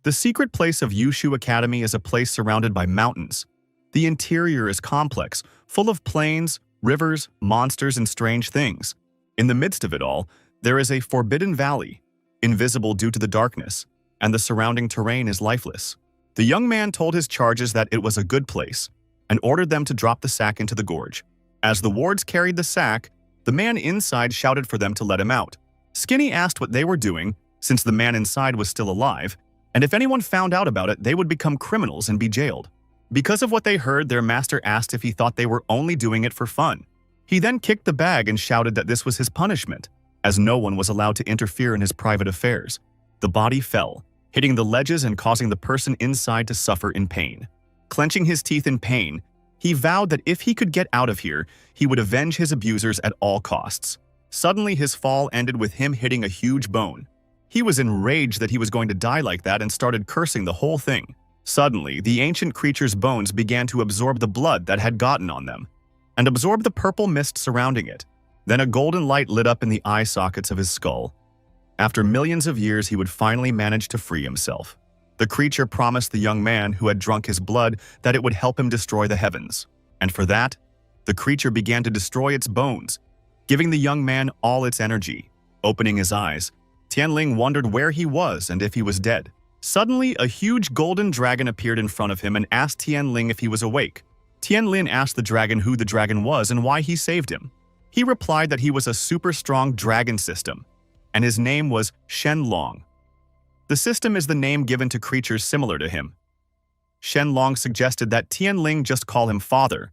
The secret place of Yushu Academy is a place surrounded by mountains. The interior is complex, full of plains, rivers, monsters, and strange things. In the midst of it all, there is a forbidden valley, invisible due to the darkness, and the surrounding terrain is lifeless. The young man told his charges that it was a good place and ordered them to drop the sack into the gorge. As the wards carried the sack, the man inside shouted for them to let him out. Skinny asked what they were doing, since the man inside was still alive, and if anyone found out about it, they would become criminals and be jailed. Because of what they heard, their master asked if he thought they were only doing it for fun. He then kicked the bag and shouted that this was his punishment, as no one was allowed to interfere in his private affairs. The body fell, hitting the ledges and causing the person inside to suffer in pain. Clenching his teeth in pain, he vowed that if he could get out of here, he would avenge his abusers at all costs. Suddenly, his fall ended with him hitting a huge bone. He was enraged that he was going to die like that and started cursing the whole thing. Suddenly, the ancient creature's bones began to absorb the blood that had gotten on them, and absorb the purple mist surrounding it. Then a golden light lit up in the eye sockets of his skull. After millions of years, he would finally manage to free himself. The creature promised the young man who had drunk his blood that it would help him destroy the heavens. And for that, the creature began to destroy its bones, giving the young man all its energy. Opening his eyes, Tianling wondered where he was and if he was dead. Suddenly, a huge golden dragon appeared in front of him and asked Tianling if he was awake. Tianling asked the dragon who the dragon was and why he saved him. He replied that he was a super strong dragon system, and his name was Shenlong. The system is the name given to creatures similar to him. Shenlong suggested that Tianling just call him father,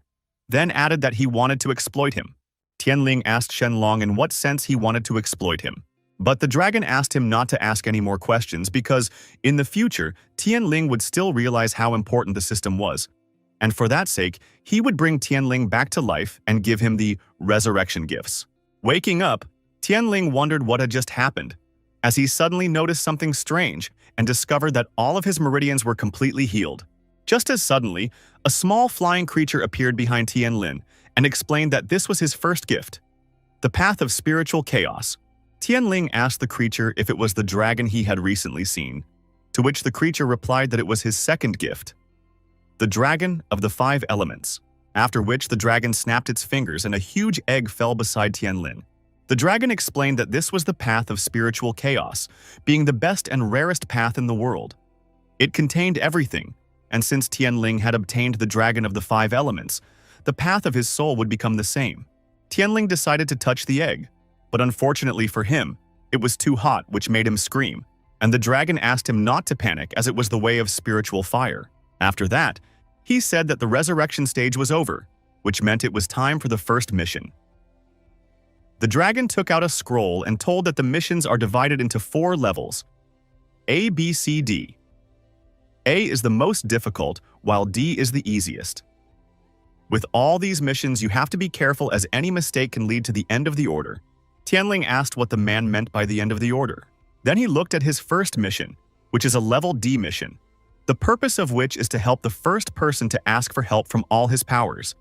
then added that he wanted to exploit him. Tianling asked Shenlong in what sense he wanted to exploit him. But the dragon asked him not to ask any more questions because, in the future, Tianling would still realize how important the system was. And for that sake, he would bring Tianling back to life and give him the resurrection gifts. Waking up, Tianling wondered what had just happened, as he suddenly noticed something strange and discovered that all of his meridians were completely healed. Just as suddenly, a small flying creature appeared behind Tianling and explained that this was his first gift, the path of spiritual chaos. Tianling asked the creature if it was the dragon he had recently seen, to which the creature replied that it was his second gift, the dragon of the 5 elements, after which the dragon snapped its fingers and a huge egg fell beside Tianling. The dragon explained that this was the path of spiritual chaos, being the best and rarest path in the world. It contained everything, and since Tianling had obtained the dragon of the 5 elements, the path of his soul would become the same. Tianling decided to touch the egg, but unfortunately for him, it was too hot, which made him scream, and the dragon asked him not to panic as it was the way of spiritual fire. After that, he said that the resurrection stage was over, which meant it was time for the first mission. The dragon took out a scroll and told that the missions are divided into 4 levels: A, B, C, D. A is the most difficult, while D is the easiest. With all these missions, you have to be careful as any mistake can lead to the end of the order. Tianling asked what the man meant by the end of the order. Then he looked at his first mission, which is a level D mission, the purpose of which is to help the first person to ask for help from all his powers.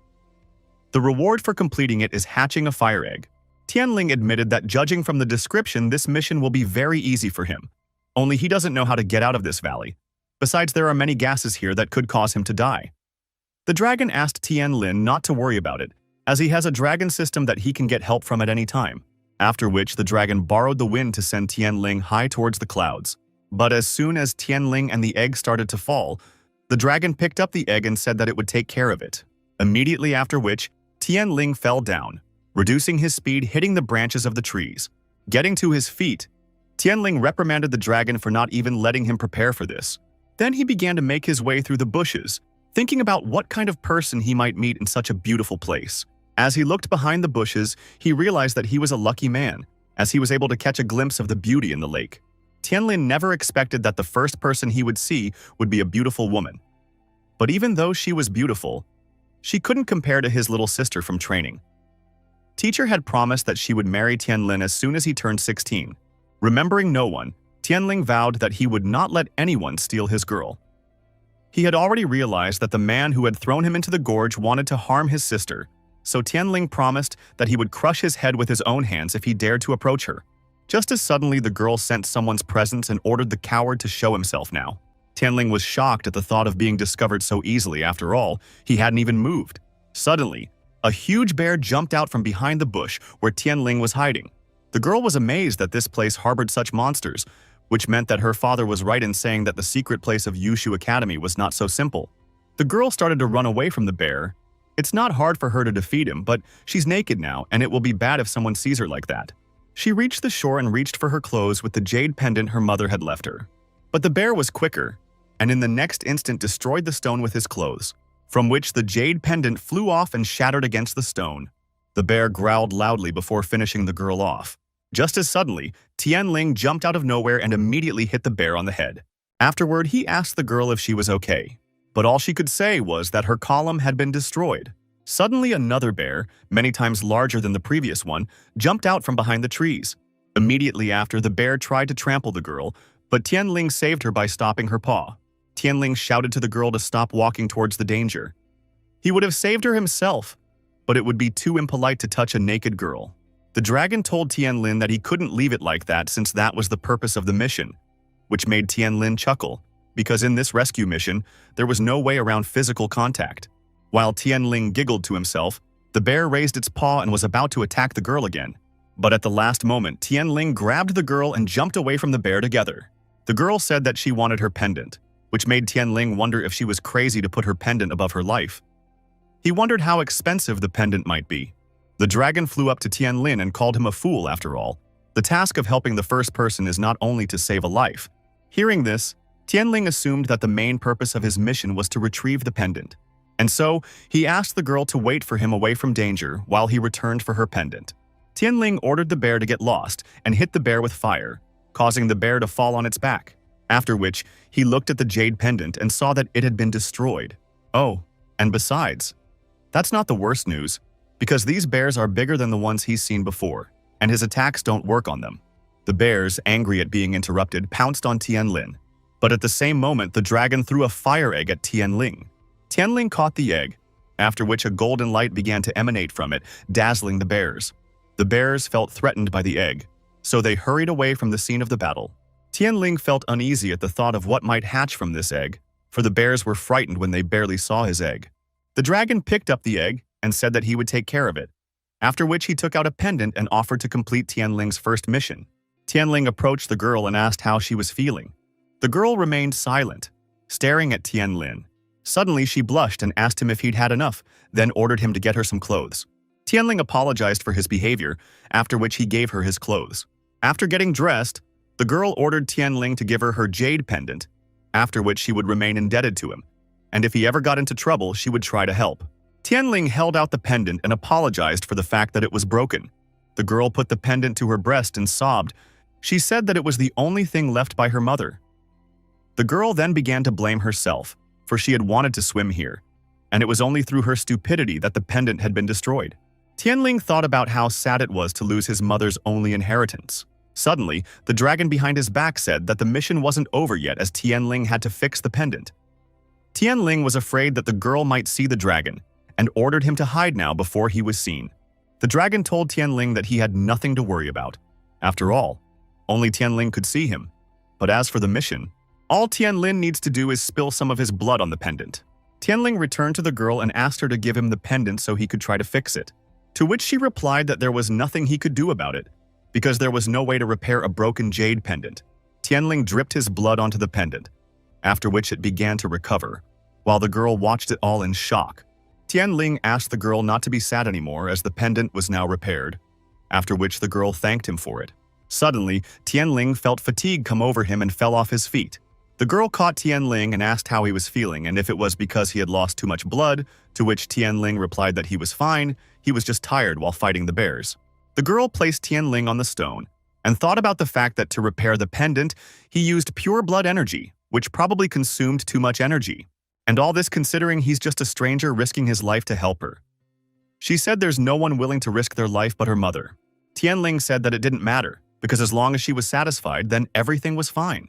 The reward for completing it is hatching a fire egg. Tianling admitted that judging from the description, this mission will be very easy for him. Only he doesn't know how to get out of this valley. Besides, there are many gases here that could cause him to die. The dragon asked Tianling not to worry about it, as he has a dragon system that he can get help from at any time. After which, the dragon borrowed the wind to send Tianling high towards the clouds. But as soon as Tianling and the egg started to fall, the dragon picked up the egg and said that it would take care of it. Immediately after which, Tianling fell down, reducing his speed, hitting the branches of the trees. Getting to his feet, Tianling reprimanded the dragon for not even letting him prepare for this. Then he began to make his way through the bushes, thinking about what kind of person he might meet in such a beautiful place. As he looked behind the bushes, he realized that he was a lucky man, as he was able to catch a glimpse of the beauty in the lake. Tianling never expected that the first person he would see would be a beautiful woman. But even though she was beautiful, she couldn't compare to his little sister from training. Teacher had promised that she would marry Tianling as soon as he turned 16. Remembering no one, Tianling vowed that he would not let anyone steal his girl. He had already realized that the man who had thrown him into the gorge wanted to harm his sister, so Tianling promised that he would crush his head with his own hands if he dared to approach her. Just as suddenly, the girl sensed someone's presence and ordered the coward to show himself now. Tianling was shocked at the thought of being discovered so easily. After all, he hadn't even moved. Suddenly, a huge bear jumped out from behind the bush where Tianling was hiding. The girl was amazed that this place harbored such monsters, which meant that her father was right in saying that the secret place of Yuhjo Academy was not so simple. The girl started to run away from the bear. It's not hard for her to defeat him, but she's naked now, and it will be bad if someone sees her like that. She reached the shore and reached for her clothes with the jade pendant her mother had left her. But the bear was quicker, and in the next instant destroyed the stone with his clothes, from which the jade pendant flew off and shattered against the stone. The bear growled loudly before finishing the girl off. Just as suddenly, Tianling jumped out of nowhere and immediately hit the bear on the head. Afterward, he asked the girl if she was okay, but all she could say was that her column had been destroyed. Suddenly, another bear, many times larger than the previous one, jumped out from behind the trees. Immediately after, the bear tried to trample the girl, but Tianling saved her by stopping her paw. Tianling shouted to the girl to stop walking towards the danger. He would have saved her himself, but it would be too impolite to touch a naked girl. The dragon told Tianlin that he couldn't leave it like that since that was the purpose of the mission, which made Tianlin chuckle, because in this rescue mission, there was no way around physical contact. While Tianling giggled to himself, the bear raised its paw and was about to attack the girl again. But at the last moment, Tianling grabbed the girl and jumped away from the bear together. The girl said that she wanted her pendant, which made Tianling wonder if she was crazy to put her pendant above her life. He wondered how expensive the pendant might be. The dragon flew up to Tianlin and called him a fool after all. The task of helping the first person is not only to save a life. Hearing this, Tianling assumed that the main purpose of his mission was to retrieve the pendant. And so, he asked the girl to wait for him away from danger while he returned for her pendant. Tianling ordered the bear to get lost and hit the bear with fire, causing the bear to fall on its back. After which, he looked at the jade pendant and saw that it had been destroyed. Oh, and besides, that's not the worst news, because these bears are bigger than the ones he's seen before, and his attacks don't work on them. The bears, angry at being interrupted, pounced on Tianlin. But at the same moment, the dragon threw a fire egg at Tianling. Tianling caught the egg, after which a golden light began to emanate from it, dazzling the bears. The bears felt threatened by the egg, so they hurried away from the scene of the battle. Tianling felt uneasy at the thought of what might hatch from this egg, for the bears were frightened when they barely saw his egg. The dragon picked up the egg and said that he would take care of it, after which he took out a pendant and offered to complete Tianling's first mission. Tianling approached the girl and asked how she was feeling. The girl remained silent, staring at Tianlin. Suddenly, she blushed and asked him if he'd had enough, then ordered him to get her some clothes. Tianling apologized for his behavior, after which he gave her his clothes. After getting dressed, the girl ordered Tianling to give her her jade pendant, after which she would remain indebted to him, and if he ever got into trouble, she would try to help. Tianling held out the pendant and apologized for the fact that it was broken. The girl put the pendant to her breast and sobbed. She said that it was the only thing left by her mother. The girl then began to blame herself, for she had wanted to swim here, and it was only through her stupidity that the pendant had been destroyed. Tianling thought about how sad it was to lose his mother's only inheritance. Suddenly, the dragon behind his back said that the mission wasn't over yet as Tianling had to fix the pendant. Tianling was afraid that the girl might see the dragon, and ordered him to hide now before he was seen. The dragon told Tianling that he had nothing to worry about. After all, only Tianling could see him. But as for the mission, all Tianlin needs to do is spill some of his blood on the pendant. Tianling returned to the girl and asked her to give him the pendant so he could try to fix it, to which she replied that there was nothing he could do about it, because there was no way to repair a broken jade pendant. Tianling dripped his blood onto the pendant, after which it began to recover, while the girl watched it all in shock. Tianling asked the girl not to be sad anymore as the pendant was now repaired, after which the girl thanked him for it. Suddenly, Tianling felt fatigue come over him and fell off his feet. The girl caught Tianling and asked how he was feeling and if it was because he had lost too much blood, to which Tianling replied that he was fine, he was just tired while fighting the bears. The girl placed Tianling on the stone and thought about the fact that to repair the pendant, he used pure blood energy, which probably consumed too much energy. And all this considering he's just a stranger risking his life to help her. She said there's no one willing to risk their life but her mother. Tianling said that it didn't matter, because as long as she was satisfied, then everything was fine.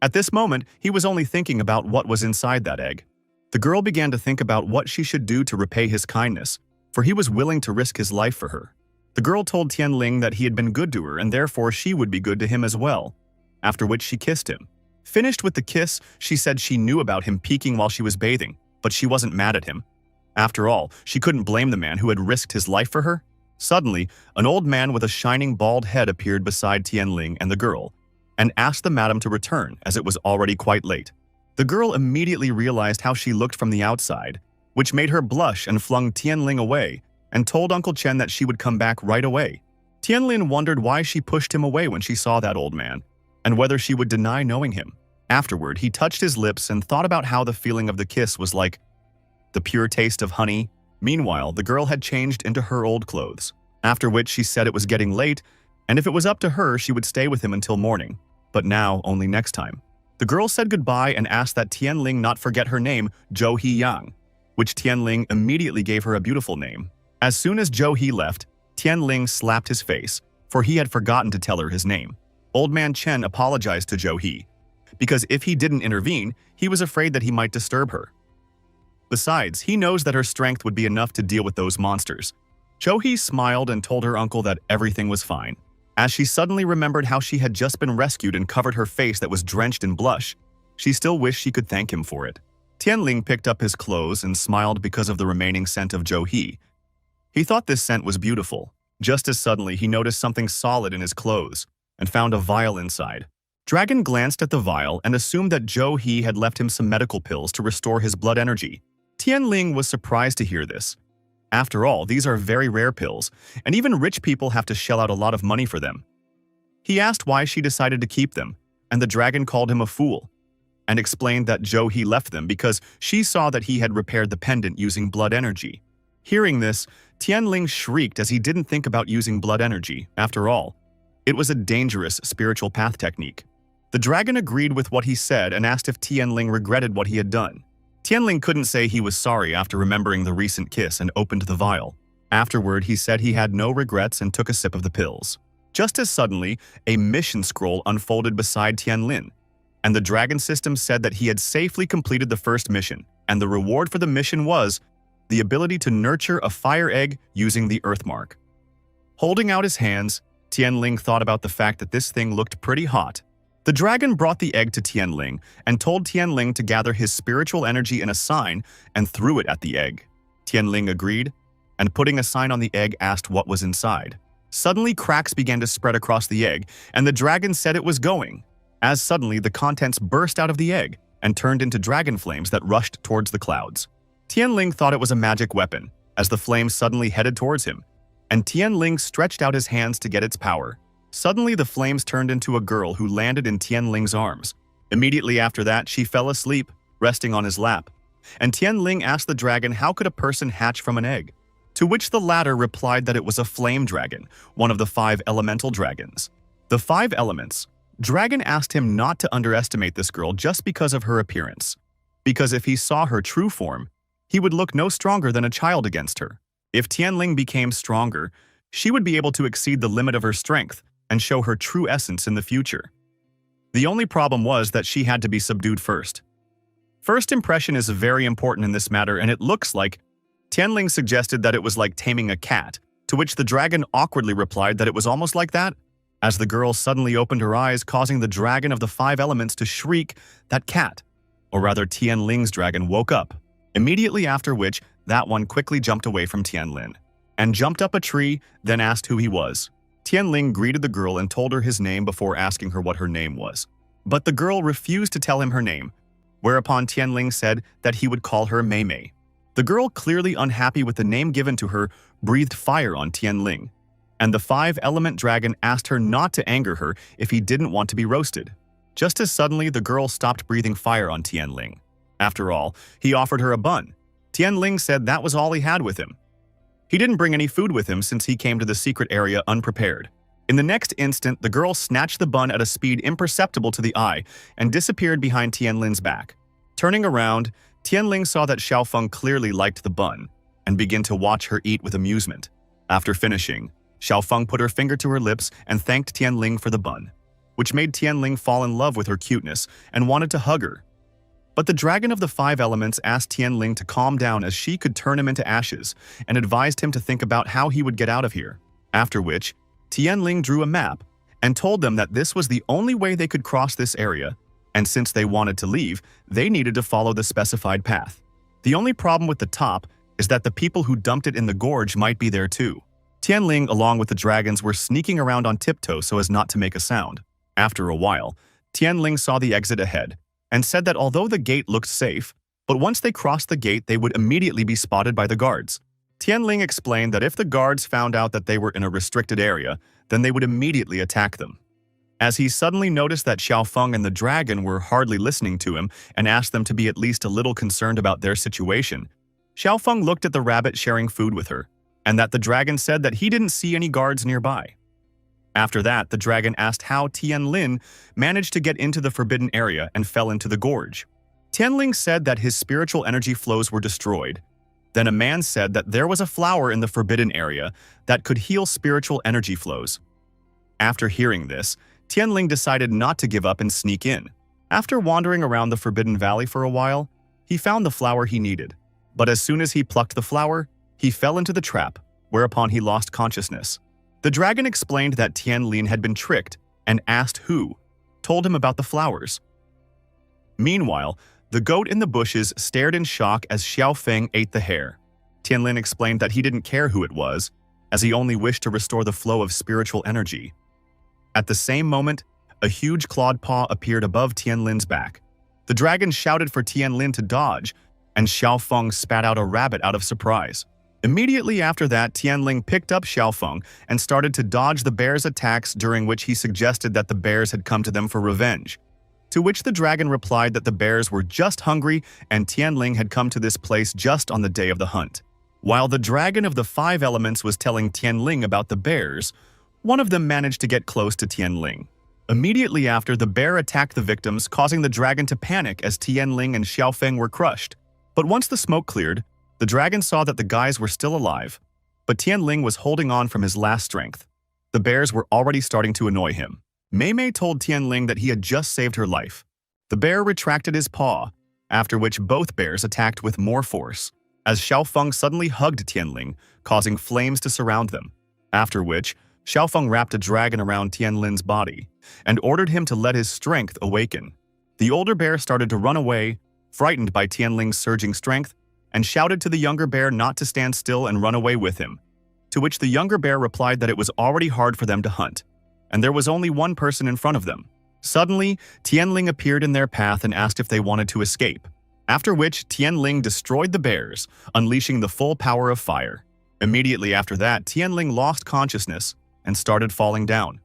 At this moment, he was only thinking about what was inside that egg. The girl began to think about what she should do to repay his kindness, for he was willing to risk his life for her. The girl told Tianling that he had been good to her and therefore she would be good to him as well, after which she kissed him. Finished with the kiss, she said she knew about him peeking while she was bathing, but she wasn't mad at him. After all, she couldn't blame the man who had risked his life for her. Suddenly, an old man with a shining bald head appeared beside Tianling and the girl, and asked the madam to return as it was already quite late. The girl immediately realized how she looked from the outside, which made her blush and flung Tianling away, and told Uncle Chen that she would come back right away. Tianling wondered why she pushed him away when she saw that old man, and whether she would deny knowing him. Afterward, he touched his lips and thought about how the feeling of the kiss was like the pure taste of honey. Meanwhile, the girl had changed into her old clothes, after which she said it was getting late, and if it was up to her, she would stay with him until morning, but now only next time. The girl said goodbye and asked that Tianling not forget her name, Zhou He Yang, which Tianling immediately gave her a beautiful name. As soon as Zhou He left, Tianling slapped his face, for he had forgotten to tell her his name. Old man Chen apologized to Zhou He, because if he didn't intervene, he was afraid that he might disturb her. Besides, he knows that her strength would be enough to deal with those monsters. Zhou He smiled and told her uncle that everything was fine. As she suddenly remembered how she had just been rescued and covered her face that was drenched in blush, she still wished she could thank him for it. Tianling picked up his clothes and smiled because of the remaining scent of Zhou He. He thought this scent was beautiful. Just as suddenly, he noticed something solid in his clothes and found a vial inside. Dragon glanced at the vial and assumed that Zhou He had left him some medical pills to restore his blood energy. Tianling was surprised to hear this. After all, these are very rare pills, and even rich people have to shell out a lot of money for them. He asked why she decided to keep them, and the dragon called him a fool, and explained that Zhou He left them because she saw that he had repaired the pendant using blood energy. Hearing this, Tianling shrieked as he didn't think about using blood energy. After all, it was a dangerous spiritual path technique. The dragon agreed with what he said and asked if Tianling regretted what he had done. Tianling couldn't say he was sorry after remembering the recent kiss and opened the vial. Afterward, he said he had no regrets and took a sip of the pills. Just as suddenly, a mission scroll unfolded beside Tianlin, and the dragon system said that he had safely completed the first mission, and the reward for the mission was the ability to nurture a fire egg using the earth mark. Holding out his hands, Tianling thought about the fact that this thing looked pretty hot. The dragon brought the egg to Tianling and told Tianling to gather his spiritual energy in a sign and threw it at the egg. Tianling agreed, and putting a sign on the egg asked what was inside. Suddenly, cracks began to spread across the egg, and the dragon said it was going. As suddenly, the contents burst out of the egg and turned into dragon flames that rushed towards the clouds. Tianling thought it was a magic weapon, as the flames suddenly headed towards him, and Tianling stretched out his hands to get its power. Suddenly, the flames turned into a girl who landed in Tianling's arms. Immediately after that, she fell asleep, resting on his lap. And Tianling asked the dragon how could a person hatch from an egg, to which the latter replied that it was a flame dragon, one of the 5 elemental dragons. The 5 elements. Dragon asked him not to underestimate this girl just because of her appearance, because if he saw her true form, he would look no stronger than a child against her. If Tianling became stronger, she would be able to exceed the limit of her strength and show her true essence in the future. The only problem was that she had to be subdued first. First impression is very important in this matter, and it looks like Tianling suggested that it was like taming a cat, to which the dragon awkwardly replied that it was almost like that, as the girl suddenly opened her eyes, causing the dragon of the 5 elements to shriek that cat, or rather Tianling's dragon, woke up, immediately after which that one quickly jumped away from Tianlin and jumped up a tree, then asked who he was. Tianling greeted the girl and told her his name before asking her what her name was. But the girl refused to tell him her name, whereupon Tianling said that he would call her Mei Mei. The girl, clearly unhappy with the name given to her, breathed fire on Tianling, and the 5-element dragon asked her not to anger her if he didn't want to be roasted. Just as suddenly, the girl stopped breathing fire on Tianling. After all, he offered her a bun. Tianling said that was all he had with him. He didn't bring any food with him since he came to the secret area unprepared. In the next instant, the girl snatched the bun at a speed imperceptible to the eye and disappeared behind Tianlin's back. Turning around, Tianling saw that Xiaofeng clearly liked the bun and began to watch her eat with amusement. After finishing, Xiaofeng put her finger to her lips and thanked Tianling for the bun, which made Tianling fall in love with her cuteness and wanted to hug her. But the dragon of the 5 elements asked Tianling to calm down as she could turn him into ashes and advised him to think about how he would get out of here. After which, Tianling drew a map and told them that this was the only way they could cross this area and since they wanted to leave, they needed to follow the specified path. The only problem with the top is that the people who dumped it in the gorge might be there too. Tianling, along with the dragons, were sneaking around on tiptoe so as not to make a sound. After a while, Tianling saw the exit ahead and said that although the gate looked safe, but once they crossed the gate, they would immediately be spotted by the guards. Tianling explained that if the guards found out that they were in a restricted area, then they would immediately attack them. As he suddenly noticed that Xiaofeng and the dragon were hardly listening to him and asked them to be at least a little concerned about their situation, Xiaofeng looked at the rabbit sharing food with her, and that the dragon said that he didn't see any guards nearby. After that, the dragon asked how Tianlin managed to get into the forbidden area and fell into the gorge. Tianling said that his spiritual energy flows were destroyed. Then a man said that there was a flower in the forbidden area that could heal spiritual energy flows. After hearing this, Tianling decided not to give up and sneak in. After wandering around the Forbidden Valley for a while, he found the flower he needed. But as soon as he plucked the flower, he fell into the trap, whereupon he lost consciousness. The dragon explained that Tianlin had been tricked and asked who told him about the flowers. Meanwhile, the goat in the bushes stared in shock as Xiaofeng ate the hare. Tianlin explained that he didn't care who it was, as he only wished to restore the flow of spiritual energy. At the same moment, a huge clawed paw appeared above Tianlin's back. The dragon shouted for Tianlin to dodge, and Xiaofeng spat out a rabbit out of surprise. Immediately after that, Tianling picked up Xiaofeng and started to dodge the bear's attacks, during which he suggested that the bears had come to them for revenge. To which the dragon replied that the bears were just hungry and Tianling had come to this place just on the day of the hunt. While the dragon of the 5 elements was telling Tianling about the bears, one of them managed to get close to Tianling. Immediately after, the bear attacked the victims, causing the dragon to panic as Tianling and Xiaofeng were crushed. But once the smoke cleared, the dragon saw that the guys were still alive, but Tianling was holding on from his last strength. The bears were already starting to annoy him. Mei Mei told Tianling that he had just saved her life. The bear retracted his paw, after which both bears attacked with more force, as Xiaofeng suddenly hugged Tianling, causing flames to surround them. After which, Xiaofeng wrapped a dragon around Tianlin's body and ordered him to let his strength awaken. The older bear started to run away, frightened by Tianling's surging strength, and shouted to the younger bear not to stand still and run away with him, to which the younger bear replied that it was already hard for them to hunt, and there was only one person in front of them. Suddenly, Tianling appeared in their path and asked if they wanted to escape, after which Tianling destroyed the bears, unleashing the full power of fire. Immediately after that, Tianling lost consciousness and started falling down.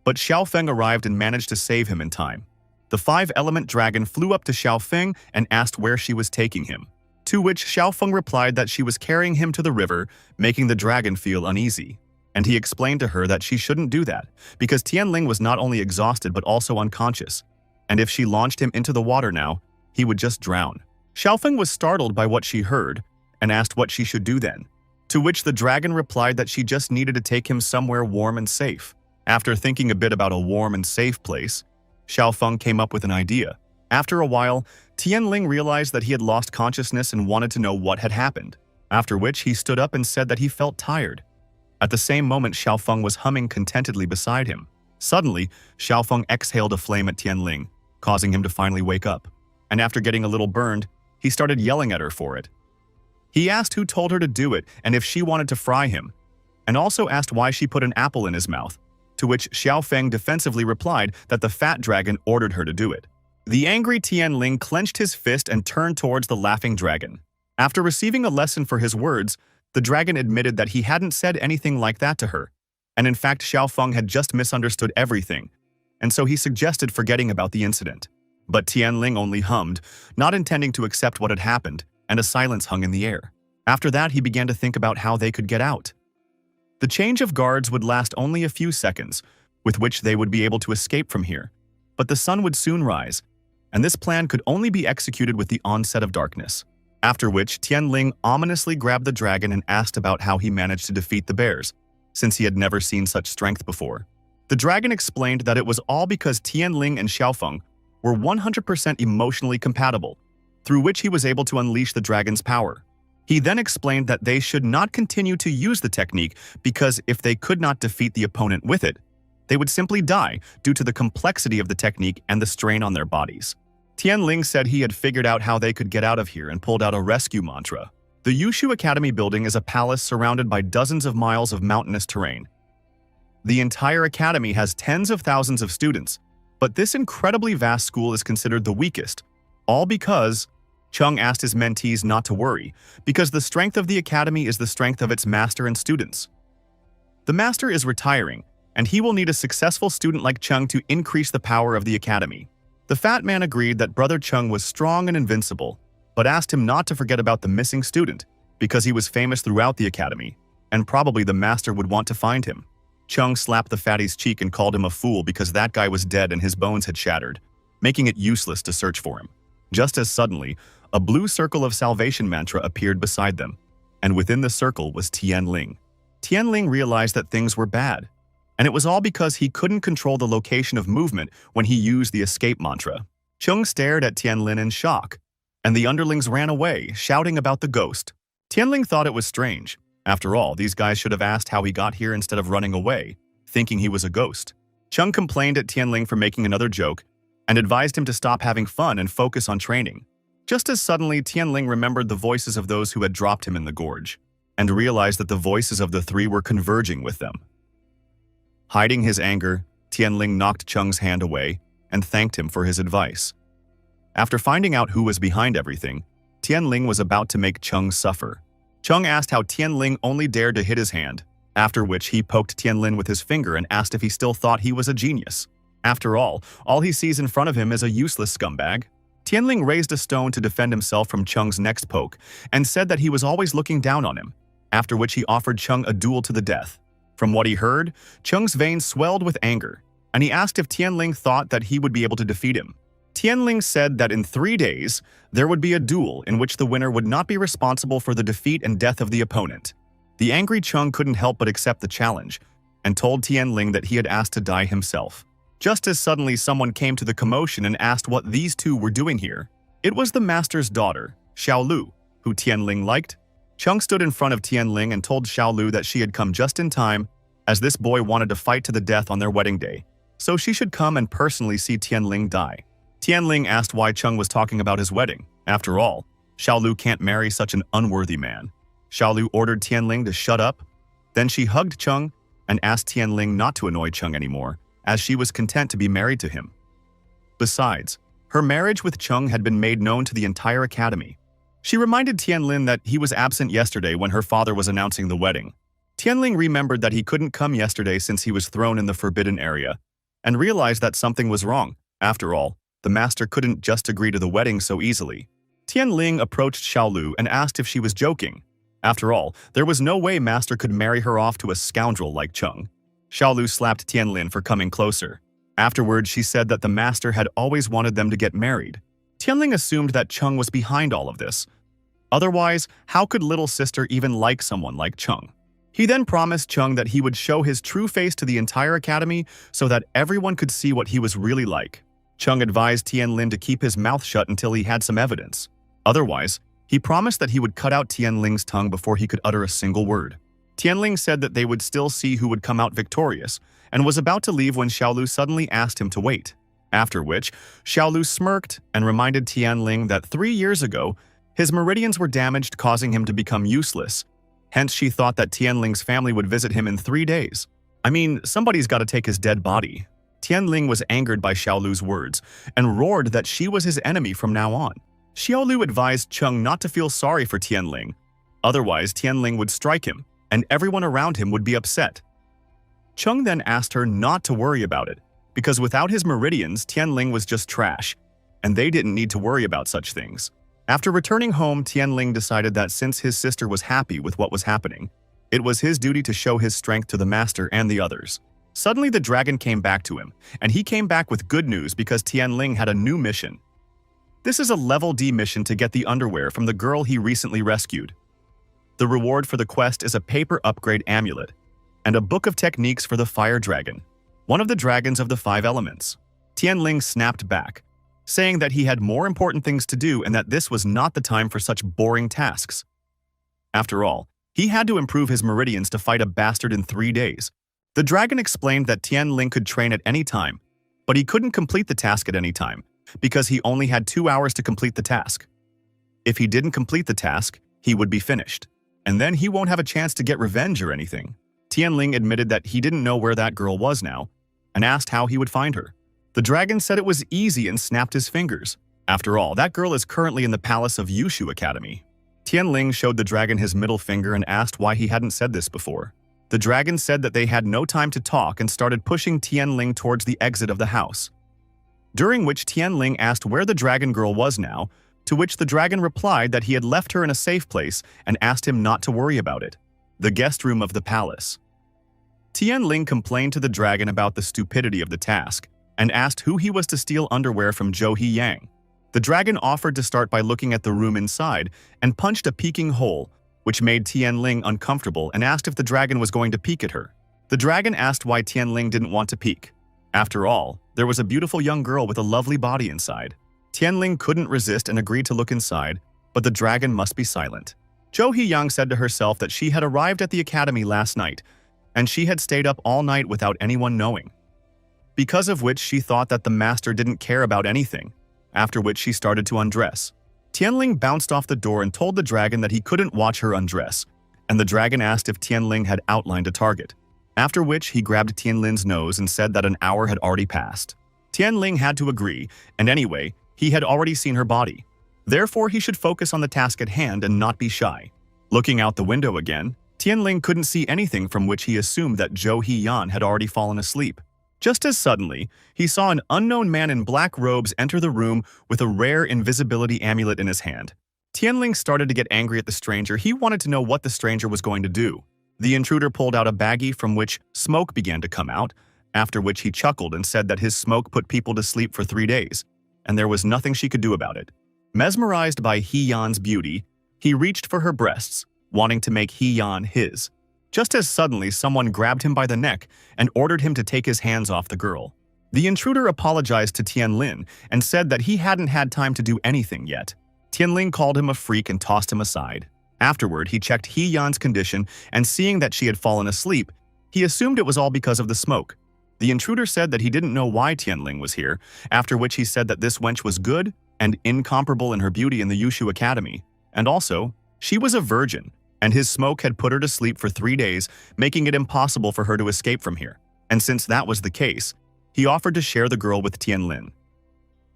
But Xiaofeng arrived and managed to save him in time. The 5-element dragon flew up to Xiaofeng and asked where she was taking him, to which Xiaofeng replied that she was carrying him to the river, making the dragon feel uneasy. And he explained to her that she shouldn't do that, because Tianling was not only exhausted but also unconscious, and if she launched him into the water now, he would just drown. Xiaofeng was startled by what she heard and asked what she should do then, to which the dragon replied that she just needed to take him somewhere warm and safe. After thinking a bit about a warm and safe place, Xiaofeng came up with an idea. After a while, Tianling realized that he had lost consciousness and wanted to know what had happened, after which he stood up and said that he felt tired. At the same moment, Xiaofeng was humming contentedly beside him. Suddenly, Xiaofeng exhaled a flame at Tianling, causing him to finally wake up. And after getting a little burned, he started yelling at her for it. He asked who told her to do it and if she wanted to fry him, and also asked why she put an apple in his mouth, to which Xiaofeng defensively replied that the fat dragon ordered her to do it. The angry Tianling clenched his fist and turned towards the laughing dragon. After receiving a lesson for his words, the dragon admitted that he hadn't said anything like that to her, and in fact Xiaofeng had just misunderstood everything, and so he suggested forgetting about the incident. But Tianling only hummed, not intending to accept what had happened, and a silence hung in the air. After that, he began to think about how they could get out. The change of guards would last only a few seconds, with which they would be able to escape from here, but the sun would soon rise, and this plan could only be executed with the onset of darkness. After which, Tianling ominously grabbed the dragon and asked about how he managed to defeat the bears, since he had never seen such strength before. The dragon explained that it was all because Tianling and Xiaofeng were 100% emotionally compatible, through which he was able to unleash the dragon's power. He then explained that they should not continue to use the technique because if they could not defeat the opponent with it, they would simply die due to the complexity of the technique and the strain on their bodies. Tianling said he had figured out how they could get out of here and pulled out a rescue mantra. The Yuhjo Academy building is a palace surrounded by dozens of miles of mountainous terrain. The entire academy has tens of thousands of students, but this incredibly vast school is considered the weakest, all because Chung asked his mentees not to worry, because the strength of the academy is the strength of its master and students. The master is retiring, and he will need a successful student like Chung to increase the power of the academy. The fat man agreed that Brother Chung was strong and invincible, but asked him not to forget about the missing student, because he was famous throughout the academy, and probably the master would want to find him. Chung slapped the fatty's cheek and called him a fool because that guy was dead and his bones had shattered, making it useless to search for him. Just as suddenly, a blue circle of salvation mantra appeared beside them, and within the circle was Tianling. Tianling realized that things were bad, and it was all because he couldn't control the location of movement when he used the escape mantra. Chung stared at Tianling in shock, and the underlings ran away, shouting about the ghost. Tianling thought it was strange. After all, these guys should have asked how he got here instead of running away, thinking he was a ghost. Chung complained at Tianling for making another joke and advised him to stop having fun and focus on training. Just as suddenly, Tianling remembered the voices of those who had dropped him in the gorge, and realized that the voices of the three were converging with them. Hiding his anger, Tianling knocked Chung's hand away and thanked him for his advice. After finding out who was behind everything, Tianling was about to make Chung suffer. Chung asked how Tianling only dared to hit his hand, after which he poked Tianling with his finger and asked if he still thought he was a genius. After all he sees in front of him is a useless scumbag. Tianling raised a stone to defend himself from Chung's next poke and said that he was always looking down on him, after which he offered Chung a duel to the death. From what he heard, Chung's veins swelled with anger, and he asked if Tianling thought that he would be able to defeat him. Tianling said that in 3 days, there would be a duel in which the winner would not be responsible for the defeat and death of the opponent. The angry Chung couldn't help but accept the challenge, and told Tianling that he had asked to die himself. Just as suddenly someone came to the commotion and asked what these two were doing here. It was the master's daughter, Xiaolu, who Tianling liked. Chung stood in front of Tianling and told Xiaolu that she had come just in time, as this boy wanted to fight to the death on their wedding day, so she should come and personally see Tianling die. Tianling asked why Chung was talking about his wedding. After all, Xiaolu can't marry such an unworthy man. Xiaolu ordered Tianling to shut up. Then she hugged Chung and asked Tianling not to annoy Chung anymore, as she was content to be married to him. Besides, her marriage with Chung had been made known to the entire academy. She reminded Tianling that he was absent yesterday when her father was announcing the wedding. Tianling remembered that he couldn't come yesterday since he was thrown in the forbidden area, and realized that something was wrong. After all, the master couldn't just agree to the wedding so easily. Tianling approached Xiaolu and asked if she was joking. After all, there was no way master could marry her off to a scoundrel like Chung. Xiaolu slapped Tianling for coming closer. Afterwards, she said that the master had always wanted them to get married. Tianling assumed that Chung was behind all of this. Otherwise, how could little sister even like someone like Chung? He then promised Chung that he would show his true face to the entire academy so that everyone could see what he was really like. Chung advised Tianling to keep his mouth shut until he had some evidence. Otherwise, he promised that he would cut out Tianling's tongue before he could utter a single word. Tianling said that they would still see who would come out victorious, and was about to leave when Xiaolu suddenly asked him to wait. After which, Xiaolu smirked and reminded Tianling that 3 years ago, his meridians were damaged, causing him to become useless. Hence, she thought that Tianling's family would visit him in 3 days. I mean, somebody's got to take his dead body. Tianling was angered by Xiaolu's words and roared that she was his enemy from now on. Xiaolu advised Chung not to feel sorry for Tianling. Otherwise, Tianling would strike him, and everyone around him would be upset. Chung then asked her not to worry about it, because without his meridians, Tianling was just trash, and they didn't need to worry about such things. After returning home, Tianling decided that since his sister was happy with what was happening, it was his duty to show his strength to the master and the others. Suddenly, the dragon came back to him, and he came back with good news because Tianling had a new mission. This is a level D mission to get the underwear from the girl he recently rescued. The reward for the quest is a paper upgrade amulet and a book of techniques for the fire dragon, one of the dragons of the 5 elements. Tianling snapped back, saying that he had more important things to do and that this was not the time for such boring tasks. After all, he had to improve his meridians to fight a bastard in 3 days, The dragon explained that Tianling could train at any time, but he couldn't complete the task at any time because he only had 2 hours to complete the task. If he didn't complete the task, he would be finished, and then he won't have a chance to get revenge or anything. Tianling admitted that he didn't know where that girl was now and asked how he would find her. The dragon said it was easy and snapped his fingers. After all, that girl is currently in the palace of Yuhjo Academy. Tianling showed the dragon his middle finger and asked why he hadn't said this before. The dragon said that they had no time to talk and started pushing Tianling towards the exit of the house, during which Tianling asked where the dragon girl was now, to which the dragon replied that he had left her in a safe place and asked him not to worry about it, the guest room of the palace. Tianling complained to the dragon about the stupidity of the task and asked who he was to steal underwear from Zhou Hiyang. The dragon offered to start by looking at the room inside and punched a peeking hole, which made Tianling uncomfortable and asked if the dragon was going to peek at her. The dragon asked why Tianling didn't want to peek. After all, there was a beautiful young girl with a lovely body inside. Tianling couldn't resist and agreed to look inside, but the dragon must be silent. Zhou Hiyang said to herself that she had arrived at the academy last night, and she had stayed up all night without anyone knowing, because of which she thought that the master didn't care about anything, after which she started to undress. Tianling bounced off the door and told the dragon that he couldn't watch her undress, and the dragon asked if Tianling had outlined a target, after which he grabbed Tianling's nose and said that an hour had already passed. Tianling had to agree, and anyway, he had already seen her body. Therefore, he should focus on the task at hand and not be shy. Looking out the window again, Tianling couldn't see anything, from which he assumed that Zhou Hiyang had already fallen asleep. Just as suddenly, he saw an unknown man in black robes enter the room with a rare invisibility amulet in his hand. Tianling started to get angry at the stranger. He wanted to know what the stranger was going to do. The intruder pulled out a baggie from which smoke began to come out, after which he chuckled and said that his smoke put people to sleep for 3 days, and there was nothing she could do about it. Mesmerized by Hiyang's beauty, he reached for her breasts, wanting to make Hiyang his. Just as suddenly, someone grabbed him by the neck and ordered him to take his hands off the girl. The intruder apologized to Tianling and said that he hadn't had time to do anything yet. Tianling called him a freak and tossed him aside. Afterward, he checked Hiyang's condition, and seeing that she had fallen asleep, he assumed it was all because of the smoke. The intruder said that he didn't know why Tianling was here, after which he said that this wench was good and incomparable in her beauty in the Yuhjo Academy, and also, she was a virgin, and his smoke had put her to sleep for 3 days, making it impossible for her to escape from here. And since that was the case, he offered to share the girl with Tianling.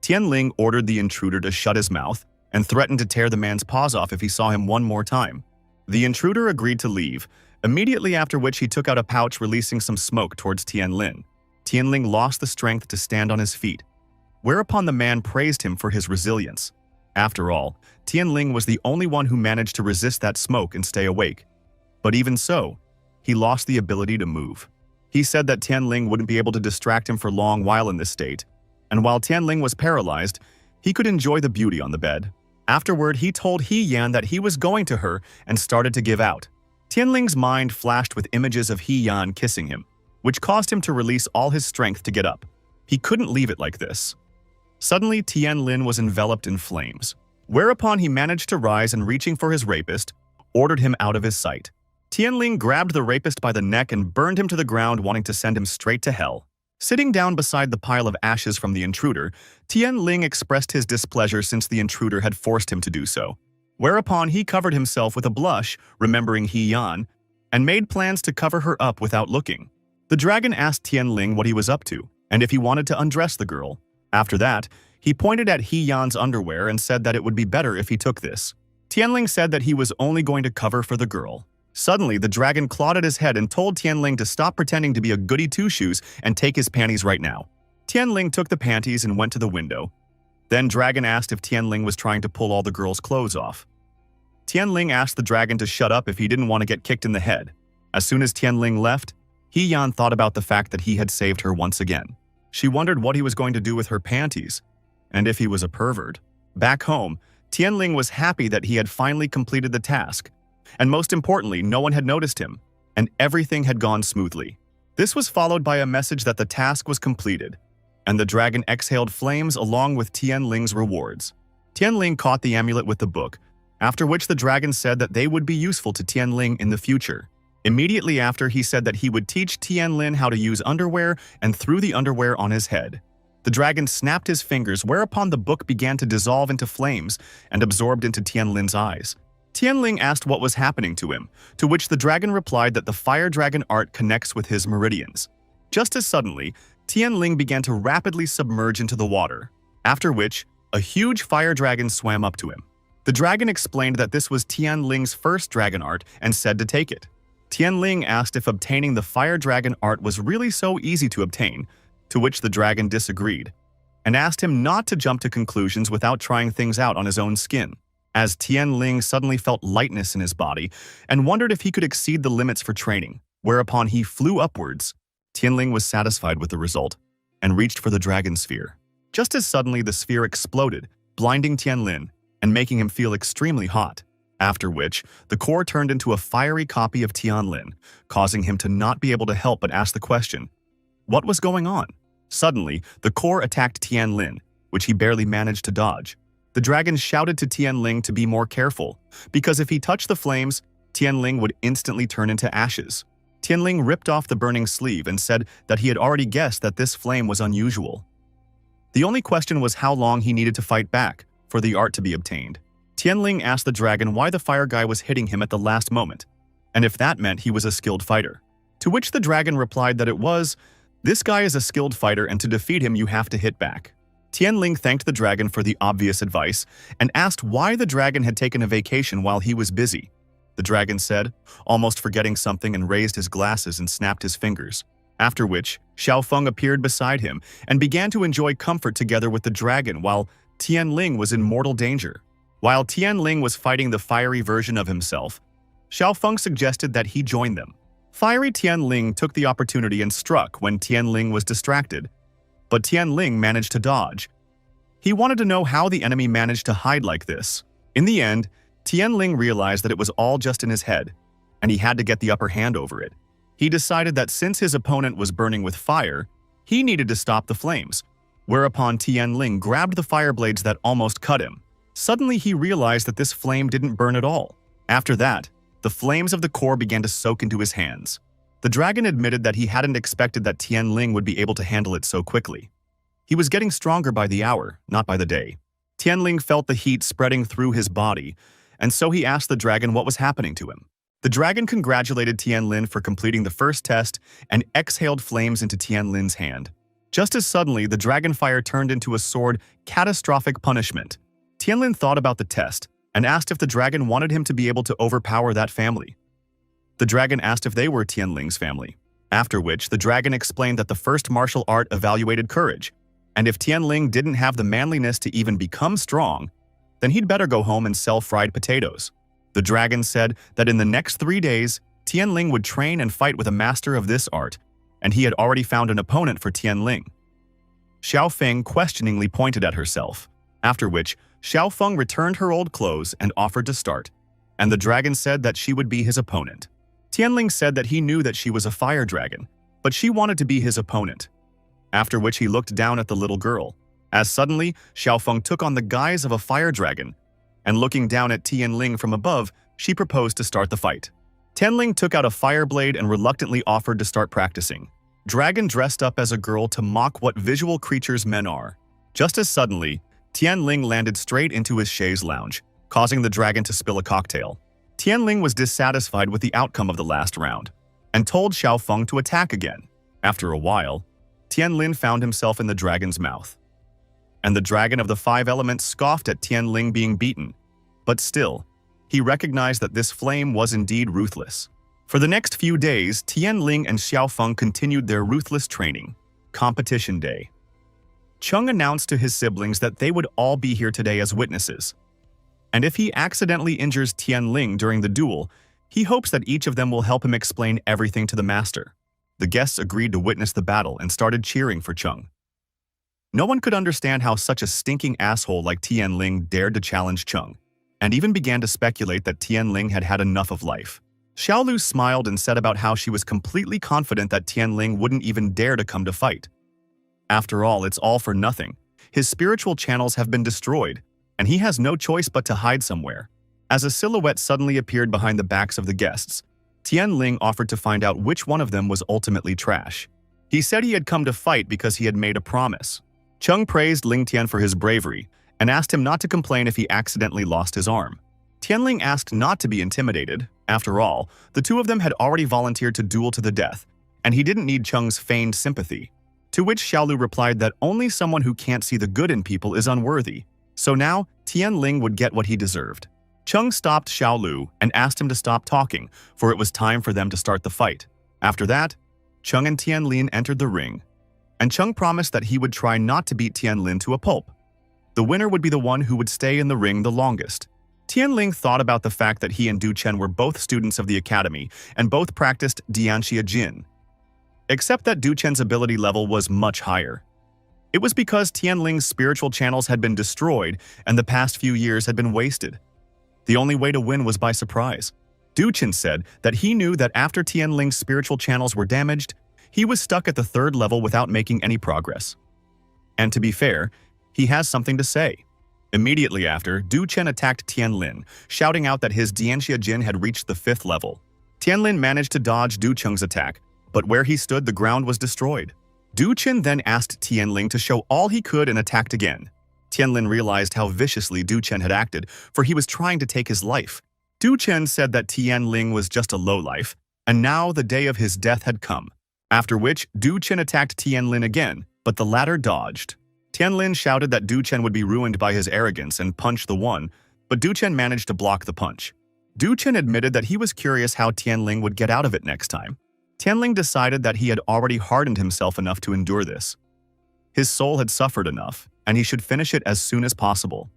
Tianling ordered the intruder to shut his mouth and threatened to tear the man's paws off if he saw him one more time. The intruder agreed to leave, immediately after which he took out a pouch releasing some smoke towards Tianling. Tianling lost the strength to stand on his feet, whereupon the man praised him for his resilience. After all, Tianling was the only one who managed to resist that smoke and stay awake. But even so, he lost the ability to move. He said that Tianling wouldn't be able to distract him for long while in this state, and while Tianling was paralyzed, he could enjoy the beauty on the bed. Afterward, he told Hiyang that he was going to her and started to give out. Tianling's mind flashed with images of Hiyang kissing him, which caused him to release all his strength to get up. He couldn't leave it like this. Suddenly, Tianling was enveloped in flames, whereupon he managed to rise and, reaching for his rapist, ordered him out of his sight. Tianling grabbed the rapist by the neck and burned him to the ground, wanting to send him straight to hell. Sitting down beside the pile of ashes from the intruder, Tianling expressed his displeasure since the intruder had forced him to do so, whereupon he covered himself with a blush, remembering Hiyang, and made plans to cover her up without looking. The dragon asked Tianling what he was up to, and if he wanted to undress the girl. After that, he pointed at Hiyang's underwear and said that it would be better if he took this. Tianling said that he was only going to cover for the girl. Suddenly, the dragon clawed at his head and told Tianling to stop pretending to be a goody two-shoes and take his panties right now. Tianling took the panties and went to the window. Then Dragon asked if Tianling was trying to pull all the girl's clothes off. Tianling asked the dragon to shut up if he didn't want to get kicked in the head. As soon as Tianling left, Hiyang thought about the fact that he had saved her once again. She wondered what he was going to do with her panties, and if he was a pervert. Back home, Tianling was happy that he had finally completed the task, and most importantly, no one had noticed him, and everything had gone smoothly. This was followed by a message that the task was completed, and the dragon exhaled flames along with Tianling's rewards. Tianling caught the amulet with the book, after which the dragon said that they would be useful to Tianling in the future. Immediately after, he said that he would teach Tianlin how to use underwear and threw the underwear on his head. The dragon snapped his fingers, whereupon the book began to dissolve into flames and absorbed into Tianlin's eyes. Tianling asked what was happening to him, to which the dragon replied that the fire dragon art connects with his meridians. Just as suddenly, Tianling began to rapidly submerge into the water, after which a huge fire dragon swam up to him. The dragon explained that this was Tianling's first dragon art and said to take it. Tianling asked if obtaining the fire dragon art was really so easy to obtain, to which the dragon disagreed, and asked him not to jump to conclusions without trying things out on his own skin, as Tianling suddenly felt lightness in his body and wondered if he could exceed the limits for training, whereupon he flew upwards. Tianling was satisfied with the result and reached for the dragon sphere. Just as suddenly the sphere exploded, blinding Tianlin and making him feel extremely hot. After which, the core turned into a fiery copy of Tianlin, causing him to not be able to help but ask the question, what was going on? Suddenly, the core attacked Tianlin, which he barely managed to dodge. The dragon shouted to Tianling to be more careful, because if he touched the flames, Tianling would instantly turn into ashes. Tianling ripped off the burning sleeve and said that he had already guessed that this flame was unusual. The only question was how long he needed to fight back for the art to be obtained. Tianling asked the dragon why the fire guy was hitting him at the last moment, and if that meant he was a skilled fighter. To which the dragon replied that it was, this guy is a skilled fighter and to defeat him you have to hit back. Tianling thanked the dragon for the obvious advice and asked why the dragon had taken a vacation while he was busy. The dragon said, almost forgetting something, and raised his glasses and snapped his fingers. After which, Xiaofeng appeared beside him and began to enjoy comfort together with the dragon while Tianling was in mortal danger. While Tianling was fighting the fiery version of himself, Xiaofeng suggested that he join them. Fiery Tianling took the opportunity and struck when Tianling was distracted, but Tianling managed to dodge. He wanted to know how the enemy managed to hide like this. In the end, Tianling realized that it was all just in his head, and he had to get the upper hand over it. He decided that since his opponent was burning with fire, he needed to stop the flames, whereupon Tianling grabbed the fire blades that almost cut him. Suddenly he realized that this flame didn't burn at all. After that, the flames of the core began to soak into his hands. The dragon admitted that he hadn't expected that Tianling would be able to handle it so quickly. He was getting stronger by the hour, not by the day. Tianling felt the heat spreading through his body, and so he asked the dragon what was happening to him. The dragon congratulated Tianlin for completing the first test and exhaled flames into Tianlin's hand. Just as suddenly, the dragon fire turned into a sword, catastrophic punishment. Tianlin thought about the test and asked if the dragon wanted him to be able to overpower that family. The dragon asked if they were Tianling's family, after which the dragon explained that the first martial art evaluated courage, and if Tianling didn't have the manliness to even become strong, then he'd better go home and sell fried potatoes. The dragon said that in the next 3 days, Tianling would train and fight with a master of this art, and he had already found an opponent for Tianling. Xiaofeng questioningly pointed at herself, after which Xiaofeng returned her old clothes and offered to start, and the dragon said that she would be his opponent. Tianling said that he knew that she was a fire dragon, but she wanted to be his opponent. After which he looked down at the little girl, as suddenly Xiaofeng took on the guise of a fire dragon, and looking down at Tianling from above, she proposed to start the fight. Tianling took out a fire blade and reluctantly offered to start practicing. Dragon dressed up as a girl to mock what visual creatures men are. Just as suddenly, Tianling landed straight into his chaise lounge, causing the dragon to spill a cocktail. Tianling was dissatisfied with the outcome of the last round, and told Xiaofeng to attack again. After a while, Tianlin found himself in the dragon's mouth. And the dragon of the 5 elements scoffed at Tianling being beaten, but still, he recognized that this flame was indeed ruthless. For the next few days, Tianling and Xiaofeng continued their ruthless training. Competition Day. Chung announced to his siblings that they would all be here today as witnesses. And if he accidentally injures Tianling during the duel, he hopes that each of them will help him explain everything to the master. The guests agreed to witness the battle and started cheering for Chung. No one could understand how such a stinking asshole like Tianling dared to challenge Chung, and even began to speculate that Tianling had had enough of life. Xiaolu smiled and said about how she was completely confident that Tianling wouldn't even dare to come to fight. After all, it's all for nothing. His spiritual channels have been destroyed, and he has no choice but to hide somewhere. As a silhouette suddenly appeared behind the backs of the guests, Tianling offered to find out which one of them was ultimately trash. He said he had come to fight because he had made a promise. Chung praised Ling Tian for his bravery and asked him not to complain if he accidentally lost his arm. Tianling asked not to be intimidated. After all, the two of them had already volunteered to duel to the death, and he didn't need Chung's feigned sympathy. To which Xiaolu replied that only someone who can't see the good in people is unworthy. So now, Tianling would get what he deserved. Chung stopped Xiaolu and asked him to stop talking, for it was time for them to start the fight. After that, Chung and Tianlin entered the ring, and Chung promised that he would try not to beat Tianlin to a pulp. The winner would be the one who would stay in the ring the longest. Tianling thought about the fact that he and Du Chen were both students of the academy and both practiced Dianxia Jin, except that Du Chen's ability level was much higher. It was because Tianling's spiritual channels had been destroyed and the past few years had been wasted. The only way to win was by surprise. Du Chen said that he knew that after Tianling's spiritual channels were damaged, he was stuck at the 3rd level without making any progress. And to be fair, he has something to say. Immediately after, Du Chen attacked Tianlin, shouting out that his Dianxia Jin had reached the 5th level. Tianlin managed to dodge Du Cheng's attack, but where he stood, the ground was destroyed. Du Chen then asked Tianling to show all he could and attacked again. Tianlin realized how viciously Du Chen had acted, for he was trying to take his life. Du Chen said that Tianling was just a lowlife, and now the day of his death had come. After which, Du Chen attacked Tianlin again, but the latter dodged. Tianlin shouted that Du Chen would be ruined by his arrogance and punched the one, but Du Chen managed to block the punch. Du Chen admitted that he was curious how Tianling would get out of it next time. Tianling decided that he had already hardened himself enough to endure this. His soul had suffered enough, and he should finish it as soon as possible.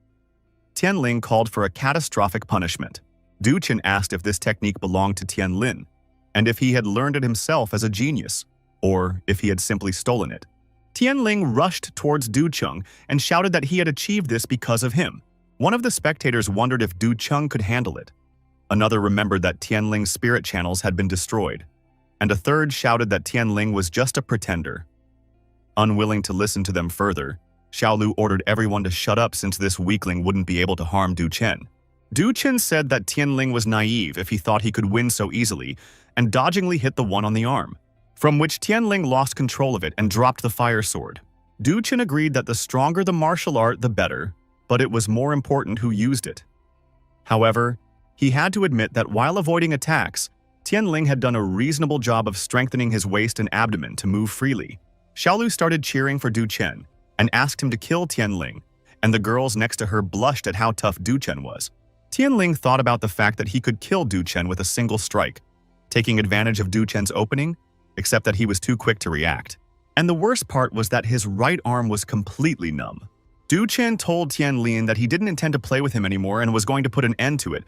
Tianling called for a catastrophic punishment. Du Chen asked if this technique belonged to Tianlin, and if he had learned it himself as a genius, or if he had simply stolen it. Tianling rushed towards Du Cheng and shouted that he had achieved this because of him. One of the spectators wondered if Du Cheng could handle it. Another remembered that Tianling's spirit channels had been destroyed, and a third shouted that Tianling was just a pretender. Unwilling to listen to them further, Xiaolu ordered everyone to shut up since this weakling wouldn't be able to harm Du Chen. Du Chen said that Tianling was naive if he thought he could win so easily, and dodgingly hit the one on the arm, from which Tianling lost control of it and dropped the fire sword. Du Chen agreed that the stronger the martial art, the better, but it was more important who used it. However, he had to admit that while avoiding attacks, Tianling had done a reasonable job of strengthening his waist and abdomen to move freely. Xiaolu started cheering for Du Chen and asked him to kill Tianling, and the girls next to her blushed at how tough Du Chen was. Tianling thought about the fact that he could kill Du Chen with a single strike, taking advantage of Du Chen's opening, except that he was too quick to react. And the worst part was that his right arm was completely numb. Du Chen told Tianlin that he didn't intend to play with him anymore and was going to put an end to it,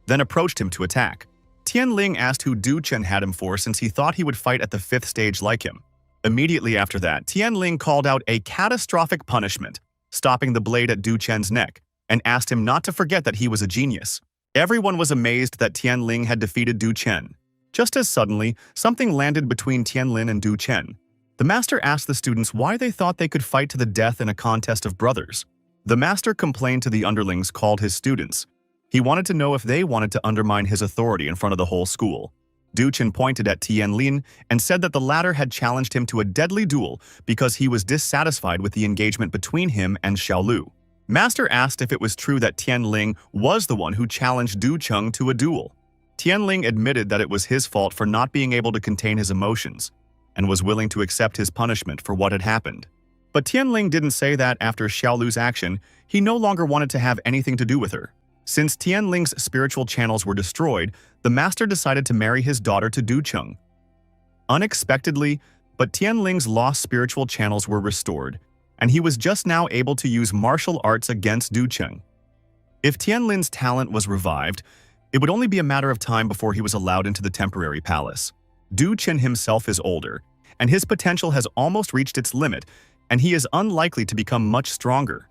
then approached him to attack. Tianling asked who Du Chen had him for since he thought he would fight at the 5th stage like him. Immediately after that, Tianling called out a catastrophic punishment, stopping the blade at Du Chen's neck, and asked him not to forget that he was a genius. Everyone was amazed that Tianling had defeated Du Chen. Just as suddenly, something landed between Tianlin and Du Chen. The master asked the students why they thought they could fight to the death in a contest of brothers. The master complained to the underlings called his students. He wanted to know if they wanted to undermine his authority in front of the whole school. Du Chen pointed at Tianlin and said that the latter had challenged him to a deadly duel because he was dissatisfied with the engagement between him and Xiaolu. Master asked if it was true that Tianling was the one who challenged Du Cheng to a duel. Tianling admitted that it was his fault for not being able to contain his emotions, and was willing to accept his punishment for what had happened. But Tianling didn't say that after Xiaolu's action, he no longer wanted to have anything to do with her. Since Tianling's spiritual channels were destroyed, the master decided to marry his daughter to Du Cheng. Unexpectedly, but Tianling's lost spiritual channels were restored, and he was just now able to use martial arts against Du Cheng. If Tianlin's talent was revived, it would only be a matter of time before he was allowed into the temporary palace. Du Chen himself is older, and his potential has almost reached its limit, and he is unlikely to become much stronger.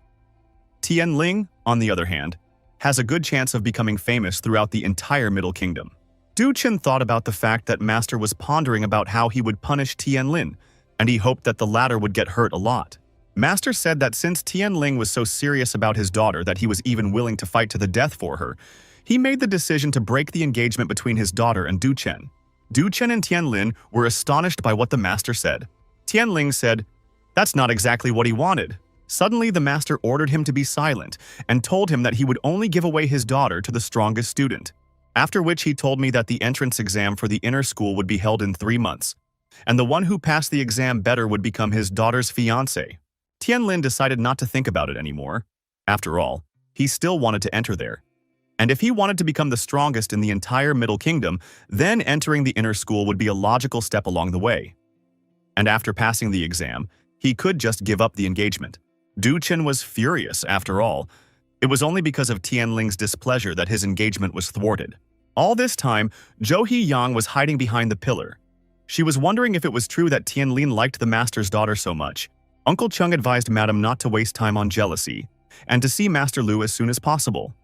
Tianling, on the other hand, has a good chance of becoming famous throughout the entire Middle Kingdom. Du Chen thought about the fact that Master was pondering about how he would punish Tianlin, and he hoped that the latter would get hurt a lot. Master said that since Tianling was so serious about his daughter that he was even willing to fight to the death for her, he made the decision to break the engagement between his daughter and Du Chen. Du Chen and Tianlin were astonished by what the master said. Tianling said, "That's not exactly what he wanted." Suddenly, the master ordered him to be silent and told him that he would only give away his daughter to the strongest student. After which he told me that the entrance exam for the inner school would be held in 3 months, and the one who passed the exam better would become his daughter's fiancé. Tianlin decided not to think about it anymore. After all, he still wanted to enter there. And if he wanted to become the strongest in the entire Middle Kingdom, then entering the inner school would be a logical step along the way. And after passing the exam, he could just give up the engagement. Du Chen was furious, after all. It was only because of Tianling's displeasure that his engagement was thwarted. All this time, Zhou Hiyang was hiding behind the pillar. She was wondering if it was true that Tianlin liked the master's daughter so much. Uncle Chung advised Madam not to waste time on jealousy, and to see Master Lu as soon as possible.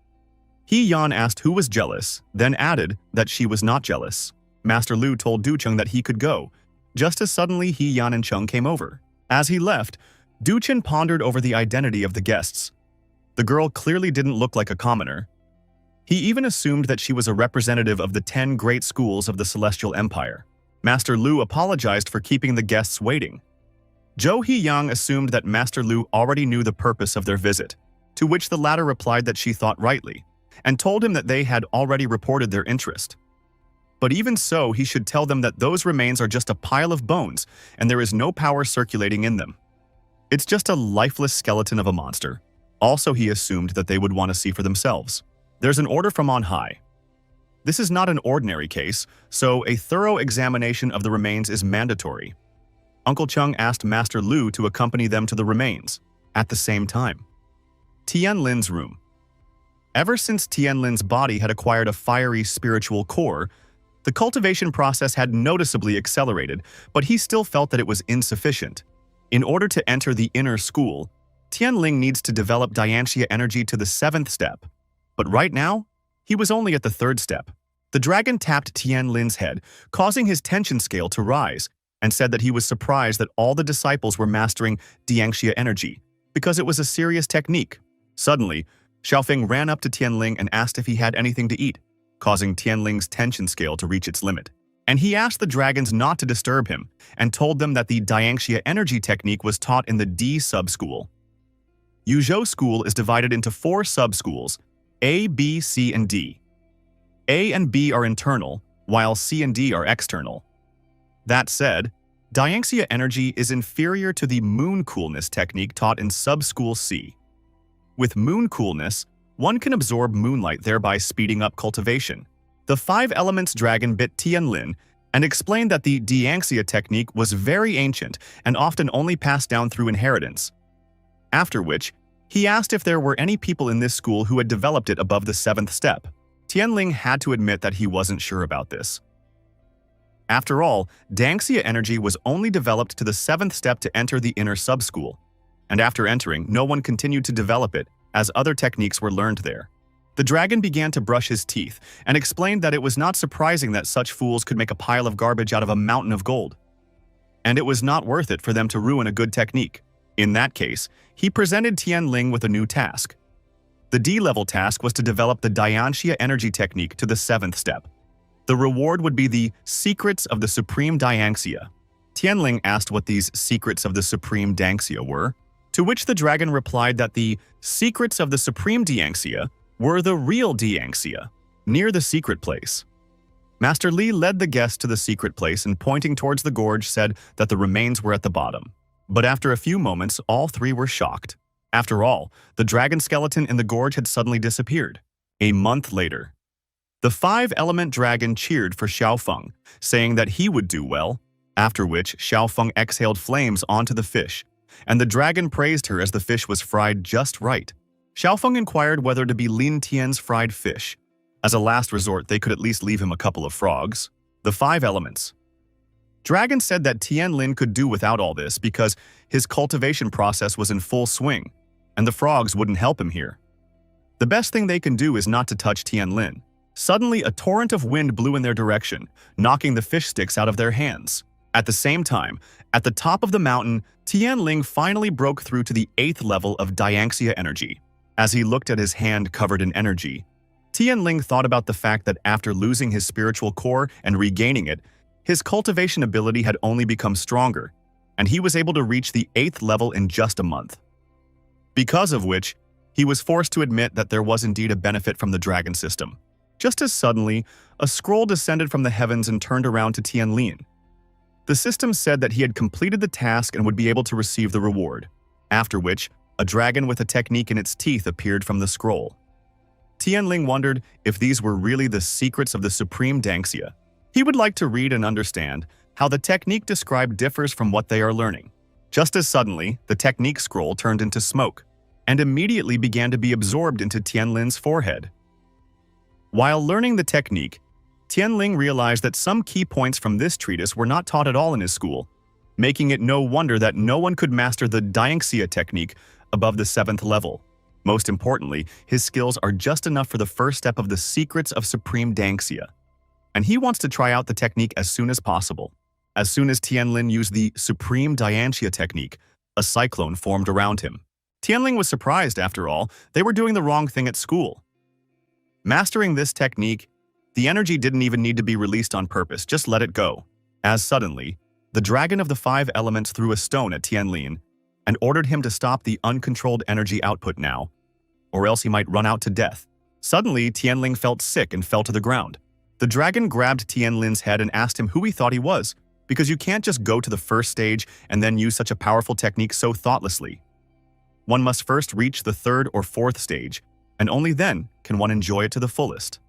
He Yan asked who was jealous, then added that she was not jealous. Master Lu told Du Chung that he could go. Just as suddenly He Yan and Chung came over. As he left, Du Chen pondered over the identity of the guests. The girl clearly didn't look like a commoner. He even assumed that she was a representative of the 10 great schools of the Celestial Empire. Master Lu apologized for keeping the guests waiting. Zhou Hiyang assumed that Master Lu already knew the purpose of their visit, to which the latter replied that she thought rightly, and told him that they had already reported their interest. But even so, he should tell them that those remains are just a pile of bones, and there is no power circulating in them. It's just a lifeless skeleton of a monster. Also, he assumed that they would want to see for themselves. There's an order from on high. This is not an ordinary case, so a thorough examination of the remains is mandatory. Uncle Chung asked Master Lu to accompany them to the remains. At the same time, Tianlin's room. Ever since Tianlin's body had acquired a fiery spiritual core, the cultivation process had noticeably accelerated, but he still felt that it was insufficient. In order to enter the inner school, Tianling needs to develop Dianxia energy to the 7th step. But right now, he was only at the 3rd step. The dragon tapped Tianlin's head, causing his tension scale to rise, and said that he was surprised that all the disciples were mastering Dianxia energy, because it was a serious technique. Suddenly, Xiaofeng ran up to Tianling and asked if he had anything to eat, causing Tianling's tension scale to reach its limit. And he asked the dragons not to disturb him, and told them that the Dianxia energy technique was taught in the D sub-school. Yuhjo school is divided into 4 sub-schools, A, B, C, and D. A and B are internal, while C and D are external. That said, Dianxia energy is inferior to the moon coolness technique taught in sub-school C. With moon coolness, one can absorb moonlight, thereby speeding up cultivation. The 5 elements dragon bit Tianlin and explained that the Dianxia technique was very ancient and often only passed down through inheritance. After which, he asked if there were any people in this school who had developed it above the 7th step. Tianling had to admit that he wasn't sure about this. After all, Dianxia energy was only developed to the 7th step to enter the inner sub-school, and after entering, no one continued to develop it, as other techniques were learned there. The dragon began to brush his teeth and explained that it was not surprising that such fools could make a pile of garbage out of a mountain of gold. And it was not worth it for them to ruin a good technique. In that case, he presented Tianling with a new task. The D-level task was to develop the Dianxia energy technique to the 7th step. The reward would be the Secrets of the Supreme Dianxia. Tianling asked what these Secrets of the Supreme Dianxia were, to which the dragon replied that the Secrets of the Supreme Dianxia were the real Dianxia, near the secret place. Master Li led the guests to the secret place and pointing towards the gorge said that the remains were at the bottom. But after a few moments, all 3 were shocked. After all, the dragon skeleton in the gorge had suddenly disappeared. A month later, the 5-element dragon cheered for Xiaofeng, saying that he would do well, after which Xiaofeng exhaled flames onto the fish, and the dragon praised her as the fish was fried just right. Xiaofeng inquired whether to be Lin Tian's fried fish. As a last resort, they could at least leave him a couple of frogs. The 5 elements. Dragon said that Tianlin could do without all this because his cultivation process was in full swing, and the frogs wouldn't help him here. The best thing they can do is not to touch Tianlin. Suddenly, a torrent of wind blew in their direction, knocking the fish sticks out of their hands. At the same time, at the top of the mountain, Tianling finally broke through to the 8th level of Dianxia energy. As he looked at his hand covered in energy, Tianling thought about the fact that after losing his spiritual core and regaining it, his cultivation ability had only become stronger, and he was able to reach the 8th level in just a month. Because of which, he was forced to admit that there was indeed a benefit from the dragon system. Just as suddenly, a scroll descended from the heavens and turned around to Tianling. The system said that he had completed the task and would be able to receive the reward, after which, a dragon with a technique in its teeth appeared from the scroll. Tianling wondered if these were really the secrets of the supreme Danxia. He would like to read and understand how the technique described differs from what they are learning. Just as suddenly, the technique scroll turned into smoke, and immediately began to be absorbed into Tianling's forehead. While learning the technique, Tianling realized that some key points from this treatise were not taught at all in his school, making it no wonder that no one could master the Danxia technique above the 7th level. Most importantly, his skills are just enough for the first step of the secrets of supreme Danxia, and he wants to try out the technique as soon as possible. As soon as Tianling used the supreme Danxia technique, a cyclone formed around him. Tianling was surprised, after all, they were doing the wrong thing at school. Mastering this technique, the energy didn't even need to be released on purpose, just let it go. As suddenly, the dragon of the 5 elements threw a stone at Tianling and ordered him to stop the uncontrolled energy output now, or else he might run out to death. Suddenly, Tianling felt sick and fell to the ground. The dragon grabbed Tianling's head and asked him who he thought he was, because you can't just go to the first stage and then use such a powerful technique so thoughtlessly. One must first reach the 3rd or 4th stage, and only then can one enjoy it to the fullest.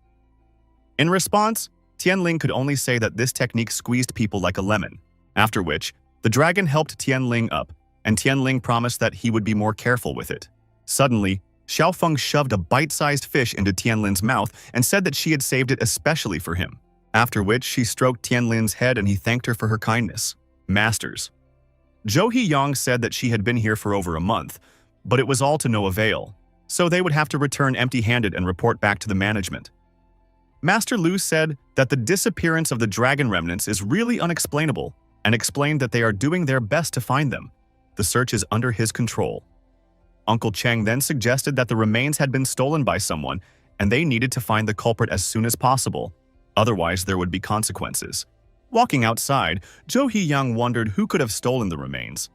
In response, Tianling could only say that this technique squeezed people like a lemon, after which, the dragon helped Tianling up, and Tianling promised that he would be more careful with it. Suddenly, Xiaofeng shoved a bite-sized fish into Tianling's mouth and said that she had saved it especially for him, after which she stroked Tianling's head and he thanked her for her kindness. Masters. Zhou Hiyang said that she had been here for over a month, but it was all to no avail, so they would have to return empty-handed and report back to the management. Master Lu said that the disappearance of the dragon remnants is really unexplainable and explained that they are doing their best to find them. The search is under his control. Uncle Cheng then suggested that the remains had been stolen by someone and they needed to find the culprit as soon as possible, otherwise there would be consequences. Walking outside, Zhou Hiyang wondered who could have stolen the remains.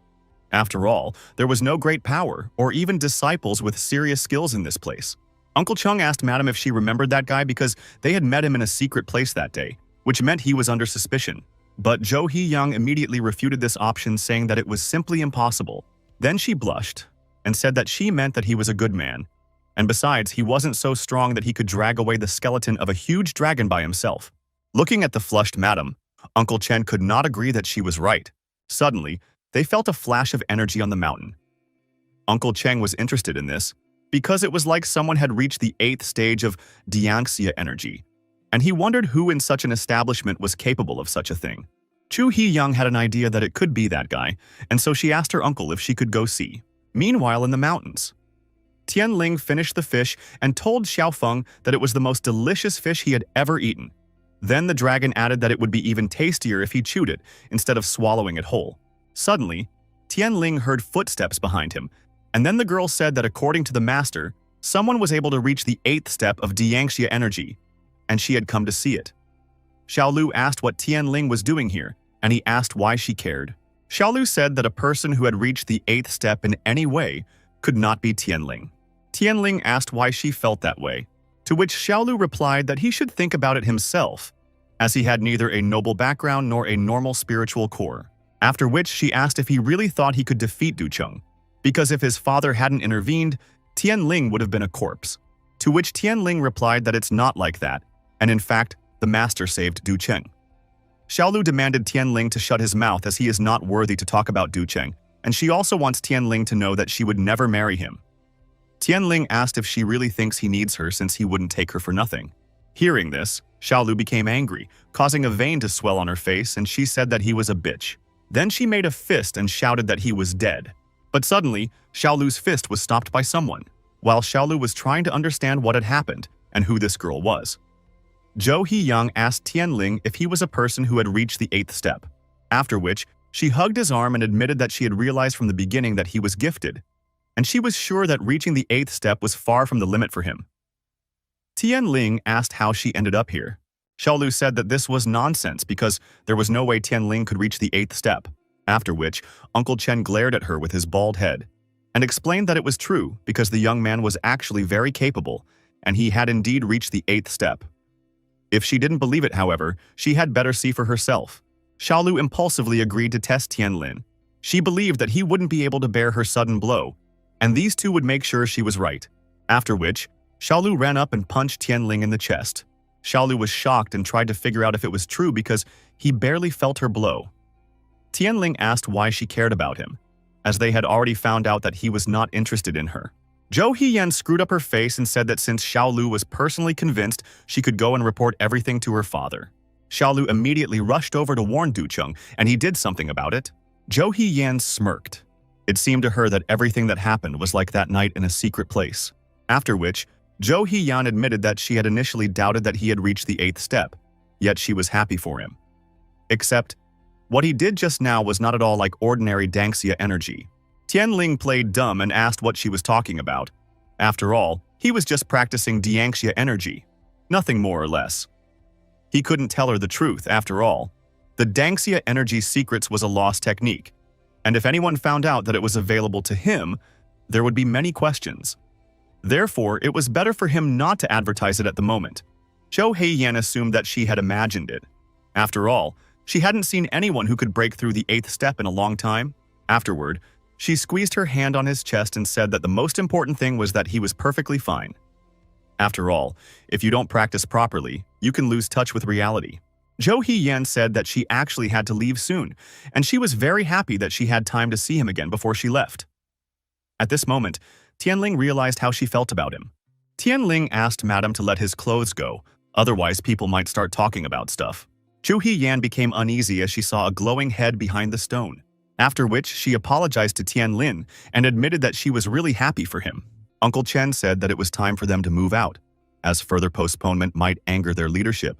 After all, there was no great power or even disciples with serious skills in this place. Uncle Cheng asked Madam if she remembered that guy because they had met him in a secret place that day, which meant he was under suspicion. But Zhou Hiyang immediately refuted this option, saying that it was simply impossible. Then she blushed and said that she meant that he was a good man, and besides, he wasn't so strong that he could drag away the skeleton of a huge dragon by himself. Looking at the flushed madam, Uncle Chen could not agree that she was right. Suddenly, they felt a flash of energy on the mountain. Uncle Cheng was interested in this because it was like someone had reached the 8th stage of Danxia energy, and he wondered who in such an establishment was capable of such a thing. Chu Hiyang had an idea that it could be that guy, and so she asked her uncle if she could go see. Meanwhile, in the mountains, Tianling finished the fish and told Xiaofeng that it was the most delicious fish he had ever eaten. Then the dragon added that it would be even tastier if he chewed it instead of swallowing it whole. Suddenly, Tianling heard footsteps behind him, and then the girl said that according to the master, someone was able to reach the 8th step of Danxia energy, and she had come to see it. Xiaolu asked what Tianling was doing here, and he asked why she cared. Xiaolu said that a person who had reached the 8th step in any way could not be Tianling. Tianling asked why she felt that way, to which Xiaolu replied that he should think about it himself, as he had neither a noble background nor a normal spiritual core. After which she asked if he really thought he could defeat Ducheng, because if his father hadn't intervened, Tianling would have been a corpse. To which Tianling replied that it's not like that, and in fact, the master saved Ducheng. Xiaolu demanded Tianling to shut his mouth as he is not worthy to talk about Ducheng, and she also wants Tianling to know that she would never marry him. Tianling asked if she really thinks he needs her since he wouldn't take her for nothing. Hearing this, Xiaolu became angry, causing a vein to swell on her face, and she said that he was a bitch. Then she made a fist and shouted that he was dead. But suddenly, Xiaolu's fist was stopped by someone, while Xiaolu was trying to understand what had happened and who this girl was. Zhou Hiyang asked Tianling if he was a person who had reached the 8th step, after which she hugged his arm and admitted that she had realized from the beginning that he was gifted, and she was sure that reaching the 8th step was far from the limit for him. Tianling asked how she ended up here. Xiaolu said that this was nonsense because there was no way Tianling could reach the 8th step, after which Uncle Chen glared at her with his bald head and explained that it was true because the young man was actually very capable and he had indeed reached the 8th step. If she didn't believe it, however, she had better see for herself. Xiaolu impulsively agreed to test Tianlin. She believed that he wouldn't be able to bear her sudden blow, and these two would make sure she was right. After which, Xiaolu ran up and punched Tianling in the chest. Xiaolu was shocked and tried to figure out if it was true because he barely felt her blow. Tianling asked why she cared about him, as they had already found out that he was not interested in her. Zhou Hiyan screwed up her face and said that since Xiaolu was personally convinced, she could go and report everything to her father. Xiaolu immediately rushed over to warn Ducheng, and he did something about it. Zhou Hiyan smirked. It seemed to her that everything that happened was like that night in a secret place. After which, Zhou Hiyan admitted that she had initially doubted that he had reached the 8th step, yet she was happy for him. Except, what he did just now was not at all like ordinary Danxia energy. Tianling played dumb and asked what she was talking about. After all, he was just practicing Dianxia energy. Nothing more or less. He couldn't tell her the truth, after all. The Danxia energy secrets was a lost technique, and if anyone found out that it was available to him, there would be many questions. Therefore, it was better for him not to advertise it at the moment. Zhou Heiyan assumed that she had imagined it. After all, she hadn't seen anyone who could break through the 8th step in a long time. Afterward, she squeezed her hand on his chest and said that the most important thing was that he was perfectly fine. After all, if you don't practice properly, you can lose touch with reality. Zhou Hiyan said that she actually had to leave soon, and she was very happy that she had time to see him again before she left. At this moment, Tianling realized how she felt about him. Tianling asked Madame to let his clothes go, otherwise people might start talking about stuff. Zhou Hiyan became uneasy as she saw a glowing head behind the stone, after which she apologized to Tianlin and admitted that she was really happy for him. Uncle Chen said that it was time for them to move out, as further postponement might anger their leadership,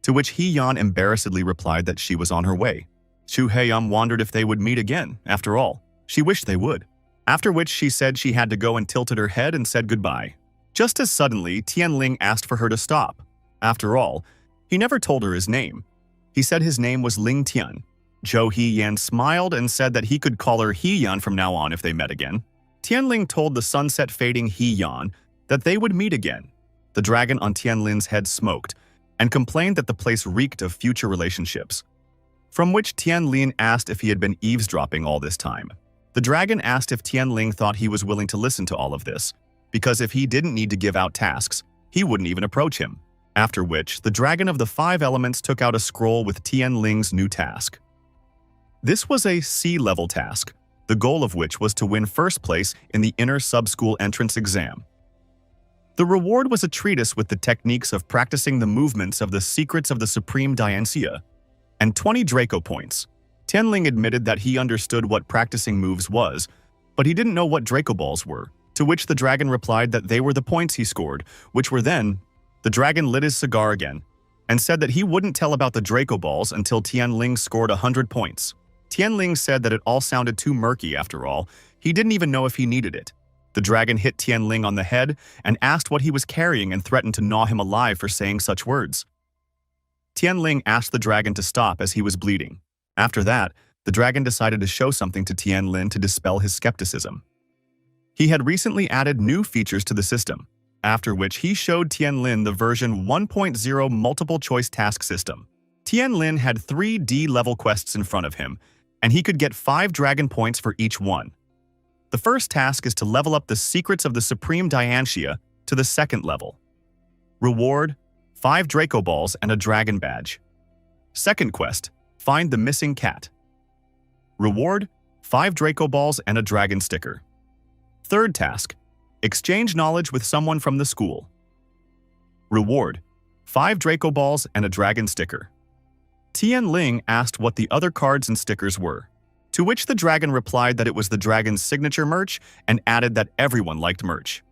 to which Hiyan embarrassedly replied that she was on her way. Zhu Heiyam wondered if they would meet again, after all. She wished they would. After which she said she had to go and tilted her head and said goodbye. Just as suddenly, Tianling asked for her to stop. After all, he never told her his name. He said his name was Ling Tian. Zhou Hiyan smiled and said that he could call her Hiyan from now on if they met again. Tianling told the sunset-fading Hiyan that they would meet again. The dragon on Tianlin's head smoked and complained that the place reeked of future relationships, from which Tianlin asked if he had been eavesdropping all this time. The dragon asked if Tianling thought he was willing to listen to all of this, because if he didn't need to give out tasks, he wouldn't even approach him. After which, the dragon of the 5 elements took out a scroll with Tianling's new task. This was a C-level task, the goal of which was to win first place in the inner sub-school entrance exam. The reward was a treatise with the techniques of practicing the movements of the secrets of the Supreme Dianxia, and 20 Draco points. Tianling admitted that he understood what practicing moves was, but he didn't know what Draco balls were, to which the dragon replied that they were the points he scored, which were then. The dragon lit his cigar again, and said that he wouldn't tell about the Draco balls until Tianling scored 100 points. Tianling said that it all sounded too murky after all. He didn't even know if he needed it. The dragon hit Tianling on the head and asked what he was carrying and threatened to gnaw him alive for saying such words. Tianling asked the dragon to stop as he was bleeding. After that, the dragon decided to show something to Tianlin to dispel his skepticism. He had recently added new features to the system, after which he showed Tianlin the version 1.0 multiple-choice task system. Tianlin had 3 D-level quests in front of him, and he could get 5 dragon points for each one. The first task is to level up the secrets of the Supreme Dianxia to the 2nd level. Reward: 5 Draco balls and a dragon badge. Second quest: find the missing cat. Reward: 5 Draco balls and a dragon sticker. Third task: exchange knowledge with someone from the school. Reward: 5 Draco balls and a dragon sticker. Tianling asked what the other cards and stickers were, to which the dragon replied that it was the dragon's signature merch and added that everyone liked merch.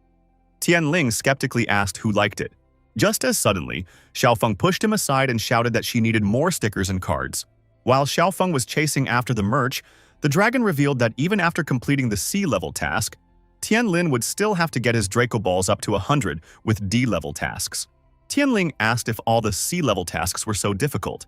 Tianling skeptically asked who liked it. Just as suddenly, Xiaofeng pushed him aside and shouted that she needed more stickers and cards. While Xiaofeng was chasing after the merch, the dragon revealed that even after completing the C-level task, Tianlin would still have to get his Draco Balls up to 100 with D-level tasks. Tianling asked if all the C-level tasks were so difficult.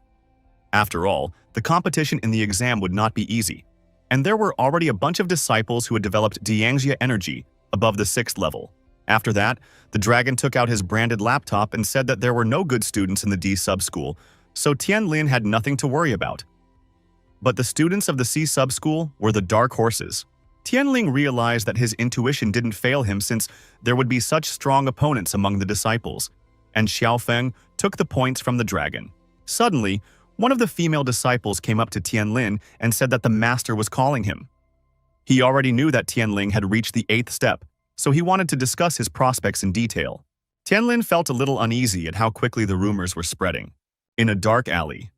After all, the competition in the exam would not be easy, and there were already a bunch of disciples who had developed Dianxia energy above the 6th level. After that, the dragon took out his branded laptop and said that there were no good students in the D sub-school, so Tianlin had nothing to worry about. But the students of the C sub-school were the dark horses. Tianling realized that his intuition didn't fail him since there would be such strong opponents among the disciples, and Xiaofeng took the points from the dragon. Suddenly, one of the female disciples came up to Tianlin and said that the master was calling him. He already knew that Tianling had reached the 8th step, so he wanted to discuss his prospects in detail. Tianlin felt a little uneasy at how quickly the rumors were spreading. In a dark alley,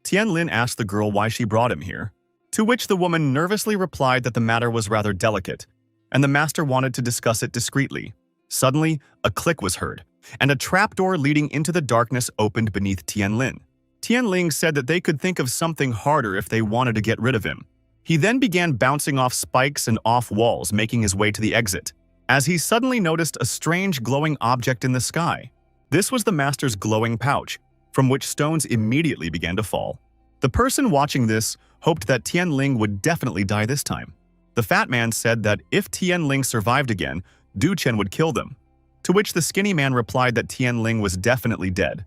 Tianlin asked the girl why she brought him here, to which the woman nervously replied that the matter was rather delicate, and the master wanted to discuss it discreetly. Suddenly, a click was heard, and a trapdoor leading into the darkness opened beneath Tianlin. Tianling said that they could think of something harder if they wanted to get rid of him. He then began bouncing off spikes and off walls, making his way to the exit, as he suddenly noticed a strange glowing object in the sky. This was the master's glowing pouch, from which stones immediately began to fall. The person watching this hoped that Tianling would definitely die this time. The fat man said that if Tianling survived again, Du Chen would kill them, to which the skinny man replied that Tianling was definitely dead.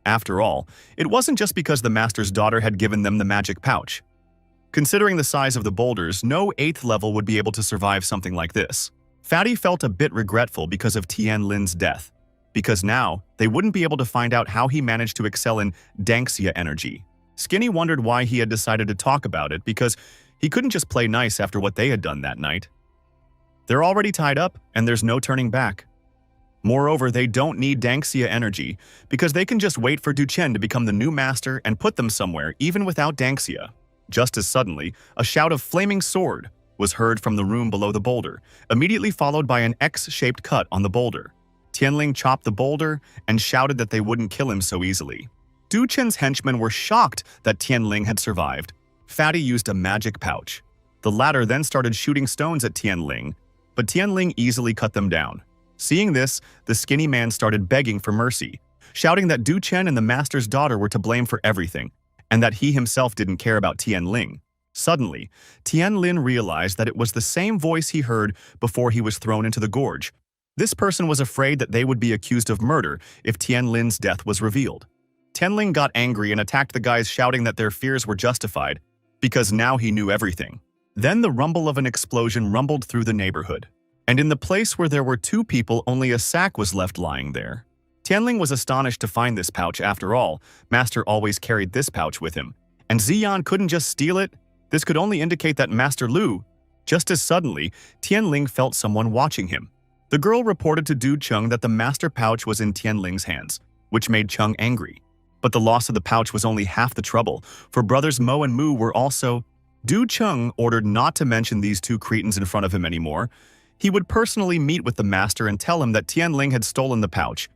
After all, it wasn't just because the master's daughter had given them the magic pouch. Considering the size of the boulders, no 8th level would be able to survive something like this. Fatty felt a bit regretful because of Tianlin's death, because now they wouldn't be able to find out how he managed to excel in Dianxia energy. Skinny wondered why he had decided to talk about it because he couldn't just play nice after what they had done that night. They're already tied up and there's no turning back. Moreover, they don't need Dianxia energy because they can just wait for Du Chen to become the new master and put them somewhere even without Dianxia. Just as suddenly, a shout of flaming sword was heard from the room below the boulder, immediately followed by an X-shaped cut on the boulder. Tianling chopped the boulder and shouted that they wouldn't kill him so easily. Du Chen's henchmen were shocked that Tianling had survived. Fatty used a magic pouch. The latter then started shooting stones at Tianling, but Tianling easily cut them down. Seeing this, the skinny man started begging for mercy, shouting that Du Chen and the master's daughter were to blame for everything, and that he himself didn't care about Tianling. Suddenly, Tianlin realized that it was the same voice he heard before he was thrown into the gorge. This person was afraid that they would be accused of murder if Tianlin's death was revealed. Tianling got angry and attacked the guys, shouting that their fears were justified, because now he knew everything. Then the rumble of an explosion rumbled through the neighborhood, and in the place where there were 2 people, only a sack was left lying there. Tianling was astonished to find this pouch. After all, Master always carried this pouch with him, and Ziyan couldn't just steal it. This could only indicate that Master Lu. Just as suddenly, Tianling felt someone watching him. The girl reported to Du Cheng that the master pouch was in Tianling's hands, which made Cheng angry. But the loss of the pouch was only half the trouble, for brothers Mo and Mu were also. Du Cheng ordered not to mention these 2 cretins in front of him anymore. He would personally meet with the master and tell him that Tianling had stolen the pouch.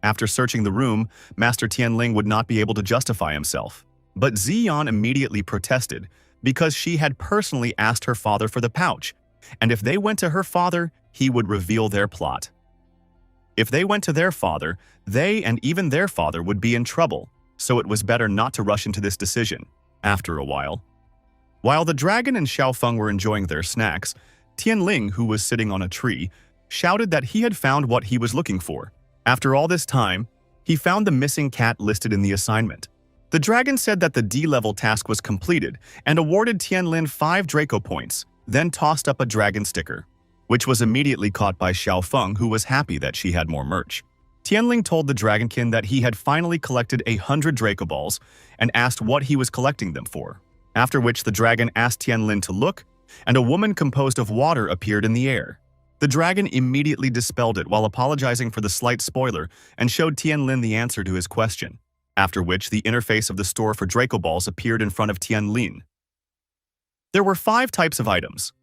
After searching the room, Master Tianling would not be able to justify himself. But Ziyan immediately protested because she had personally asked her father for the pouch, and if they went to her father, he would reveal their plot. If they went to their father, they and even their father would be in trouble, so it was better not to rush into this decision. After a while the dragon and Xiaofeng were enjoying their snacks, Tianling, who was sitting on a tree, shouted that he had found what he was looking for. After all this time, he found the missing cat listed in the assignment. The dragon said that the D-level task was completed and awarded Tianlin 5 Draco points, then tossed up a dragon sticker, which was immediately caught by Xiaofeng, who was happy that she had more merch. Tianling told the dragonkin that he had finally collected 100 Draco Balls and asked what he was collecting them for, after which the dragon asked Tianlin to look, and a woman composed of water appeared in the air. The dragon immediately dispelled it while apologizing for the slight spoiler and showed Tianlin the answer to his question, after which the interface of the store for Draco Balls appeared in front of Tianlin. There were 5 types of items: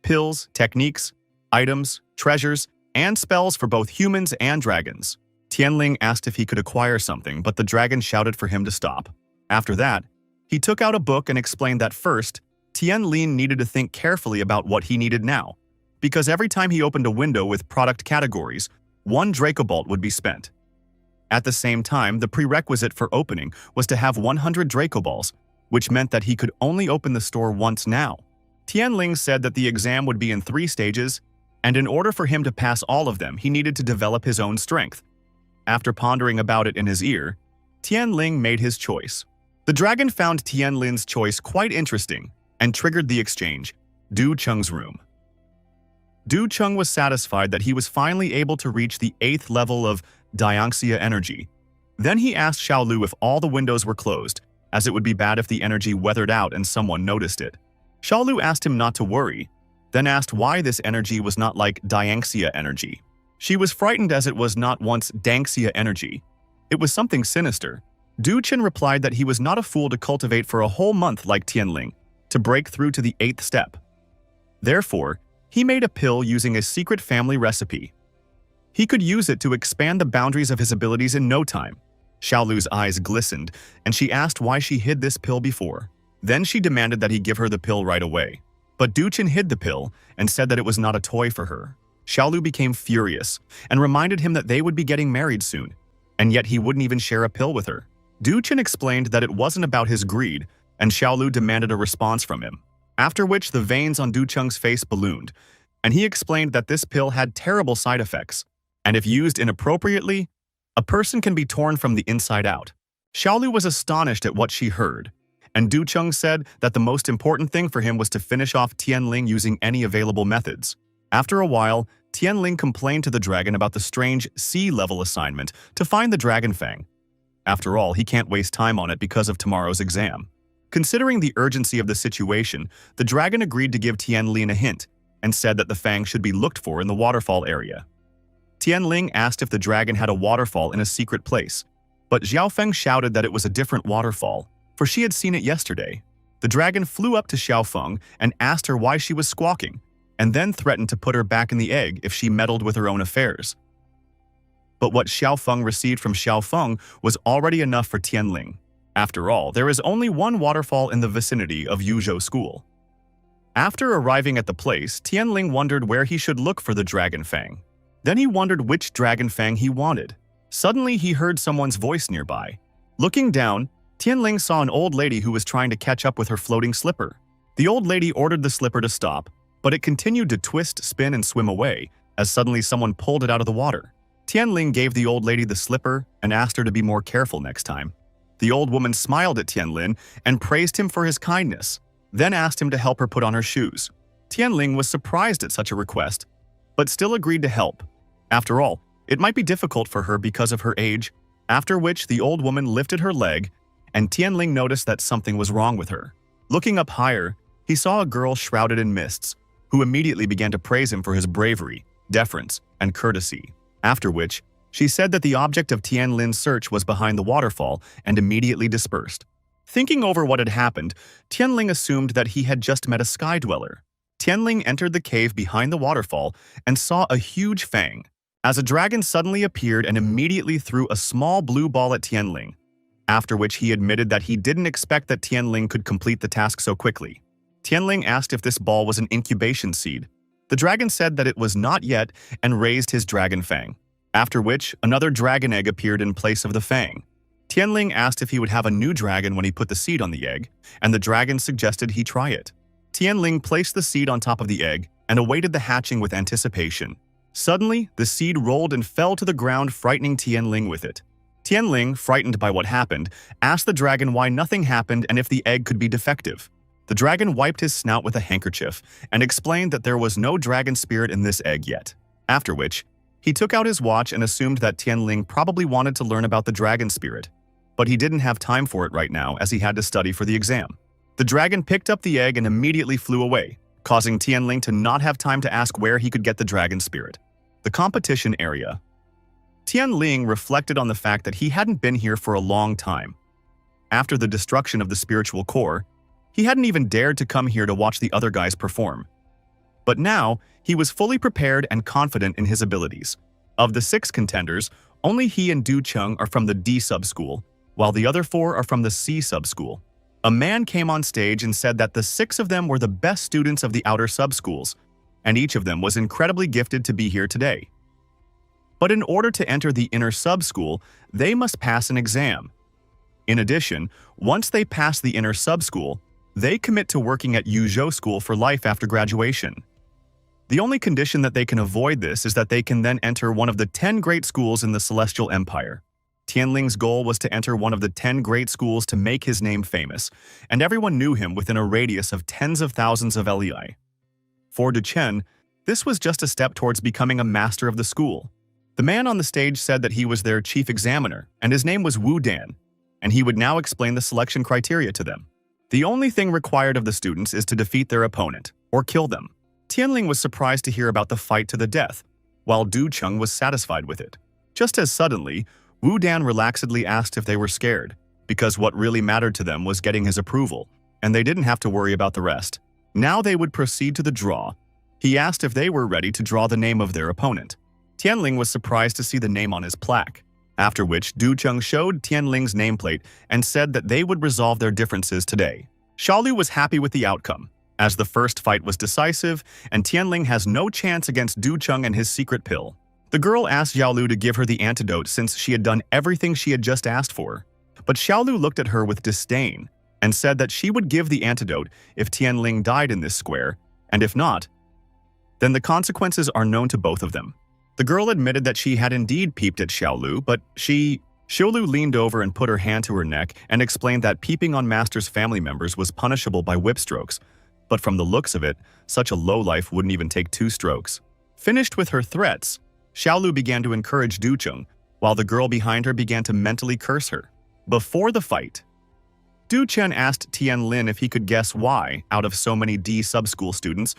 pills, techniques, items, treasures, and spells for both humans and dragons. Tianling asked if he could acquire something, but the dragon shouted for him to stop. After that, he took out a book and explained that first, Tianlin needed to think carefully about what he needed now. because every time he opened a window with product categories, 1 Dracobolt would be spent. At the same time, the prerequisite for opening was to have 100 Dracoballs, which meant that he could only open the store once now. Tianling said that the exam would be in 3 stages, and in order for him to pass all of them, he needed to develop his own strength. After pondering about it in his ear, Tianling made his choice. The dragon found Tianling's choice quite interesting and triggered the exchange, Du Cheng's room. Du Cheng was satisfied that he was finally able to reach the 8th level of Dianxia energy. Then he asked Xiaolu if all the windows were closed, as it would be bad if the energy weathered out and someone noticed it. Xiaolu asked him not to worry, then asked why this energy was not like Dianxia energy. She was frightened as it was not once Danxia energy. It was something sinister. Du Chen replied that he was not a fool to cultivate for a whole month like Tianling, to break through to the 8th step. Therefore, he made a pill using a secret family recipe. He could use it to expand the boundaries of his abilities in no time. Xiaolu's eyes glistened, and she asked why she hid this pill before. Then she demanded that he give her the pill right away. But Du Chen hid the pill and said that it was not a toy for her. Xiaolu became furious and reminded him that they would be getting married soon, and yet he wouldn't even share a pill with her. Du Chen explained that it wasn't about his greed, and Xiaolu demanded a response from him. After which the veins on Du Cheng's face ballooned, and he explained that this pill had terrible side effects, and if used inappropriately, a person can be torn from the inside out. Xiaolu was astonished at what she heard, and Du Cheng said that the most important thing for him was to finish off Tianling using any available methods. After a while, Tianling complained to the dragon about the strange C-level assignment to find the dragon fang. After all, he can't waste time on it because of tomorrow's exam. Considering the urgency of the situation, the dragon agreed to give Tianling a hint and said that the fang should be looked for in the waterfall area. Tianling asked if the dragon had a waterfall in a secret place, but Xiaofeng shouted that it was a different waterfall, for she had seen it yesterday. The dragon flew up to Xiaofeng and asked her why she was squawking, and then threatened to put her back in the egg if she meddled with her own affairs. But what Xiaofeng received from Xiaofeng was already enough for Tianling. After all, there is only one waterfall in the vicinity of Yuhjo school. After arriving at the place, Tianling wondered where he should look for the dragon fang. Then he wondered which dragon fang he wanted. Suddenly, he heard someone's voice nearby. Looking down, Tianling saw an old lady who was trying to catch up with her floating slipper. The old lady ordered the slipper to stop, but it continued to twist, spin, and swim away, as suddenly someone pulled it out of the water. Tianling gave the old lady the slipper and asked her to be more careful next time. The old woman smiled at Tianling and praised him for his kindness, then asked him to help her put on her shoes. Tianling was surprised at such a request, but still agreed to help. After all, it might be difficult for her because of her age, after which the old woman lifted her leg, and Tianling noticed that something was wrong with her. Looking up higher, he saw a girl shrouded in mists, who immediately began to praise him for his bravery, deference, and courtesy. After which, she said that the object of Tianlin's search was behind the waterfall and immediately dispersed. Thinking over what had happened, Tianling assumed that he had just met a sky dweller. Tianling entered the cave behind the waterfall and saw a huge fang, as a dragon suddenly appeared and immediately threw a small blue ball at Tianling, after which he admitted that he didn't expect that Tianling could complete the task so quickly. Tianling asked if this ball was an incubation seed. The dragon said that it was not yet and raised his dragon fang, after which another dragon egg appeared in place of the fang. Tianling asked if he would have a new dragon when he put the seed on the egg, and the dragon suggested he try it. Tianling placed the seed on top of the egg and awaited the hatching with anticipation. Suddenly, the seed rolled and fell to the ground, frightening Tianling with it. Tianling, frightened by what happened, asked the dragon why nothing happened and if the egg could be defective. The dragon wiped his snout with a handkerchief and explained that there was no dragon spirit in this egg yet. After which, he took out his watch and assumed that Tianling probably wanted to learn about the dragon spirit, but he didn't have time for it right now as he had to study for the exam. The dragon picked up the egg and immediately flew away, causing Tianling to not have time to ask where he could get the dragon spirit. The competition area. Tianling reflected on the fact that he hadn't been here for a long time. After the destruction of the spiritual core, he hadn't even dared to come here to watch the other guys perform. But now, he was fully prepared and confident in his abilities. Of the 6 contenders, only he and Du Cheng are from the D sub-school, while the other 4 are from the C sub-school. A man came on stage and said that the 6 of them were the best students of the outer sub-schools, and each of them was incredibly gifted to be here today. But in order to enter the inner sub-school, they must pass an exam. In addition, once they pass the inner sub-school, they commit to working at Yuhjo school for life after graduation. The only condition that they can avoid this is that they can then enter one of the 10 great schools in the Celestial Empire. Tianling's goal was to enter one of the 10 great schools to make his name famous, and everyone knew him within a radius of tens of thousands of LEI. For Duchen, this was just a step towards becoming a master of the school. The man on the stage said that he was their chief examiner, and his name was Wu Dan, and he would now explain the selection criteria to them. The only thing required of the students is to defeat their opponent, or kill them. Tianling was surprised to hear about the fight to the death, while Du Cheng was satisfied with it. Just as suddenly, Wu Dan relaxedly asked if they were scared, because what really mattered to them was getting his approval, and they didn't have to worry about the rest. Now they would proceed to the draw. He asked if they were ready to draw the name of their opponent. Tianling was surprised to see the name on his plaque, after which Du Cheng showed Tianling's nameplate and said that they would resolve their differences today. Xiaolu was happy with the outcome, as the first fight was decisive and Tianling has no chance against Du Cheng and his secret pill. The girl asked Xiaolu to give her the antidote since she had done everything she had just asked for. But Xiaolu looked at her with disdain and said that she would give the antidote if Tianling died in this square, and if not, then the consequences are known to both of them. The girl admitted that she had indeed peeped at Xiaolu, but Xiaolu leaned over and put her hand to her neck and explained that peeping on Master's family members was punishable by whip strokes, but from the looks of it, such a lowlife wouldn't even take 2 strokes. Finished with her threats, Xiaolu began to encourage Du Cheng, while the girl behind her began to mentally curse her. Before the fight, Du Chen asked Tian Lin if he could guess why, out of so many D sub-school students,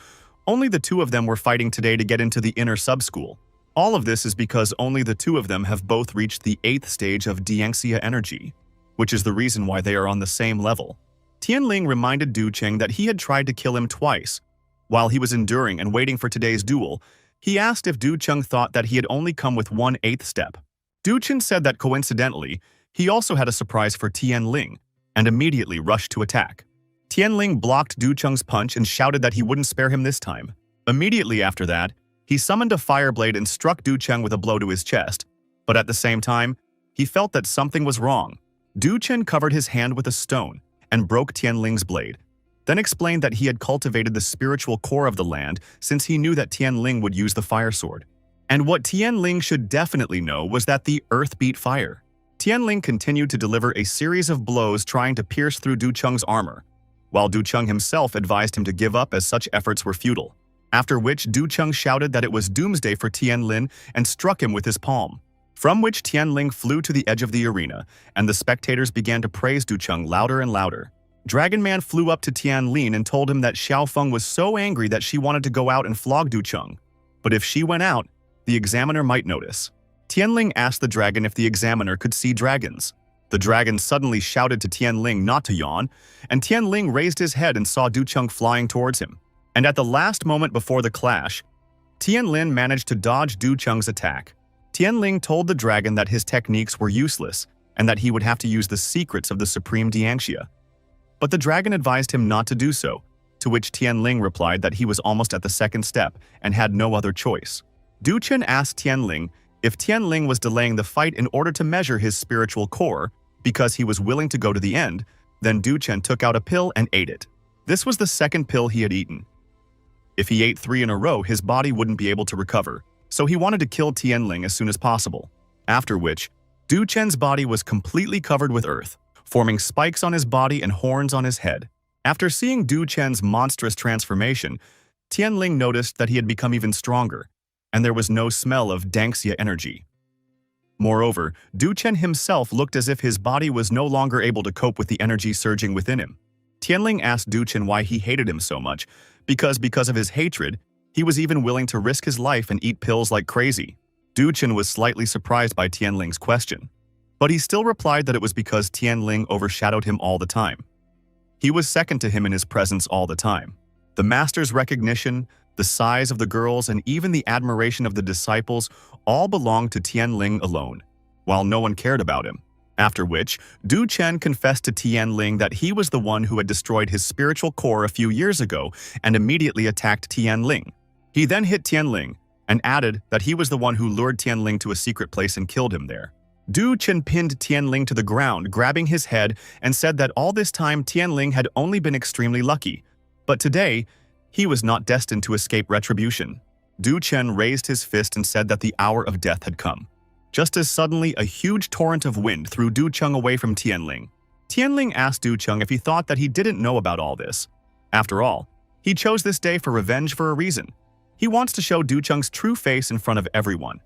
only the 2 of them were fighting today to get into the inner sub-school. All of this is because only the 2 of them have both reached the 8th stage of Dianxia energy, which is the reason why they are on the same level. Tianling reminded Du Cheng that he had tried to kill him twice. While he was enduring and waiting for today's duel, he asked if Du Cheng thought that he had only come with 1/8 step. Du Cheng said that coincidentally, he also had a surprise for Tianling, and immediately rushed to attack. Tianling blocked Du Cheng's punch and shouted that he wouldn't spare him this time. Immediately after that, he summoned a fire blade and struck Du Cheng with a blow to his chest, but at the same time, he felt that something was wrong. Du Cheng covered his hand with a stone and broke Tianling's blade, then explained that he had cultivated the spiritual core of the land since he knew that Tianling would use the fire sword. And what Tianling should definitely know was that the earth beat fire. Tianling continued to deliver a series of blows trying to pierce through Du Cheng's armor, while Du Cheng himself advised him to give up as such efforts were futile. After which Du Cheng shouted that it was doomsday for Tian Lin and struck him with his palm, from which Tianling flew to the edge of the arena, and the spectators began to praise Du Cheng louder and louder. Dragon Man flew up to Tian Lin and told him that Xiao Feng was so angry that she wanted to go out and flog Du Cheng, but if she went out, the examiner might notice. Tianling asked the dragon if the examiner could see dragons. The dragon suddenly shouted to Tianling not to yawn, and Tianling raised his head and saw Du Cheng flying towards him. And at the last moment before the clash, Tianlin managed to dodge Du Cheng's attack. Tianling told the dragon that his techniques were useless and that he would have to use the secrets of the Supreme Dianxia. But the dragon advised him not to do so, to which Tianling replied that he was almost at the 2nd step and had no other choice. Du Chen asked Tianling if Tianling was delaying the fight in order to measure his spiritual core because he was willing to go to the end. Then Du Chen took out a pill and ate it. This was the 2nd pill he had eaten. If he ate 3 in a row, his body wouldn't be able to recover, so he wanted to kill Tianling as soon as possible. After which, Du Chen's body was completely covered with earth, forming spikes on his body and horns on his head. After seeing Du Chen's monstrous transformation, Tianling noticed that he had become even stronger, and there was no smell of Dianxia energy. Moreover, Du Chen himself looked as if his body was no longer able to cope with the energy surging within him. Tianling asked Du Chen why he hated him so much, because of his hatred, he was even willing to risk his life and eat pills like crazy. Du Chen was slightly surprised by Tianling's question, but he still replied that it was because Tianling overshadowed him all the time. He was second to him in his presence all the time. The master's recognition, the size of the girls, and even the admiration of the disciples all belonged to Tianling alone, while no one cared about him. After which, Du Chen confessed to Tianling that he was the one who had destroyed his spiritual core a few years ago and immediately attacked Tianling. He then hit Tianling and added that he was the one who lured Tianling to a secret place and killed him there. Du Chen pinned Tianling to the ground, grabbing his head, and said that all this time Tianling had only been extremely lucky, but today he was not destined to escape retribution. Du Chen raised his fist and said that the hour of death had come. Just as suddenly, a huge torrent of wind threw Du Cheng away from Tianling. Tianling asked Du Cheng if he thought that he didn't know about all this. After all, he chose this day for revenge for a reason. He wants to show Du Cheng's true face in front of everyone.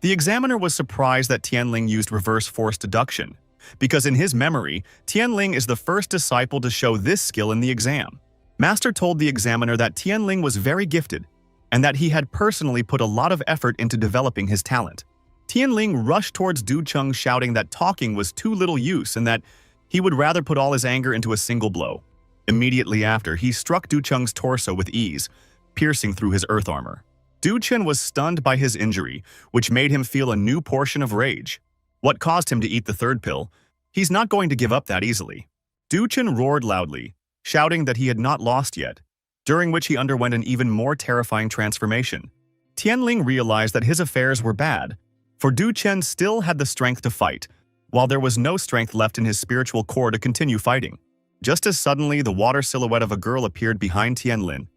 The examiner was surprised that Tianling used reverse force deduction, because in his memory, Tianling is the first disciple to show this skill in the exam. Master told the examiner that Tianling was very gifted, and that he had personally put a lot of effort into developing his talent. Tianling rushed towards Du Cheng, shouting that talking was too little use and that he would rather put all his anger into a single blow. Immediately after, he struck Du Cheng's torso with ease, piercing through his earth armor. Du Chen was stunned by his injury, which made him feel a new portion of rage. What caused him to eat the third pill? He's not going to give up that easily. Du Chen roared loudly, shouting that he had not lost yet, during which he underwent an even more terrifying transformation. Tianling realized that his affairs were bad, for Du Chen still had the strength to fight, while there was no strength left in his spiritual core to continue fighting. Just as suddenly, the water silhouette of a girl appeared behind Tianlin,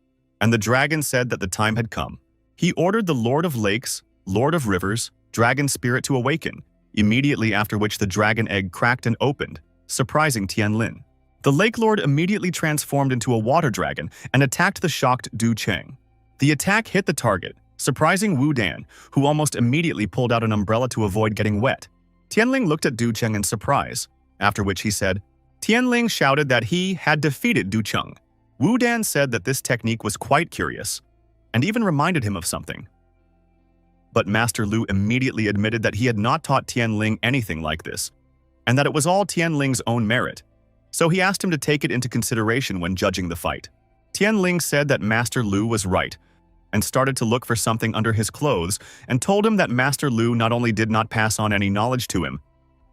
and the dragon said that the time had come. He ordered the Lord of Lakes, Lord of Rivers, Dragon Spirit to awaken, immediately after which the dragon egg cracked and opened, surprising Tianlin. The Lake Lord immediately transformed into a water dragon and attacked the shocked Du Cheng. The attack hit the target, surprising Wu Dan, who almost immediately pulled out an umbrella to avoid getting wet. Tianling looked at Du Cheng in surprise, after which he said, Tianling shouted that he had defeated Du Cheng. Wu Dan said that this technique was quite curious, and even reminded him of something. But Master Lu immediately admitted that he had not taught Tianling anything like this, and that it was all Tianling's own merit, so he asked him to take it into consideration when judging the fight. Tianling said that Master Lu was right, and started to look for something under his clothes, and told him that Master Lu not only did not pass on any knowledge to him,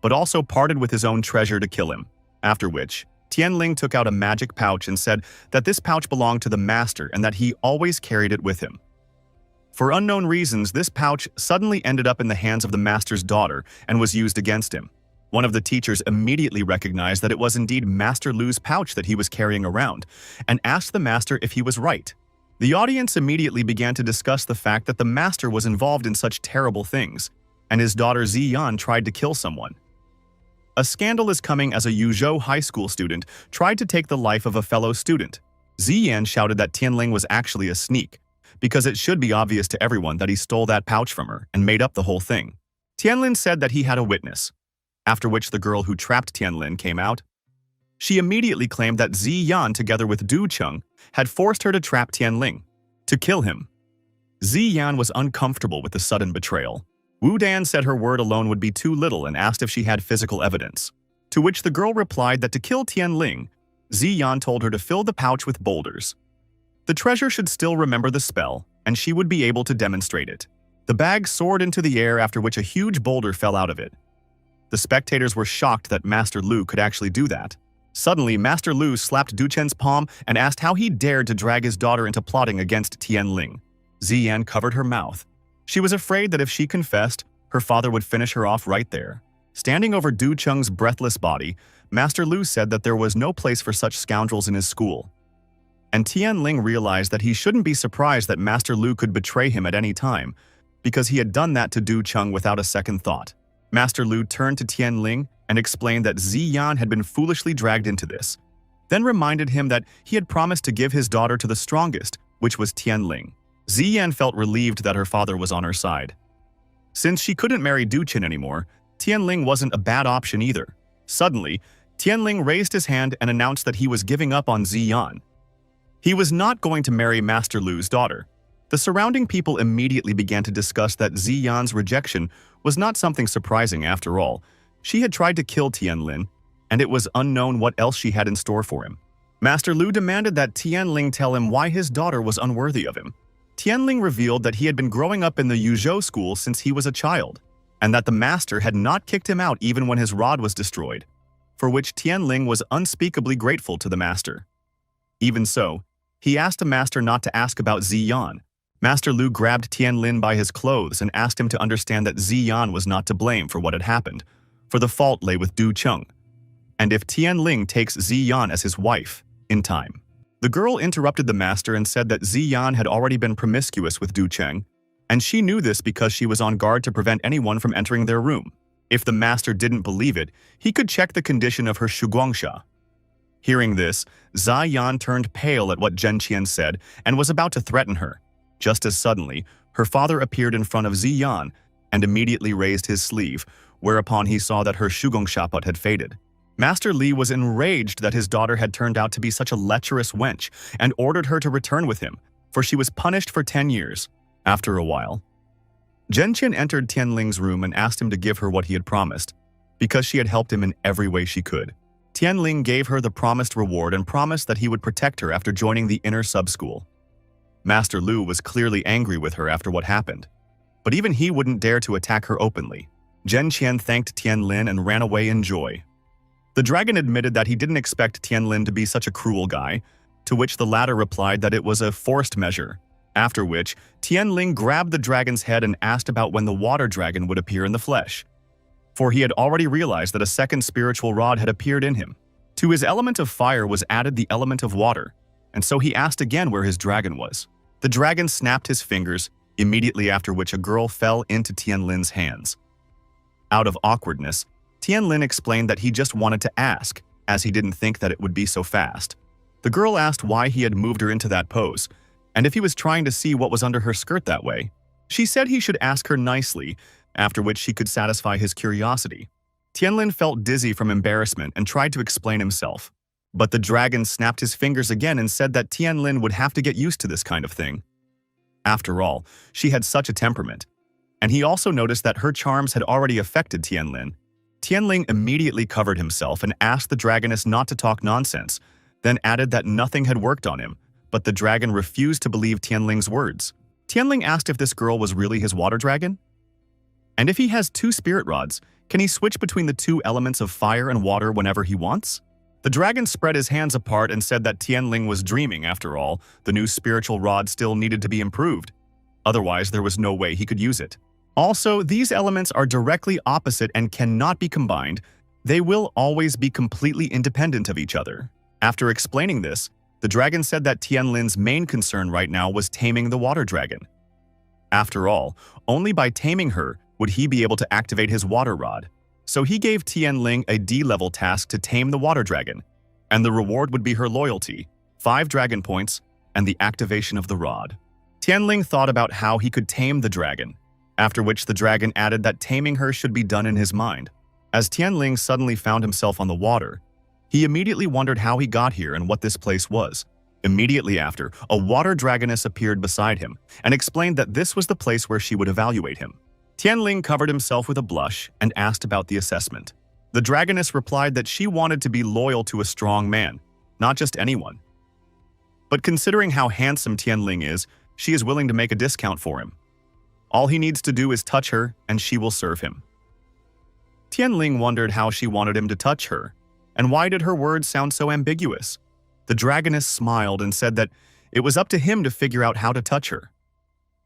but also parted with his own treasure to kill him, after which Tianling took out a magic pouch and said that this pouch belonged to the master and that he always carried it with him. For unknown reasons, this pouch suddenly ended up in the hands of the master's daughter and was used against him. One of the teachers immediately recognized that it was indeed Master Lu's pouch that he was carrying around, and asked the master if he was right. The audience immediately began to discuss the fact that the master was involved in such terrible things, and his daughter Ziyan tried to kill someone. A scandal is coming as a Yuhjo high school student tried to take the life of a fellow student. Ziyan shouted that Tianling was actually a sneak, because it should be obvious to everyone that he stole that pouch from her and made up the whole thing. Tianlin said that he had a witness, after which the girl who trapped Tianlin came out. She immediately claimed that Ziyan, together with Du Cheng, had forced her to trap Tianling, to kill him. Ziyan was uncomfortable with the sudden betrayal. Wu Dan said her word alone would be too little and asked if she had physical evidence, to which the girl replied that to kill Tianling, Ziyan told her to fill the pouch with boulders. The treasure should still remember the spell, and she would be able to demonstrate it. The bag soared into the air, after which a huge boulder fell out of it. The spectators were shocked that Master Lu could actually do that. Suddenly, Master Lu slapped Du Chen's palm and asked how he dared to drag his daughter into plotting against Tianling. Ziyan covered her mouth. She was afraid that if she confessed, her father would finish her off right there. Standing over Du Cheng's breathless body, Master Lu said that there was no place for such scoundrels in his school. And Tianling realized that he shouldn't be surprised that Master Lu could betray him at any time, because he had done that to Du Cheng without a second thought. Master Lu turned to Tianling and explained that Ziyan had been foolishly dragged into this, then reminded him that he had promised to give his daughter to the strongest, which was Tianling. Ziyan felt relieved that her father was on her side. Since she couldn't marry Du Chen anymore, Tianling wasn't a bad option either. Suddenly, Tianling raised his hand and announced that he was giving up on Ziyan. He was not going to marry Master Lu's daughter. The surrounding people immediately began to discuss that Ziyan's rejection was not something surprising after all. She had tried to kill Tianlin, and it was unknown what else she had in store for him. Master Lu demanded that Tianling tell him why his daughter was unworthy of him. Tianling revealed that he had been growing up in the Yuhjo school since he was a child, and that the master had not kicked him out even when his rod was destroyed, for which Tianling was unspeakably grateful to the master. Even so, he asked the master not to ask about Ziyan, Master Lu grabbed Tianlin by his clothes and asked him to understand that Ziyan was not to blame for what had happened, for the fault lay with Du Cheng, and if Tianling takes Ziyan as his wife, in time. The girl interrupted the master and said that Ziyan had already been promiscuous with Du Cheng, and she knew this because she was on guard to prevent anyone from entering their room. If the master didn't believe it, he could check the condition of her shuguangsha. Hearing this, Ziyan turned pale at what Zhenqian said and was about to threaten her. Just as suddenly, her father appeared in front of Ziyan and immediately raised his sleeve, whereupon he saw that her shugongshapat had faded. Master Li was enraged that his daughter had turned out to be such a lecherous wench and ordered her to return with him, for she was punished for 10 years. After a while, Zhenqian entered Tianling's room and asked him to give her what he had promised, because she had helped him in every way she could. Tianling gave her the promised reward and promised that he would protect her after joining the inner sub-school. Master Lu was clearly angry with her after what happened, but even he wouldn't dare to attack her openly. Zhenqian thanked Tianlin and ran away in joy. The dragon admitted that he didn't expect Tianlin to be such a cruel guy, to which the latter replied that it was a forced measure, after which Tianling grabbed the dragon's head and asked about when the water dragon would appear in the flesh, for he had already realized that a second spiritual rod had appeared in him. To his element of fire was added the element of water, and so he asked again where his dragon was. The dragon snapped his fingers, immediately after which a girl fell into Tianlin's hands. Out of awkwardness, Tianlin explained that he just wanted to ask, as he didn't think that it would be so fast. The girl asked why he had moved her into that pose, and if he was trying to see what was under her skirt that way. She said he should ask her nicely, after which she could satisfy his curiosity. Tianlin felt dizzy from embarrassment and tried to explain himself. But the dragon snapped his fingers again and said that Tianlin would have to get used to this kind of thing. After all, she had such a temperament. And he also noticed that her charms had already affected Tianlin. Tianling immediately covered himself and asked the dragoness not to talk nonsense, then added that nothing had worked on him, but the dragon refused to believe Tianling's words. Tianling asked if this girl was really his water dragon? And if he has 2 spirit rods, can he switch between the 2 elements of fire and water whenever he wants? The dragon spread his hands apart and said that Tianling was dreaming. After all, the new spiritual rod still needed to be improved. Otherwise, there was no way he could use it. Also, these elements are directly opposite and cannot be combined. They will always be completely independent of each other. After explaining this, the dragon said that Tianlin's main concern right now was taming the water dragon. After all, only by taming her would he be able to activate his water rod. So he gave Tianling a D-level task to tame the water dragon, and the reward would be her loyalty, 5 dragon points, and the activation of the rod. Tianling thought about how he could tame the dragon, after which the dragon added that taming her should be done in his mind. As Tianling suddenly found himself on the water, he immediately wondered how he got here and what this place was. Immediately after, a water dragoness appeared beside him and explained that this was the place where she would evaluate him. Tianling covered himself with a blush and asked about the assessment. The dragoness replied that she wanted to be loyal to a strong man, not just anyone. But considering how handsome Tianling is, she is willing to make a discount for him. All he needs to do is touch her, and she will serve him. Tianling wondered how she wanted him to touch her, and why did her words sound so ambiguous? The dragoness smiled and said that it was up to him to figure out how to touch her.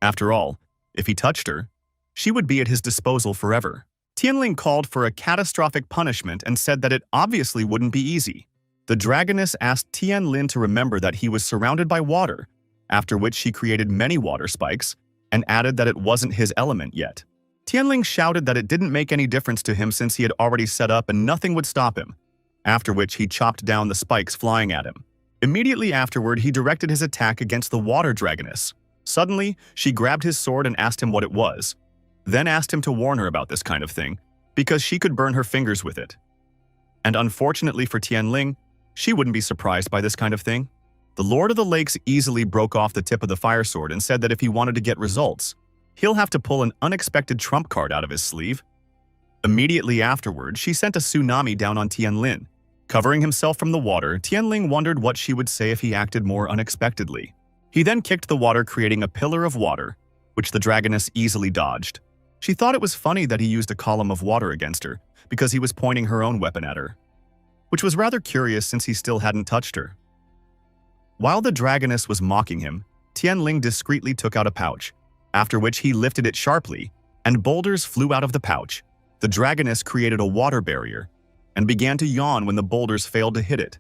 After all, if he touched her, she would be at his disposal forever. Tianling called for a catastrophic punishment and said that it obviously wouldn't be easy. The dragoness asked Tianlin to remember that he was surrounded by water, after which she created many water spikes, and added that it wasn't his element yet. Tianling shouted that it didn't make any difference to him since he had already set up and nothing would stop him, after which he chopped down the spikes flying at him. Immediately afterward, he directed his attack against the water dragoness. Suddenly, she grabbed his sword and asked him what it was, then asked him to warn her about this kind of thing, because she could burn her fingers with it. And unfortunately for Tianling, she wouldn't be surprised by this kind of thing. The Lord of the Lakes easily broke off the tip of the fire sword and said that if he wanted to get results, he'll have to pull an unexpected trump card out of his sleeve. Immediately afterward, she sent a tsunami down on Tianlin. Covering himself from the water, Tianling wondered what she would say if he acted more unexpectedly. He then kicked the water, creating a pillar of water, which the dragoness easily dodged. She thought it was funny that he used a column of water against her, because he was pointing her own weapon at her, which was rather curious since he still hadn't touched her. While the dragoness was mocking him, Tianling discreetly took out a pouch, after which he lifted it sharply, and boulders flew out of the pouch. The dragoness created a water barrier and began to yawn when the boulders failed to hit it.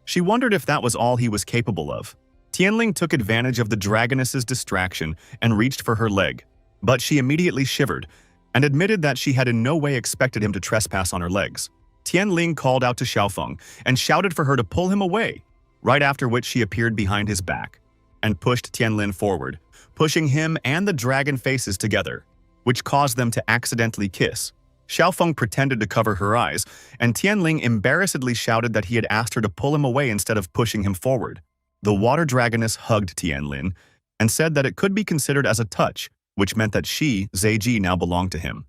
She wondered if that was all he was capable of. Tianling took advantage of the dragoness's distraction and reached for her leg, but she immediately shivered and admitted that she had in no way expected him to trespass on her legs. Tianling called out to Xiaofeng and shouted for her to pull him away, right after which she appeared behind his back and pushed Tianlin forward, pushing him and the dragon faces together, which caused them to accidentally kiss. Xiaofeng pretended to cover her eyes, and Tianling embarrassedly shouted that he had asked her to pull him away instead of pushing him forward. The water dragoness hugged Tianlin and said that it could be considered as a touch, which meant that she, Zeiji, now belonged to him.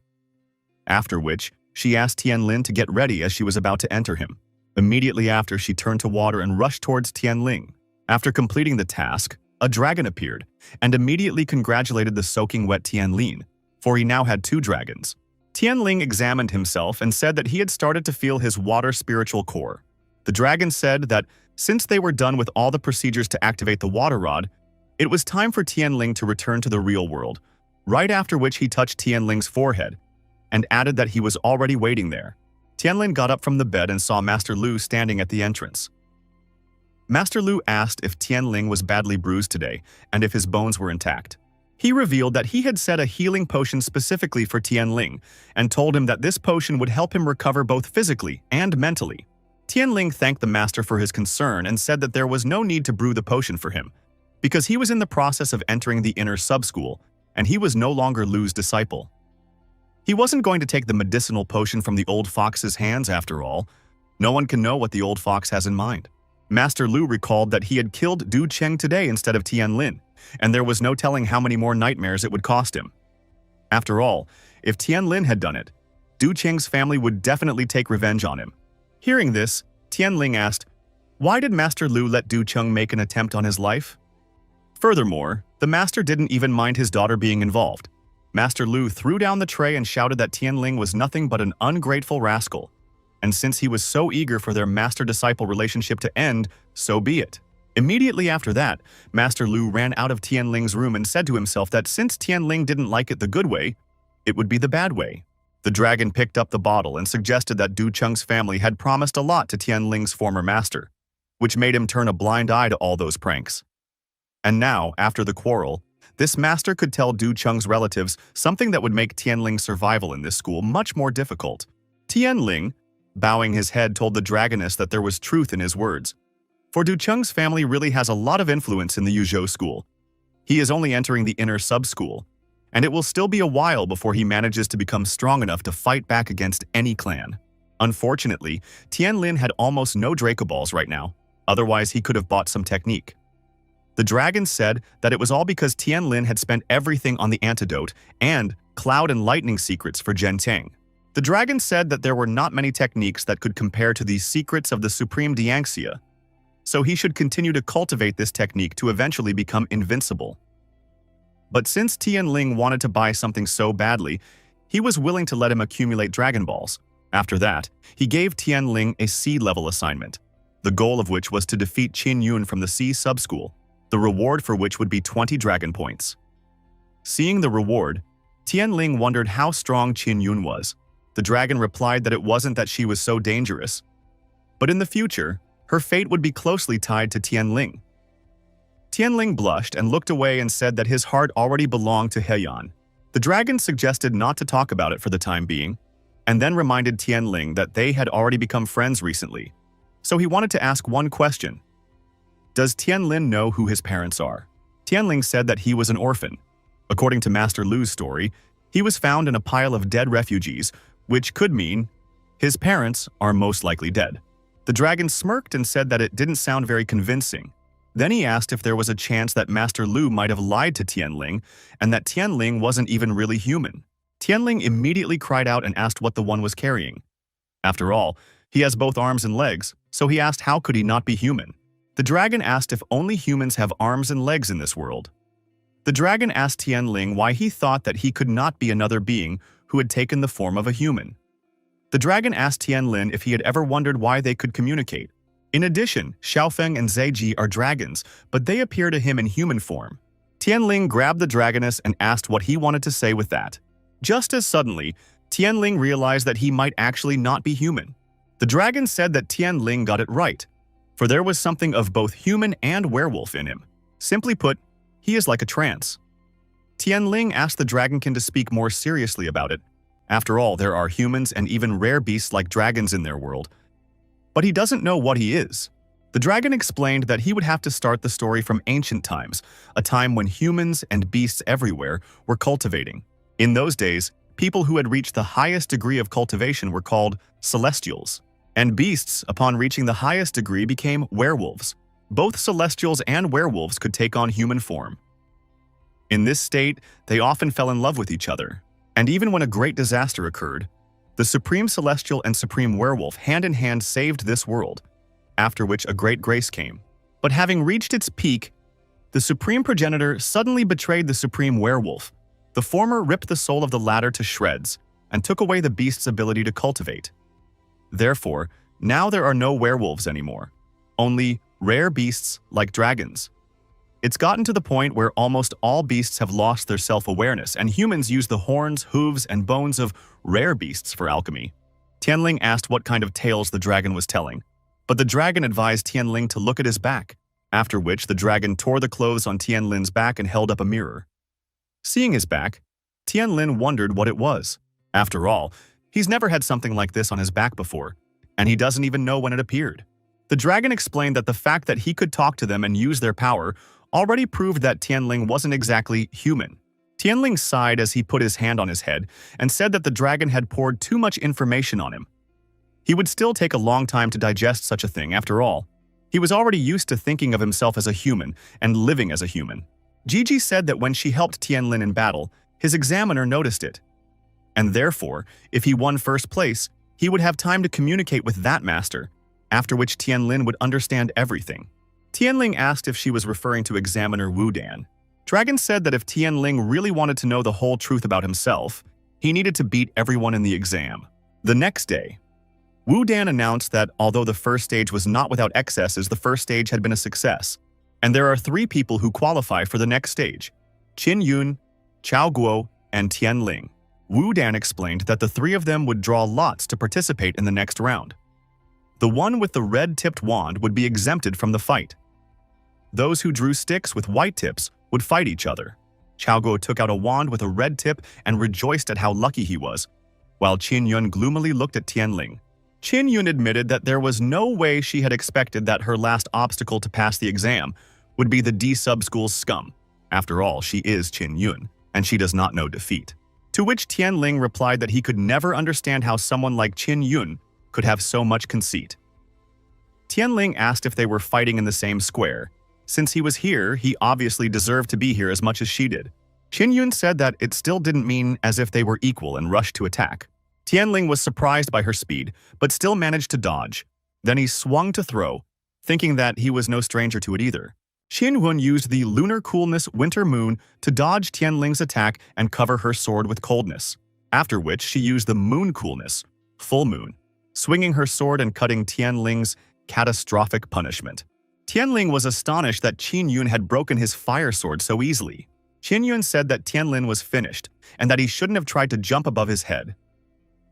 After which, she asked Tianlin to get ready as she was about to enter him. Immediately after, she turned to water and rushed towards Tianling. After completing the task, a dragon appeared and immediately congratulated the soaking wet Tianlin, for he now had 2 dragons. Tianling examined himself and said that he had started to feel his water spiritual core. The dragon said that since they were done with all the procedures to activate the water rod, it was time for Tianling to return to the real world, right after which he touched Tianling's forehead and added that he was already waiting there. Tianlin got up from the bed and saw Master Lu standing at the entrance. Master Lu asked if Tianling was badly bruised today and if his bones were intact. He revealed that he had set a healing potion specifically for Tianling and told him that this potion would help him recover both physically and mentally. Tianling thanked the master for his concern and said that there was no need to brew the potion for him, because he was in the process of entering the inner sub-school and he was no longer Lu's disciple. He wasn't going to take the medicinal potion from the old fox's hands after all. No one can know what the old fox has in mind. Master Lu recalled that he had killed Du Cheng today instead of Tianlin, and there was no telling how many more nightmares it would cost him. After all, if Tianlin had done it, Du Cheng's family would definitely take revenge on him. Hearing this, Tianling asked, why did Master Lu let Du Cheng make an attempt on his life? Furthermore, the master didn't even mind his daughter being involved. Master Lu threw down the tray and shouted that Tianling was nothing but an ungrateful rascal, and since he was so eager for their master-disciple relationship to end, so be it. Immediately after that, Master Lu ran out of Tianling's room and said to himself that since Tianling didn't like it the good way, it would be the bad way. The dragon picked up the bottle and suggested that Du Cheng's family had promised a lot to Tianling's former master, which made him turn a blind eye to all those pranks. And now, after the quarrel, this master could tell Du Cheng's relatives something that would make Tianling's survival in this school much more difficult. Tianling, bowing his head, told the dragoness that there was truth in his words. For Du Cheng's family really has a lot of influence in the Yuhjo school. He is only entering the inner sub-school, and it will still be a while before he manages to become strong enough to fight back against any clan. Unfortunately, Tianlin had almost no Draco Balls right now, otherwise he could have bought some technique. The dragon said that it was all because Tianlin had spent everything on the antidote and cloud and lightning secrets for Genteng. The dragon said that there were not many techniques that could compare to the secrets of the Supreme Dianxia, so he should continue to cultivate this technique to eventually become invincible. But since Tianling wanted to buy something so badly, he was willing to let him accumulate Dragon Balls. After that, he gave Tianling a C-level assignment, the goal of which was to defeat Qin Yun from the C sub-school, the reward for which would be 20 Dragon Points. Seeing the reward, Tianling wondered how strong Qin Yun was. The dragon replied that it wasn't that she was so dangerous, but in the future, her fate would be closely tied to Tianling. Tianling blushed and looked away and said that his heart already belonged to Heian. The dragon suggested not to talk about it for the time being, and then reminded Tianling that they had already become friends recently, so he wanted to ask one question. Does Tianlin know who his parents are? Tianling said that he was an orphan. According to Master Lu's story, he was found in a pile of dead refugees, which could mean his parents are most likely dead. The dragon smirked and said that it didn't sound very convincing. Then he asked if there was a chance that Master Lu might have lied to Tianling and that Tianling wasn't even really human. Tianling immediately cried out and asked what the one was carrying. After all, he has both arms and legs, so he asked how could he not be human. The dragon asked if only humans have arms and legs in this world. The dragon asked Tianling why he thought that he could not be another being who had taken the form of a human. The dragon asked Tianlin if he had ever wondered why they could communicate. In addition, Xiaofeng and Zeiji are dragons, but they appear to him in human form. Tianling grabbed the dragoness and asked what he wanted to say with that. Just as suddenly, Tianling realized that he might actually not be human. The dragon said that Tianling got it right, for there was something of both human and werewolf in him. Simply put, he is like a trance. Tianling asked the dragonkin to speak more seriously about it. After all, there are humans and even rare beasts like dragons in their world. But he doesn't know what he is. The dragon explained that he would have to start the story from ancient times, a time when humans and beasts everywhere were cultivating. In those days, people who had reached the highest degree of cultivation were called celestials, and beasts, upon reaching the highest degree, became werewolves. Both celestials and werewolves could take on human form. In this state, they often fell in love with each other, and even when a great disaster occurred, the Supreme Celestial and Supreme Werewolf hand-in-hand saved this world, after which a great grace came. But having reached its peak, the Supreme Progenitor suddenly betrayed the Supreme Werewolf. The former ripped the soul of the latter to shreds and took away the beast's ability to cultivate. Therefore, now there are no werewolves anymore, only rare beasts like dragons. It's gotten to the point where almost all beasts have lost their self-awareness, and humans use the horns, hooves, and bones of rare beasts for alchemy. Tianling asked what kind of tales the dragon was telling, but the dragon advised Tianling to look at his back, after which the dragon tore the clothes on Tianlin's back and held up a mirror. Seeing his back, Tianlin wondered what it was. After all, he's never had something like this on his back before, and he doesn't even know when it appeared. The dragon explained that the fact that he could talk to them and use their power already proved that Tianling wasn't exactly human. Tianling sighed as he put his hand on his head and said that the dragon had poured too much information on him. He would still take a long time to digest such a thing, after all. He was already used to thinking of himself as a human and living as a human. Gigi said that when she helped Tianlin in battle, his examiner noticed it. And therefore, if he won first place, he would have time to communicate with that master, after which Tianlin would understand everything. Tianling asked if she was referring to examiner Wu Dan. Dragon said that if Tianling really wanted to know the whole truth about himself, he needed to beat everyone in the exam. The next day, Wu Dan announced that although the first stage was not without excesses, the first stage had been a success, and there are 3 people who qualify for the next stage: Qin Yun, Chao Guo, and Tianling. Wu Dan explained that the 3 of them would draw lots to participate in the next round. The one with the red-tipped wand would be exempted from the fight. Those who drew sticks with white tips would fight each other. Chao Guo took out a wand with a red tip and rejoiced at how lucky he was, while Qin Yun gloomily looked at Tianling. Qin Yun admitted that there was no way she had expected that her last obstacle to pass the exam would be the D-sub-school's scum. After all, she is Qin Yun, and she does not know defeat. To which Tianling replied that he could never understand how someone like Qin Yun could have so much conceit. Tianling asked if they were fighting in the same square. Since he was here, he obviously deserved to be here as much as she did. Qin Yun said that it still didn't mean as if they were equal and rushed to attack. Tianling was surprised by her speed, but still managed to dodge. Then he swung to throw, thinking that he was no stranger to it either. Qin Yun used the lunar coolness winter moon to dodge Tianling's attack and cover her sword with coldness, after which she used the moon coolness, full moon, swinging her sword and cutting Tianling's catastrophic punishment. Tianling was astonished that Qin Yun had broken his fire sword so easily. Qin Yun said that Tianlin was finished and that he shouldn't have tried to jump above his head.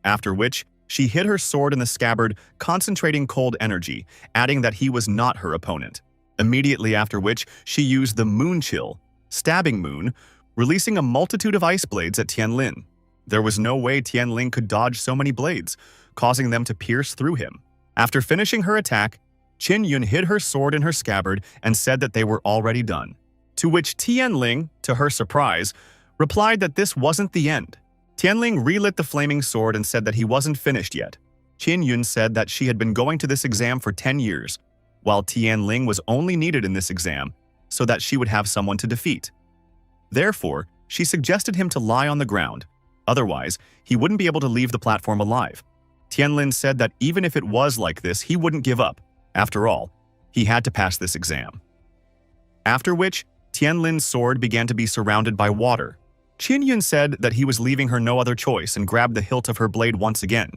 After which, she hid her sword in the scabbard, concentrating cold energy, adding that he was not her opponent. Immediately after which, she used the moon chill, stabbing moon, releasing a multitude of ice blades at Tianlin. There was no way Tianling could dodge so many blades, causing them to pierce through him. After finishing her attack, Qin Yun hid her sword in her scabbard and said that they were already done. To which Tianling, to her surprise, replied that this wasn't the end. Tianling relit the flaming sword and said that he wasn't finished yet. Qin Yun said that she had been going to this exam for 10 years, while Tianling was only needed in this exam so that she would have someone to defeat. Therefore, she suggested him to lie on the ground. Otherwise, he wouldn't be able to leave the platform alive. Tianlin said that even if it was like this, he wouldn't give up. After all, he had to pass this exam. After which, Tianlin's sword began to be surrounded by water. Qin Yun said that he was leaving her no other choice and grabbed the hilt of her blade once again.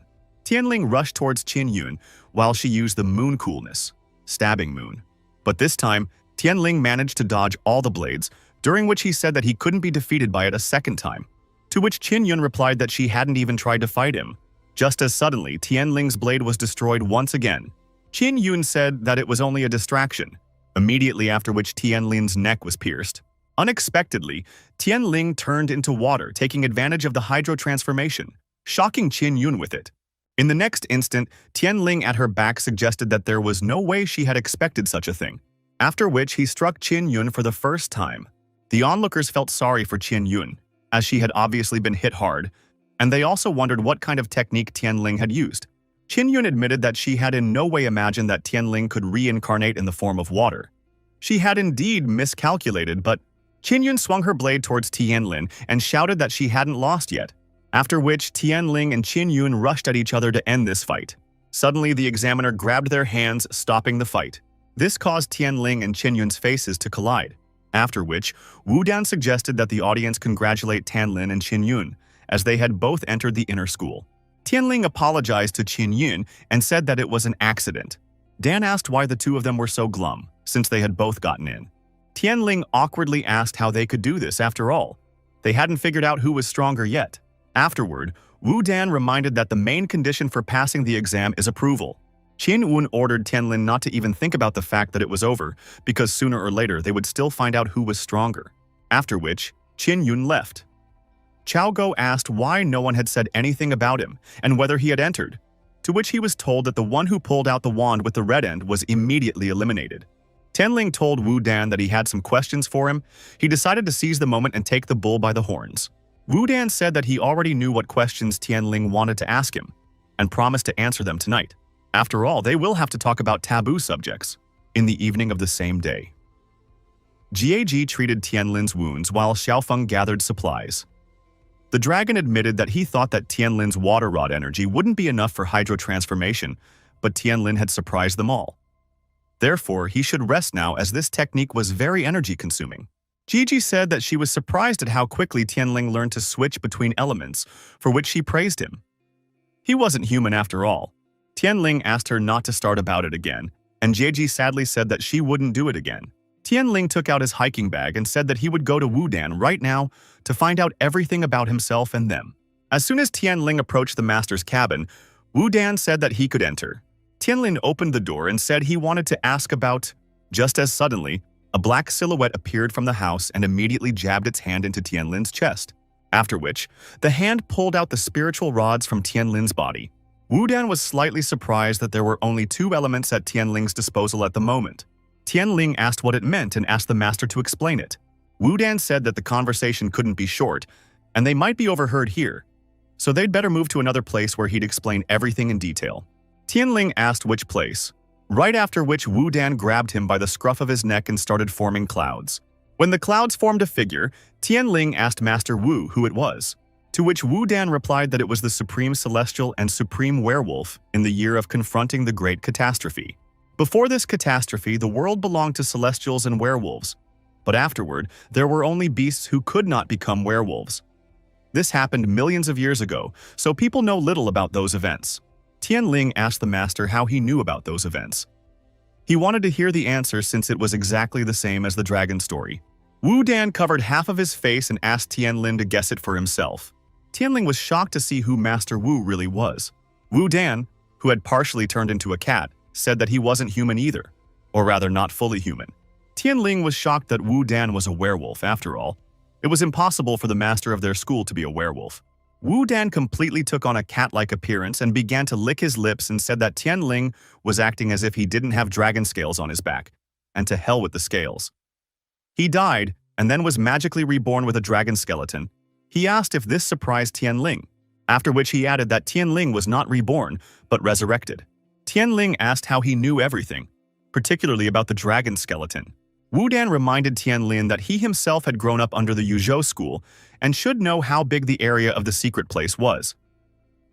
Tianling rushed towards Qin Yun while she used the moon coolness. stabbing moon. But this time, Tianling managed to dodge all the blades, during which he said that he couldn't be defeated by it a second time. To which Qin Yun replied that she hadn't even tried to fight him. Just as suddenly, Tianling's blade was destroyed once again. Qin Yun said that it was only a distraction, immediately after which Tianling's neck was pierced. Unexpectedly, Tianling turned into water, taking advantage of the hydro transformation, shocking Qin Yun with it. In the next instant, Tianling at her back suggested that there was no way she had expected such a thing, after which he struck Qin Yun for the first time. The onlookers felt sorry for Qin Yun, as she had obviously been hit hard, and they also wondered what kind of technique Tianling had used. Qin Yun admitted that she had in no way imagined that Tianling could reincarnate in the form of water. She had indeed miscalculated, but Qin Yun swung her blade towards Tianlin and shouted that she hadn't lost yet, after which Tianling and Qin Yun rushed at each other to end this fight. Suddenly, the examiner grabbed their hands, stopping the fight. This caused Tianling and Qin Yun's faces to collide, after which Wu Dan suggested that the audience congratulate Tianlin and Qin Yun, as they had both entered the inner school. Tianling apologized to Qin Yun and said that it was an accident. Dan asked why the two of them were so glum, since they had both gotten in. Tianling awkwardly asked how they could do this after all. They hadn't figured out who was stronger yet. Afterward, Wu Dan reminded that the main condition for passing the exam is approval. Qin Yun ordered Tianlin not to even think about the fact that it was over, because sooner or later they would still find out who was stronger. After which, Qin Yun left. Chao Go asked why no one had said anything about him and whether he had entered, to which he was told that the one who pulled out the wand with the red end was immediately eliminated. Tianling told Wu Dan that he had some questions for him. He decided to seize the moment and take the bull by the horns. Wu Dan said that he already knew what questions Tianling wanted to ask him, and promised to answer them tonight. After all, they will have to talk about taboo subjects in the evening of the same day. GAG treated Tianlin's wounds while Xiaofeng gathered supplies. The dragon admitted that he thought that Tianlin's water rod energy wouldn't be enough for hydro transformation, but Tianlin had surprised them all. Therefore, he should rest now as this technique was very energy-consuming. Gigi said that she was surprised at how quickly Tianling learned to switch between elements, for which she praised him. He wasn't human after all. Tianling asked her not to start about it again, and Gigi sadly said that she wouldn't do it again. Tianling took out his hiking bag and said that he would go to Wu Dan right now to find out everything about himself and them. As soon as Tianling approached the master's cabin, Wu Dan said that he could enter. Tianling opened the door and said he wanted to ask about. Just as suddenly, a black silhouette appeared from the house and immediately jabbed its hand into Tianlin's chest, after which the hand pulled out the spiritual rods from Tianlin's body. Wu Dan was slightly surprised that there were only 2 elements at Tianling's disposal at the moment. Tianling asked what it meant and asked the master to explain it. Wu Dan said that the conversation couldn't be short, and they might be overheard here, so they'd better move to another place where he'd explain everything in detail. Tianling asked which place, right after which Wu Dan grabbed him by the scruff of his neck and started forming clouds. When the clouds formed a figure, Tianling asked Master Wu who it was, to which Wu Dan replied that it was the Supreme Celestial and Supreme Werewolf in the year of confronting the Great Catastrophe. Before this catastrophe, the world belonged to celestials and werewolves, but afterward, there were only beasts who could not become werewolves. This happened millions of years ago, so people know little about those events. Tianling asked the master how he knew about those events. He wanted to hear the answer since it was exactly the same as the dragon story. Wu Dan covered half of his face and asked Tianlin to guess it for himself. Tianling was shocked to see who Master Wu really was. Wu Dan, who had partially turned into a cat, said that he wasn't human either, or rather not fully human. Tianling was shocked that Wu Dan was a werewolf after all. It was impossible for the master of their school to be a werewolf. Wu Dan completely took on a cat-like appearance and began to lick his lips and said that Tianling was acting as if he didn't have dragon scales on his back, and to hell with the scales. He died and then was magically reborn with a dragon skeleton. He asked if this surprised Tianling, after which he added that Tianling was not reborn, but resurrected. Tianling asked how he knew everything, particularly about the dragon skeleton. Wu Dan reminded Tianlin that he himself had grown up under the Yuhjo school and should know how big the area of the secret place was.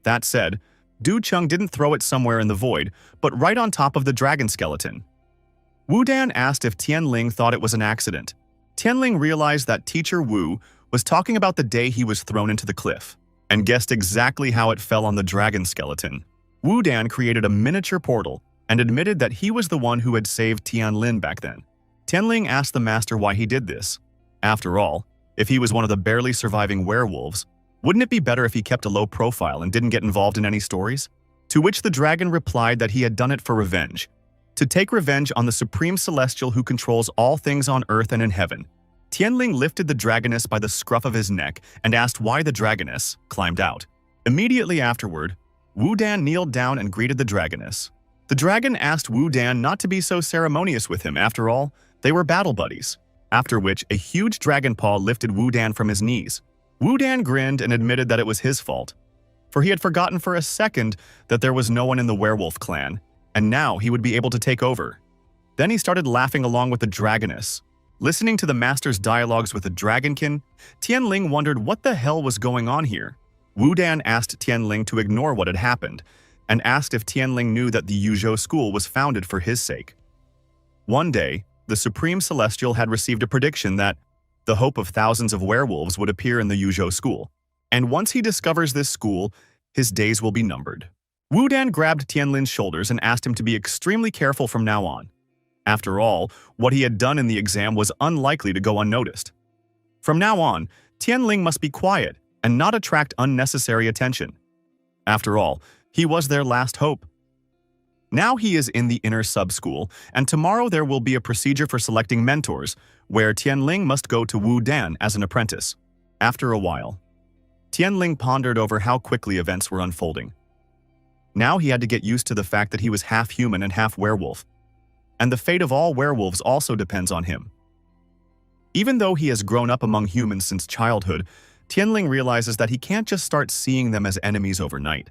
That said, Du Cheng didn't throw it somewhere in the void, but right on top of the dragon skeleton. Wu Dan asked if Tianling thought it was an accident. Tianling realized that Teacher Wu was talking about the day he was thrown into the cliff, and guessed exactly how it fell on the dragon skeleton. Wu Dan created a miniature portal and admitted that he was the one who had saved Tianlin back then. Tianling asked the master why he did this. After all, if he was one of the barely surviving werewolves, wouldn't it be better if he kept a low profile and didn't get involved in any stories? To which the dragon replied that he had done it for revenge. To take revenge on the supreme celestial who controls all things on earth and in heaven. Tianling lifted the dragoness by the scruff of his neck and asked why the dragoness climbed out. Immediately afterward, Wu Dan kneeled down and greeted the dragoness. The dragon asked Wu Dan not to be so ceremonious with him. After all, they were battle buddies. After which, a huge dragon paw lifted Wu Dan from his knees. Wu Dan grinned and admitted that it was his fault, for he had forgotten for a second that there was no one in the werewolf clan, and now he would be able to take over. Then he started laughing along with the dragoness. Listening to the master's dialogues with the dragonkin, Tianling wondered what the hell was going on here. Wu Dan asked Tianling to ignore what had happened, and asked if Tianling knew that the Yuhjo school was founded for his sake. One day, the Supreme Celestial had received a prediction that the hope of thousands of werewolves would appear in the Yuhjo school, and once he discovers this school, his days will be numbered. Wu Dan grabbed Tianlin's shoulders and asked him to be extremely careful from now on. After all, what he had done in the exam was unlikely to go unnoticed. From now on, Tianling must be quiet and not attract unnecessary attention. After all, he was their last hope. Now he is in the inner sub-school, and tomorrow there will be a procedure for selecting mentors, where Tianling must go to Wu Dan as an apprentice. After a while, Tianling pondered over how quickly events were unfolding. Now he had to get used to the fact that he was half human and half werewolf, and the fate of all werewolves also depends on him. Even though he has grown up among humans since childhood, Tianling realizes that he can't just start seeing them as enemies overnight.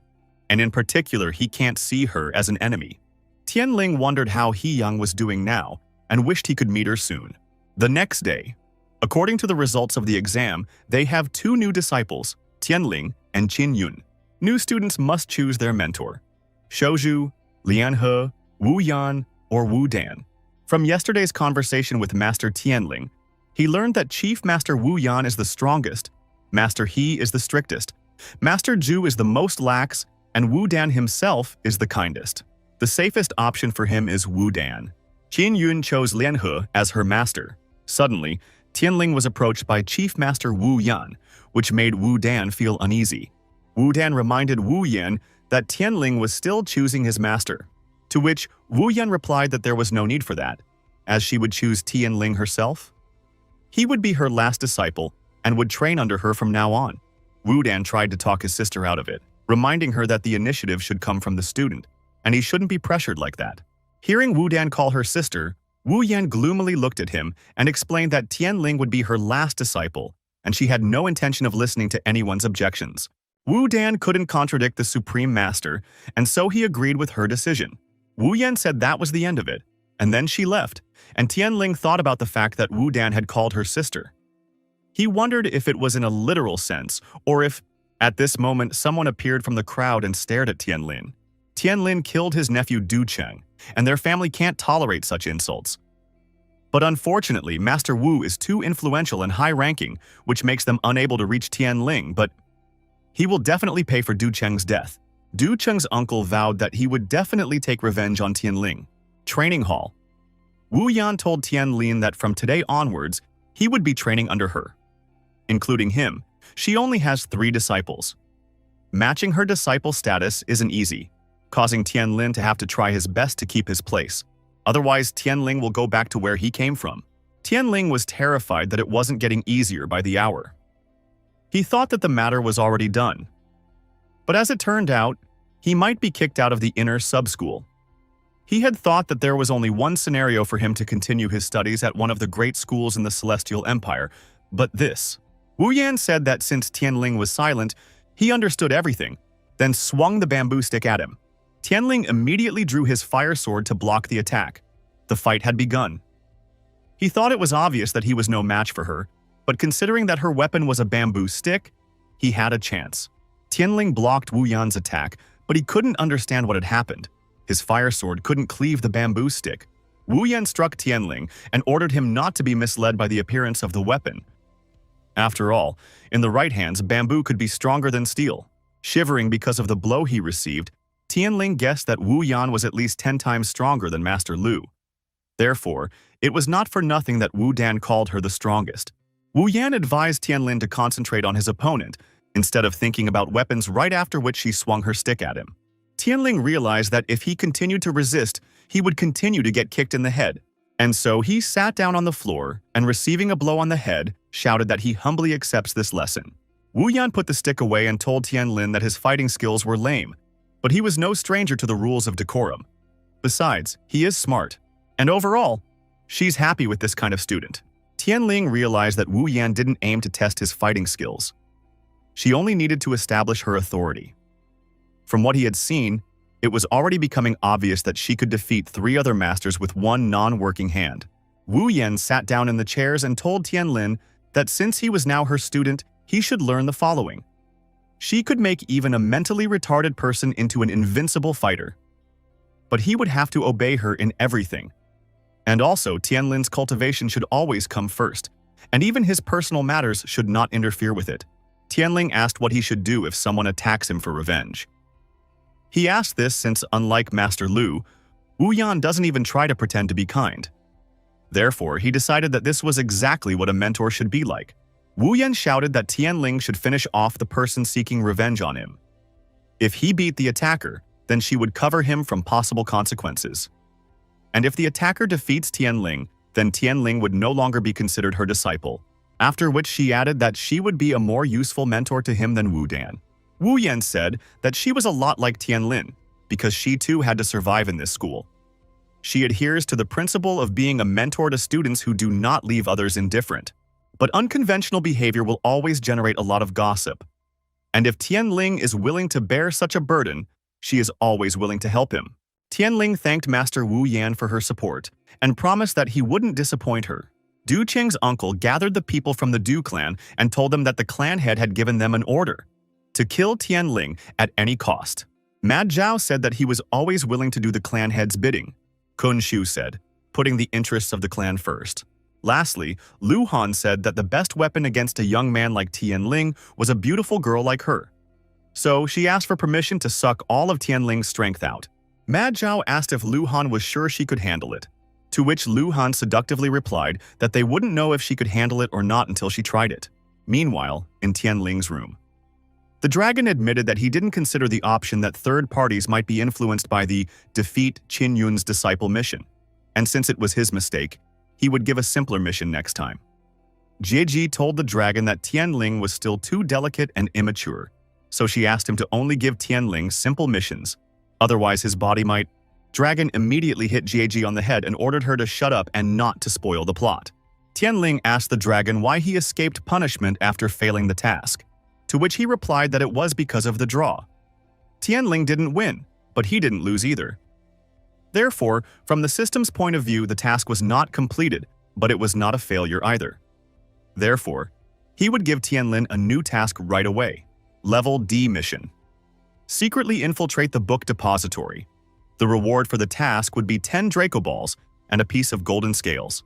And in particular, he can't see her as an enemy. Tianling wondered how Heyang was doing now and wished he could meet her soon. The next day, according to the results of the exam, they have two new disciples, Tianling and Qin Yun. New students must choose their mentor, Shouju, Lianhe, Wu Yan, or Wu Dan. From yesterday's conversation with Master Tianling, he learned that Chief Master Wu Yan is the strongest, Master He is the strictest, Master Zhu is the most lax, and Wu Dan himself is the kindest. The safest option for him is Wu Dan. Qin Yun chose Lianhe as her master. Suddenly, Tianling was approached by Chief Master Wu Yan, which made Wu Dan feel uneasy. Wu Dan reminded Wu Yan that Tianling was still choosing his master, to which Wu Yan replied that there was no need for that, as she would choose Tianling herself. He would be her last disciple and would train under her from now on. Wu Dan tried to talk his sister out of it, reminding her that the initiative should come from the student, and he shouldn't be pressured like that. Hearing Wu Dan call her sister, Wu Yan gloomily looked at him and explained that Tianling would be her last disciple, and she had no intention of listening to anyone's objections. Wu Dan couldn't contradict the Supreme Master, and so he agreed with her decision. Wu Yan said that was the end of it, and then she left, and Tianling thought about the fact that Wu Dan had called her sister. He wondered if it was in a literal sense, or if, at this moment, someone appeared from the crowd and stared at Tianlin. Tianlin killed his nephew Du Cheng, and their family can't tolerate such insults. But unfortunately, Master Wu is too influential and high-ranking, which makes them unable to reach Tianling, but he will definitely pay for Du Cheng's death. Du Cheng's uncle vowed that he would definitely take revenge on Tianling. Training Hall. Wu Yan told Tianlin that from today onwards, he would be training under her. Including him, she only has 3 disciples. Matching her disciple status isn't easy, causing Tianlin to have to try his best to keep his place. Otherwise, Tianling will go back to where he came from. Tianling was terrified that it wasn't getting easier by the hour. He thought that the matter was already done. But as it turned out, he might be kicked out of the inner sub-school. He had thought that there was only one scenario for him to continue his studies at one of the great schools in the Celestial Empire, but this. Wu Yan said that since Tianling was silent, he understood everything, then swung the bamboo stick at him. Tianling immediately drew his fire sword to block the attack. The fight had begun. He thought it was obvious that he was no match for her, but considering that her weapon was a bamboo stick, he had a chance. Tianling blocked Wu Yan's attack, but he couldn't understand what had happened. His fire sword couldn't cleave the bamboo stick. Wu Yan struck Tianling and ordered him not to be misled by the appearance of the weapon. After all, in the right hands, bamboo could be stronger than steel. Shivering because of the blow he received, Tianling guessed that Wu Yan was at least 10 times stronger than Master Lu. Therefore, it was not for nothing that Wu Dan called her the strongest. Wu Yan advised Tianlin to concentrate on his opponent, instead of thinking about weapons, right after which she swung her stick at him. Tianling realized that if he continued to resist, he would continue to get kicked in the head, and so he sat down on the floor and, receiving a blow on the head, shouted that he humbly accepts this lesson. Wu Yan put the stick away and told Tianlin that his fighting skills were lame, but he was no stranger to the rules of decorum. Besides, he is smart, and overall, she's happy with this kind of student. Tianling realized that Wu Yan didn't aim to test his fighting skills. She only needed to establish her authority. From what he had seen, it was already becoming obvious that she could defeat 3 other masters with one non-working hand. Wu Yan sat down in the chairs and told Tianlin that since he was now her student, he should learn the following. She could make even a mentally retarded person into an invincible fighter. But he would have to obey her in everything. And also, Tianlin's cultivation should always come first, and even his personal matters should not interfere with it. Tianling asked what he should do if someone attacks him for revenge. He asked this since, unlike Master Lu, Wu Yan doesn't even try to pretend to be kind. Therefore, he decided that this was exactly what a mentor should be like. Wu Yan shouted that Tianling should finish off the person seeking revenge on him. If he beat the attacker, then she would cover him from possible consequences. And if the attacker defeats Tianling, then Tianling would no longer be considered her disciple. After which she added that she would be a more useful mentor to him than Wu Dan. Wu Yan said that she was a lot like Tianlin, because she too had to survive in this school. She adheres to the principle of being a mentor to students who do not leave others indifferent. But unconventional behavior will always generate a lot of gossip. And if Tianling is willing to bear such a burden, she is always willing to help him. Tianling thanked Master Wu Yan for her support and promised that he wouldn't disappoint her. Du Qing's uncle gathered the people from the Du clan and told them that the clan head had given them an order to kill Tianling at any cost. Ma Zhao said that he was always willing to do the clan head's bidding. Kun Shu said, putting the interests of the clan first. Lastly, Lu Han said that the best weapon against a young man like Tianling was a beautiful girl like her. So she asked for permission to suck all of Tianling's strength out. Ma Zhao asked if Lu Han was sure she could handle it, to which Lu Han seductively replied that they wouldn't know if she could handle it or not until she tried it. Meanwhile, in Tianling's room, the dragon admitted that he didn't consider the option that third parties might be influenced by the defeat Qin Yun's disciple mission, and since it was his mistake, he would give a simpler mission next time. Jieji told the dragon that Tianling was still too delicate and immature, so she asked him to only give Tianling simple missions, otherwise his body might. Dragon immediately hit Jieji on the head and ordered her to shut up and not to spoil the plot. Tianling asked the dragon why he escaped punishment after failing the task, to which he replied that it was because of the draw. Tianling didn't win, but he didn't lose either. Therefore, from the system's point of view, the task was not completed, but it was not a failure either. Therefore, he would give Tianlin a new task right away. Level D mission. Secretly infiltrate the book depository. The reward for the task would be 10 Draco Balls and a piece of golden scales.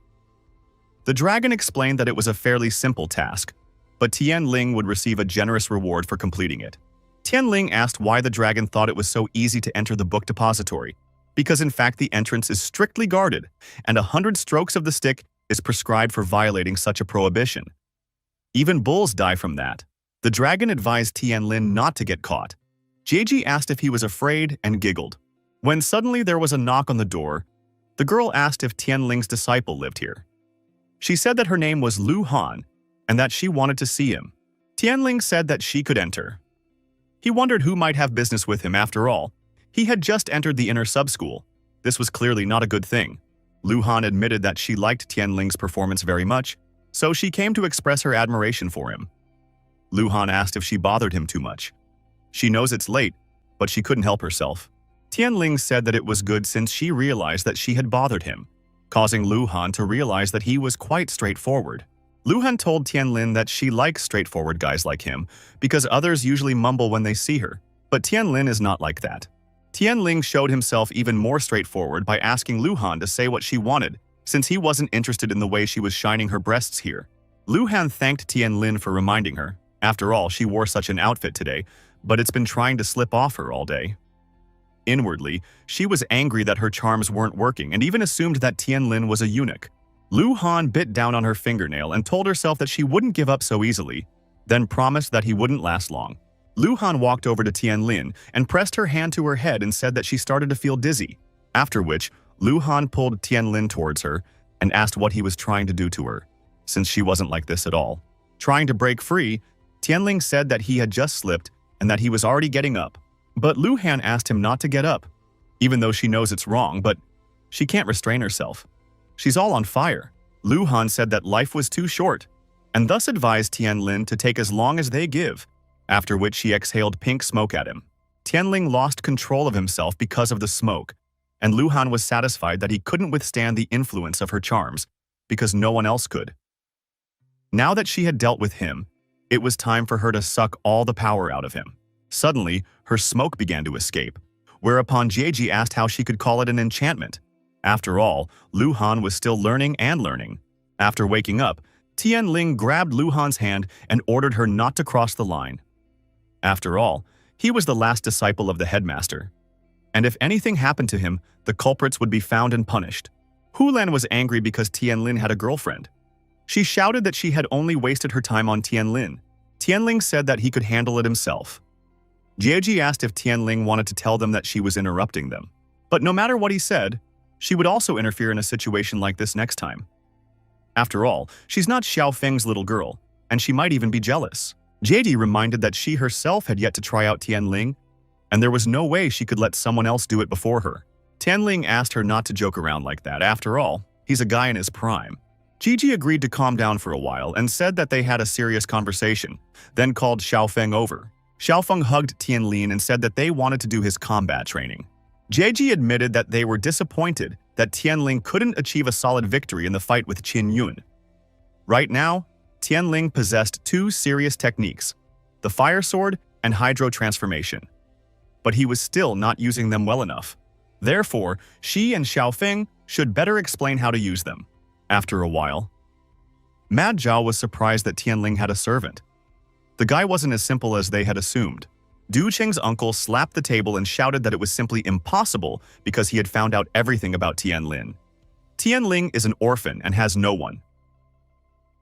The dragon explained that it was a fairly simple task, but Tianling would receive a generous reward for completing it. Tianling asked why the dragon thought it was so easy to enter the book depository, because in fact the entrance is strictly guarded, and 100 strokes of the stick is prescribed for violating such a prohibition. Even bulls die from that. The dragon advised Tianlin not to get caught. Jieji asked if he was afraid and giggled. When suddenly there was a knock on the door, the girl asked if Tianling's disciple lived here. She said that her name was Lu Han, and that she wanted to see him. Tianling said that she could enter. He wondered who might have business with him after all. He had just entered the inner sub-school. This was clearly not a good thing. Lu Han admitted that she liked Tianling's performance very much, so she came to express her admiration for him. Lu Han asked if she bothered him too much. She knows it's late, but she couldn't help herself. Tianling said that it was good since she realized that she had bothered him, causing Lu Han to realize that he was quite straightforward. Lu Han told Tianlin that she likes straightforward guys like him because others usually mumble when they see her, but Tianlin is not like that. Tianling showed himself even more straightforward by asking Lu Han to say what she wanted, since he wasn't interested in the way she was shining her breasts here. Lu Han thanked Tianlin for reminding her. After all, she wore such an outfit today, but it's been trying to slip off her all day. Inwardly, she was angry that her charms weren't working and even assumed that Tianlin was a eunuch. Lu Han bit down on her fingernail and told herself that she wouldn't give up so easily, then promised that he wouldn't last long. Lu Han walked over to Tianlin and pressed her hand to her head and said that she started to feel dizzy, after which Lu Han pulled Tianlin towards her and asked what he was trying to do to her, since she wasn't like this at all. Trying to break free, Tianlin said that he had just slipped and that he was already getting up. But Lu Han asked him not to get up, even though she knows it's wrong, but she can't restrain herself. She's all on fire. Lu Han said that life was too short, and thus advised Tianlin to take as long as they give, after which she exhaled pink smoke at him. Tianlin lost control of himself because of the smoke, and Lu Han was satisfied that he couldn't withstand the influence of her charms, because no one else could. Now that she had dealt with him, it was time for her to suck all the power out of him. Suddenly, her smoke began to escape, whereupon Jieji asked how she could call it an enchantment. After all, Lu Han was still learning and learning. After waking up, Tianlin grabbed Lu Han's hand and ordered her not to cross the line. After all, he was the last disciple of the headmaster, and if anything happened to him, the culprits would be found and punished. Hulan was angry because Tianlin had a girlfriend. She shouted that she had only wasted her time on Tianlin. Tianlin said that he could handle it himself. Jieji asked if Tianlin wanted to tell them that she was interrupting them. But no matter what he said, she would also interfere in a situation like this next time. After all, she's not Xiaofeng's little girl, and she might even be jealous. Jieji reminded that she herself had yet to try out Tianlin, and there was no way she could let someone else do it before her. Tianlin asked her not to joke around like that. After all, he's a guy in his prime. Jieji agreed to calm down for a while and said that they had a serious conversation, then called Xiaofeng over. Xiaofeng hugged Tianlin and said that they wanted to do his combat training. Jieji admitted that they were disappointed that Tianlin couldn't achieve a solid victory in the fight with Qin Yun. Right now, Tianlin possessed two serious techniques, the fire sword and hydro transformation. But he was still not using them well enough. Therefore, she and Xiaofeng should better explain how to use them. After a while, Mad Zhao was surprised that Tianlin had a servant. The guy wasn't as simple as they had assumed. Du Cheng's uncle slapped the table and shouted that it was simply impossible because he had found out everything about Tianlin. Tianlin is an orphan and has no one.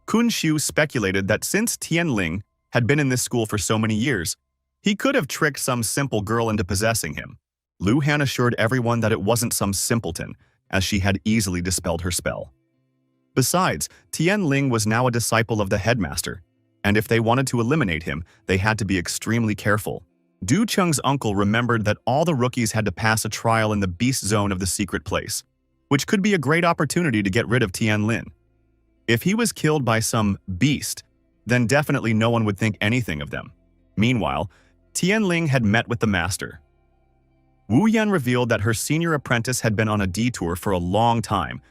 Kun Xiu speculated that since Tianlin had been in this school for so many years, he could have tricked some simple girl into possessing him. Lu Han assured everyone that it wasn't some simpleton, as she had easily dispelled her spell. Besides, Tianlin was now a disciple of the headmaster, and if they wanted to eliminate him, they had to be extremely careful. Du Cheng's uncle remembered that all the rookies had to pass a trial in the beast zone of the secret place, which could be a great opportunity to get rid of Tianlin. If he was killed by some beast, then definitely no one would think anything of them. Meanwhile, Tianlin had met with the master. Wu Yan revealed that her senior apprentice had been on a detour for a long time,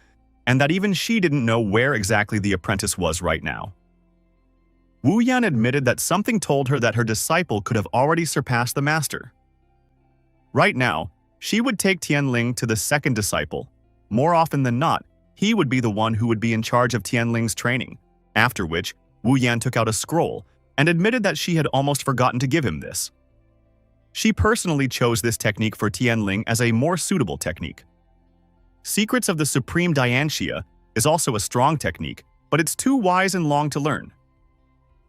and that even she didn't know where exactly the apprentice was right now. Wu Yan admitted that something told her that her disciple could have already surpassed the master. Right now, she would take Tianlin to the second disciple. More often than not, he would be the one who would be in charge of Tianlin's training, after which Wu Yan took out a scroll and admitted that she had almost forgotten to give him this. She personally chose this technique for Tianlin as a more suitable technique. Secrets of the Supreme Dianxia is also a strong technique, but it's too wise and long to learn.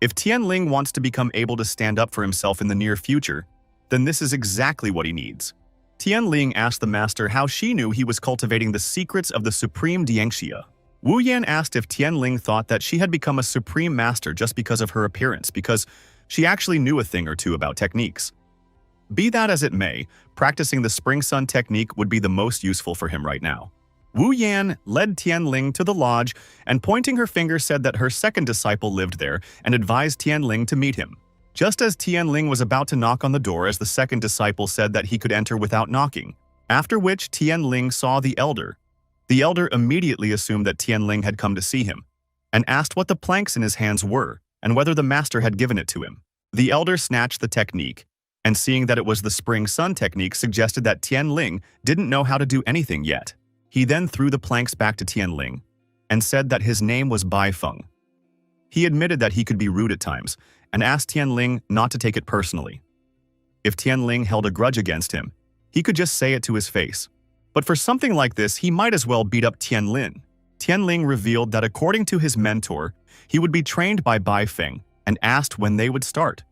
If Tianlin wants to become able to stand up for himself in the near future, then this is exactly what he needs. Tianlin asked the master how she knew he was cultivating the secrets of the Supreme Dianxia. Wu Yan asked if Tianlin thought that she had become a supreme master just because of her appearance, because she actually knew a thing or two about techniques. Be that as it may, practicing the Spring Sun technique would be the most useful for him right now. Wu Yan led Tianlin to the lodge and pointing her finger said that her second disciple lived there and advised Tianlin to meet him. Just as Tianlin was about to knock on the door as the second disciple said that he could enter without knocking, after which Tianlin saw the elder. The elder immediately assumed that Tianlin had come to see him and asked what the planks in his hands were and whether the master had given it to him. The elder snatched the technique and seeing that it was the Spring Sun technique suggested that Tianlin didn't know how to do anything yet. He then threw the planks back to Tianlin and said that his name was Bai Feng. He admitted that he could be rude at times and asked Tianlin not to take it personally. If Tianlin held a grudge against him, He could just say it to his face. But for something like this, he might as well beat up Tianlin. Tianling revealed that according to his mentor, he would be trained by Bai Feng and asked when they would start.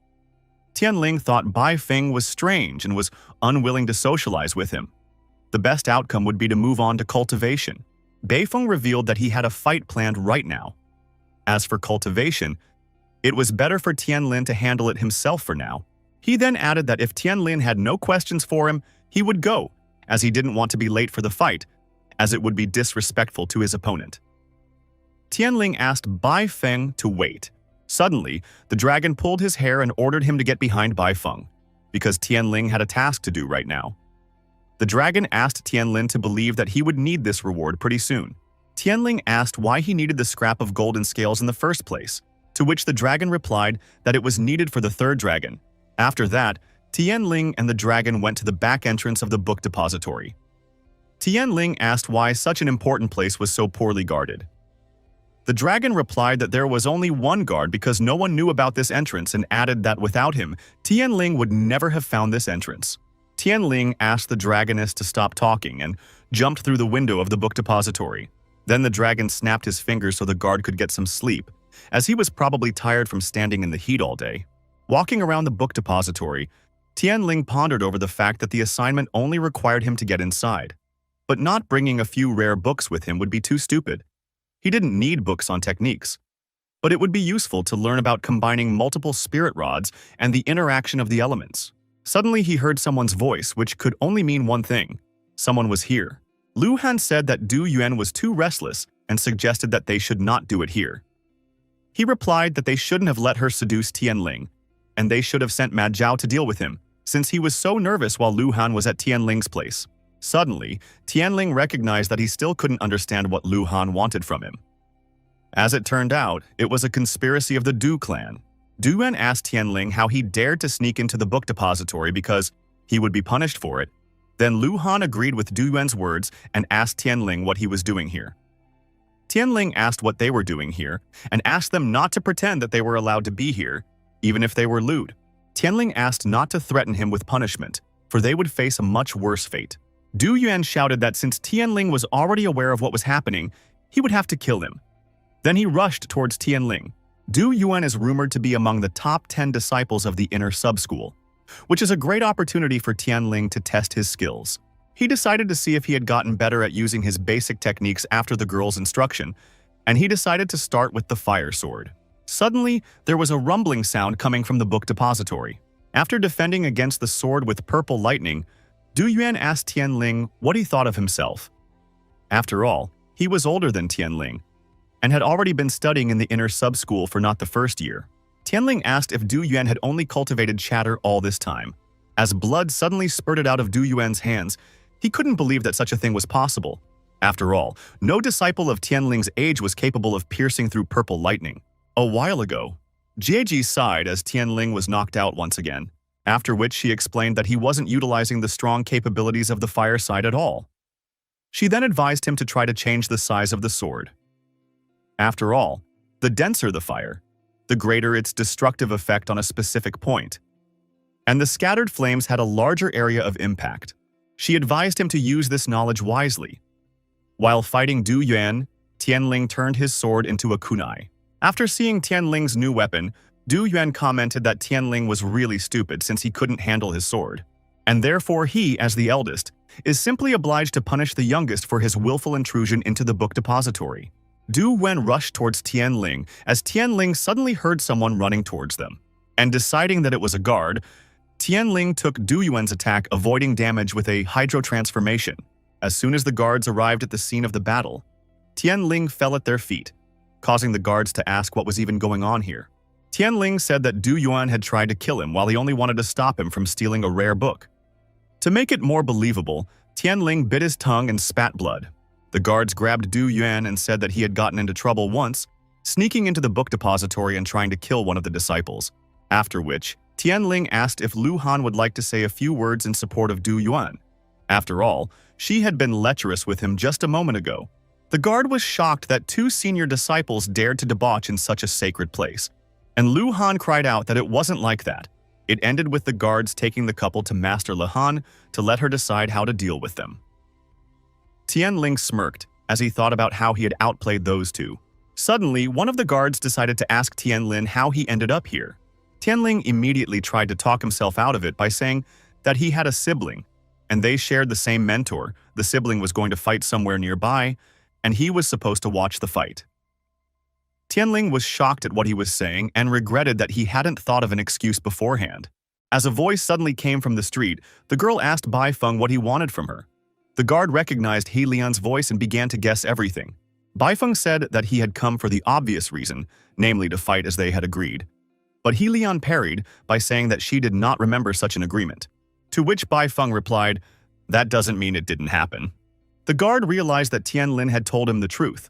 Tianling thought Bai Feng was strange and was unwilling to socialize with him. The best outcome would be to move on to cultivation. Bai Feng revealed that he had a fight planned right now. As for cultivation, it was better for Tianlin to handle it himself for now. He then added that if Tianlin had no questions for him, he would go, as he didn't want to be late for the fight, as it would be disrespectful to his opponent. Tianling asked Bai Feng to wait. Suddenly, the dragon pulled his hair and ordered him to get behind Bai Feng, because Tianling had a task to do right now. The dragon asked Tianlin to believe that he would need this reward pretty soon. Tianling asked why he needed the scrap of golden scales in the first place, to which the dragon replied that it was needed for the third dragon. After that, Tianling and the dragon went to the back entrance of the book depository. Tianling asked why such an important place was so poorly guarded. The dragon replied that there was only one guard because no one knew about this entrance and added that without him, Tianling would never have found this entrance. Tianling asked the dragoness to stop talking and jumped through the window of the book depository. Then the dragon snapped his fingers so the guard could get some sleep, as he was probably tired from standing in the heat all day. Walking around the book depository, Tianling pondered over the fact that the assignment only required him to get inside. But not bringing a few rare books with him would be too stupid. He didn't need books on techniques. But it would be useful to learn about combining multiple spirit rods and the interaction of the elements. Suddenly he heard someone's voice, which could only mean one thing. Someone was here. Lu Han said that Du Yuan was too restless and suggested that they should not do it here. He replied that they shouldn't have let her seduce Tianling, and they should have sent Ma Zhao to deal with him, since he was so nervous while Lu Han was at Tianling's place. Suddenly, Tianling recognized that he still couldn't understand what Lu Han wanted from him. As it turned out, it was a conspiracy of the Du clan. Du Yuan asked Tianling how he dared to sneak into the book depository because he would be punished for it. Then Lu Han agreed with Du Yuan's words and asked Tianling what he was doing here. Tianling asked what they were doing here and asked them not to pretend that they were allowed to be here, even if they were lewd. Tianling asked not to threaten him with punishment, for they would face a much worse fate. Du Yuan shouted that since Tianling was already aware of what was happening, he would have to kill him. Then he rushed towards Tianling. Du Yuan is rumored to be among the top 10 disciples of the inner sub-school, which is a great opportunity for Tianling to test his skills. He decided to see if he had gotten better at using his basic techniques after the girl's instruction, and he decided to start with the fire sword. Suddenly, there was a rumbling sound coming from the book depository. After defending against the sword with purple lightning, Du Yuan asked Tianling what he thought of himself. After all, he was older than Tianling, and had already been studying in the inner sub-school for not the first year. Tianling asked if Du Yuan had only cultivated chatter all this time. As blood suddenly spurted out of Du Yuan's hands, he couldn't believe that such a thing was possible. After all, no disciple of Tianling's age was capable of piercing through purple lightning. A while ago, Jieji sighed as Tianling was knocked out once again, after which she explained that he wasn't utilizing the strong capabilities of the fire side at all. She then advised him to try to change the size of the sword. After all, the denser the fire, the greater its destructive effect on a specific point. And the scattered flames had a larger area of impact. She advised him to use this knowledge wisely. While fighting Du Yuan, Tianling turned his sword into a kunai. After seeing Tianling's new weapon, Du Yuan commented that Tianling was really stupid since he couldn't handle his sword, and therefore he, as the eldest, is simply obliged to punish the youngest for his willful intrusion into the book depository. Du Yuan rushed towards Tianling as Tianling suddenly heard someone running towards them, and deciding that it was a guard, Tianling took Du Yuan's attack, avoiding damage with a hydro-transformation. As soon as the guards arrived at the scene of the battle, Tianling fell at their feet, causing the guards to ask what was even going on here. Tianling said that Du Yuan had tried to kill him while he only wanted to stop him from stealing a rare book. To make it more believable, Tianling bit his tongue and spat blood. The guards grabbed Du Yuan and said that he had gotten into trouble once, sneaking into the book depository and trying to kill one of the disciples, after which Tianling asked if Lu Han would like to say a few words in support of Du Yuan. After all, she had been lecherous with him just a moment ago. The guard was shocked that two senior disciples dared to debauch in such a sacred place, and Lu Han cried out that it wasn't like that. It ended with the guards taking the couple to Master Lahan to let her decide how to deal with them. Tianling smirked as he thought about how he had outplayed those two. Suddenly, one of the guards decided to ask Tianlin how he ended up here. Tianling immediately tried to talk himself out of it by saying that he had a sibling, and they shared the same mentor. The sibling was going to fight somewhere nearby, and he was supposed to watch the fight. Tianling was shocked at what he was saying and regretted that he hadn't thought of an excuse beforehand. As a voice suddenly came from the street, the girl asked Bai Feng what he wanted from her. The guard recognized He Lian's voice and began to guess everything. Bai Feng said that he had come for the obvious reason, namely to fight as they had agreed. But He Lian parried by saying that she did not remember such an agreement. To which Bai Feng replied, "That doesn't mean it didn't happen." The guard realized that Tianlin had told him the truth.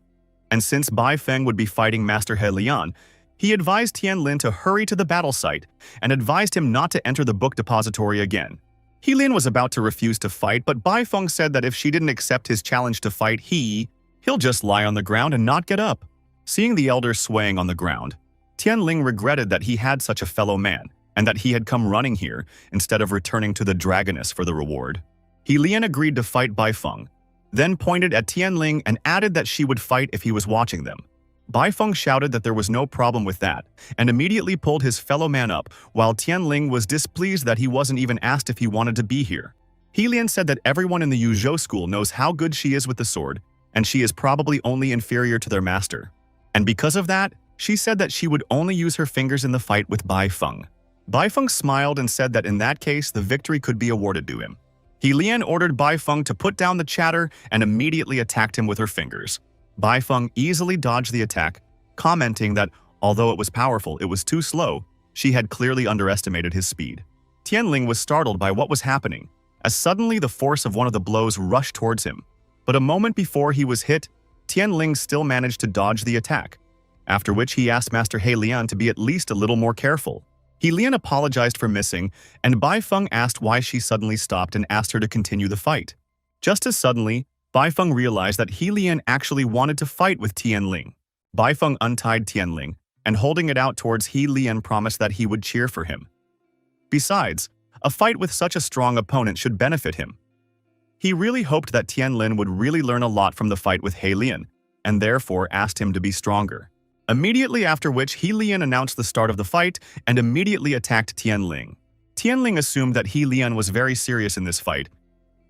And since Bai Feng would be fighting Master He Lian, he advised Tianlin to hurry to the battle site and advised him not to enter the book depository again. He Lian was about to refuse to fight, but Bai Feng said that if she didn't accept his challenge to fight, he'll just lie on the ground and not get up. Seeing the elder swaying on the ground, Tianling regretted that he had such a fellow man and that he had come running here instead of returning to the dragoness for the reward. He Lian agreed to fight Bai Feng, then pointed at Tianling and added that she would fight if he was watching them. Bai Feng shouted that there was no problem with that and immediately pulled his fellow man up, while Tianling was displeased that he wasn't even asked if he wanted to be here. He Lian said that everyone in the Yuhjo school knows how good she is with the sword, and she is probably only inferior to their master. And because of that, she said that she would only use her fingers in the fight with Bai Feng. Bai Feng smiled and said that in that case, the victory could be awarded to him. He Lian ordered Bai Feng to put down the chatter and immediately attacked him with her fingers. Bai Feng easily dodged the attack, commenting that although it was powerful, it was too slow. She had clearly underestimated his speed. Tianling was startled by what was happening, as suddenly the force of one of the blows rushed towards him. But a moment before he was hit, Tianling still managed to dodge the attack, after which he asked Master He Lian to be at least a little more careful. He Lian apologized for missing, and Bai Feng asked why she suddenly stopped and asked her to continue the fight. Just as suddenly, Bai Feng realized that He Lian actually wanted to fight with Tianling. Bai Feng untied Tianling, and holding it out towards He Lian promised that he would cheer for him. Besides, a fight with such a strong opponent should benefit him. He really hoped that Tianlin would really learn a lot from the fight with He Lian, and therefore asked him to be stronger. Immediately after which, He Lian announced the start of the fight and immediately attacked Tianling. Tianling assumed that He Lian was very serious in this fight,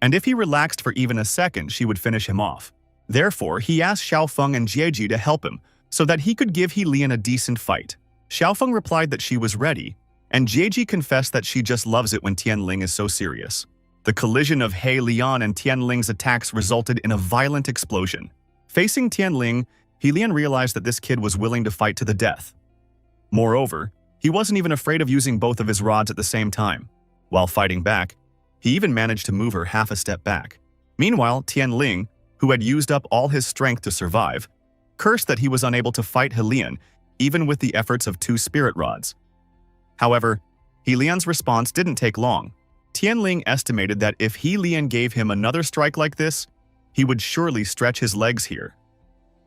and if he relaxed for even a second, she would finish him off. Therefore, he asked Xiaofeng and Jieji to help him so that he could give He Lian a decent fight. Xiaofeng replied that she was ready, and Jieji confessed that she just loves it when Tianling is so serious. The collision of He Lian and Tianling's attacks resulted in a violent explosion. Facing Tianling, He Lian realized that this kid was willing to fight to the death. Moreover, he wasn't even afraid of using both of his rods at the same time. While fighting back, he even managed to move her half a step back. Meanwhile, Tianling, who had used up all his strength to survive, cursed that he was unable to fight He Lian, even with the efforts of 2 spirit rods. However, He Lian's response didn't take long. Tianling estimated that if He Lian gave him another strike like this, he would surely stretch his legs here.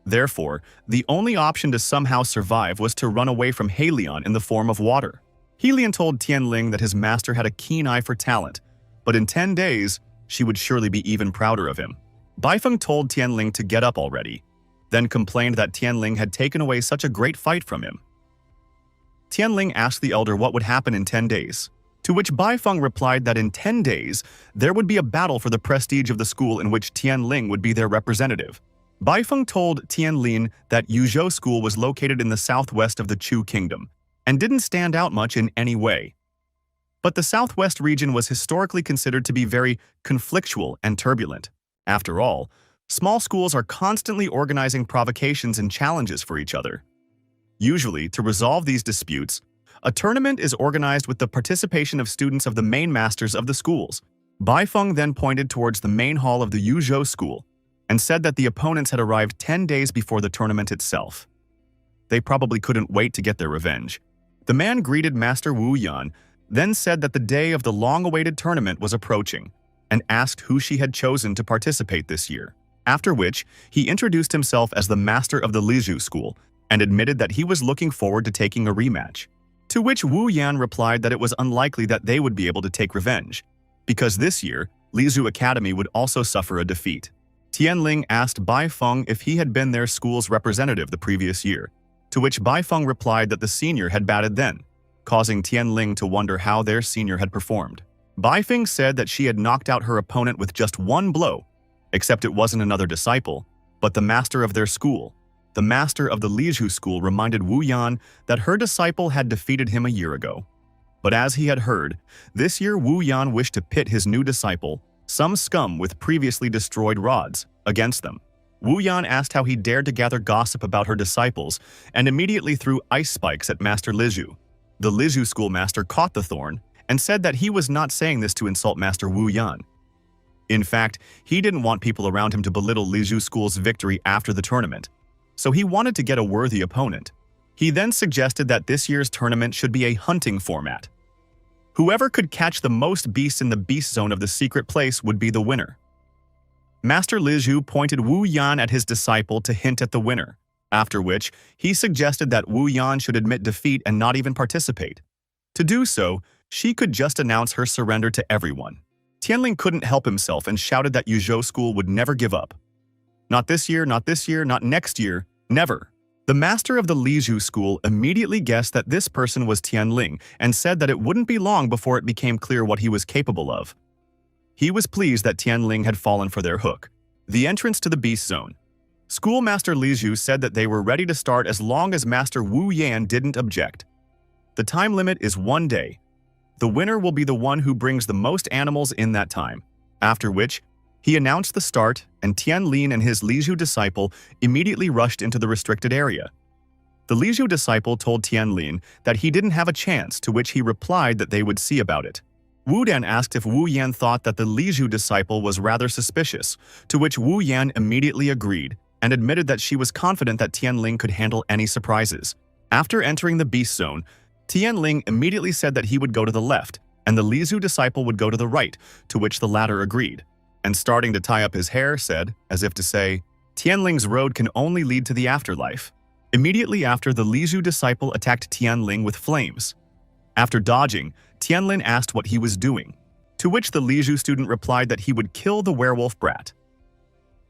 Therefore, the only option to somehow survive was to run away from He Lian in the form of water. He Lian told Tianling that his master had a keen eye for talent, but in 10 days, she would surely be even prouder of him. Bai Feng told Tianling to get up already, then complained that Tianling had taken away such a great fight from him. Tianling asked the elder what would happen in 10 days, to which Bai Feng replied that in 10 days, there would be a battle for the prestige of the school in which Tianling would be their representative. Bai Feng told Tianlin that Yuhjo school was located in the southwest of the Chu kingdom and didn't stand out much in any way. But the southwest region was historically considered to be very conflictual and turbulent. After all, small schools are constantly organizing provocations and challenges for each other. Usually, to resolve these disputes, a tournament is organized with the participation of students of the main masters of the schools. Bai Feng then pointed towards the main hall of the Yuhjo school and said that the opponents had arrived 10 days before the tournament itself. They probably couldn't wait to get their revenge. The man greeted Master Wu Yan, then said that the day of the long-awaited tournament was approaching, and asked who she had chosen to participate this year. After which, he introduced himself as the master of the Lizhu school and admitted that he was looking forward to taking a rematch. To which Wu Yan replied that it was unlikely that they would be able to take revenge, because this year, Lizhu Academy would also suffer a defeat. Tianling asked Bai Feng if he had been their school's representative the previous year, to which Bai Feng replied that the senior had batted then, causing Tianling to wonder how their senior had performed. Bai Feng said that she had knocked out her opponent with just one blow, except it wasn't another disciple, but the master of their school. The master of the Lizhu school reminded Wu Yan that her disciple had defeated him a year ago. But as he had heard, this year Wu Yan wished to pit his new disciple, some scum with previously destroyed rods, against them. Wu Yan asked how he dared to gather gossip about her disciples and immediately threw ice spikes at Master Lizhu. The Lizhu schoolmaster caught the thorn and said that he was not saying this to insult Master Wu Yan. In fact, he didn't want people around him to belittle Lizhu school's victory after the tournament, so he wanted to get a worthy opponent. He then suggested that this year's tournament should be a hunting format. Whoever could catch the most beasts in the beast zone of the secret place would be the winner. Master Lizhu pointed Wu Yan at his disciple to hint at the winner, after which he suggested that Wu Yan should admit defeat and not even participate. To do so, she could just announce her surrender to everyone. Tianling couldn't help himself and shouted that Yuhjo school would never give up. Not this year, not this year, not next year, never. The master of the Lizhu school immediately guessed that this person was Tianling and said that it wouldn't be long before it became clear what he was capable of. He was pleased that Tianling had fallen for their hook. The entrance to the beast zone. Schoolmaster Lizhu said that they were ready to start as long as Master Wu Yan didn't object. The time limit is 1 day. The winner will be the one who brings the most animals in that time, after which he announced the start, and Tianlin and his Lizhu disciple immediately rushed into the restricted area. The Lizhu disciple told Tianlin that he didn't have a chance, to which he replied that they would see about it. Wu Dan asked if Wu Yan thought that the Lizhu disciple was rather suspicious, to which Wu Yan immediately agreed and admitted that she was confident that Tianling could handle any surprises. After entering the beast zone, Tianling immediately said that he would go to the left and the Lizhu disciple would go to the right, to which the latter agreed, and starting to tie up his hair said, as if to say, Tianling's road can only lead to the afterlife. Immediately after, the Lizhu disciple attacked Tianling with flames. After dodging, Tianlin asked what he was doing, to which the Lizhu student replied that he would kill the werewolf brat.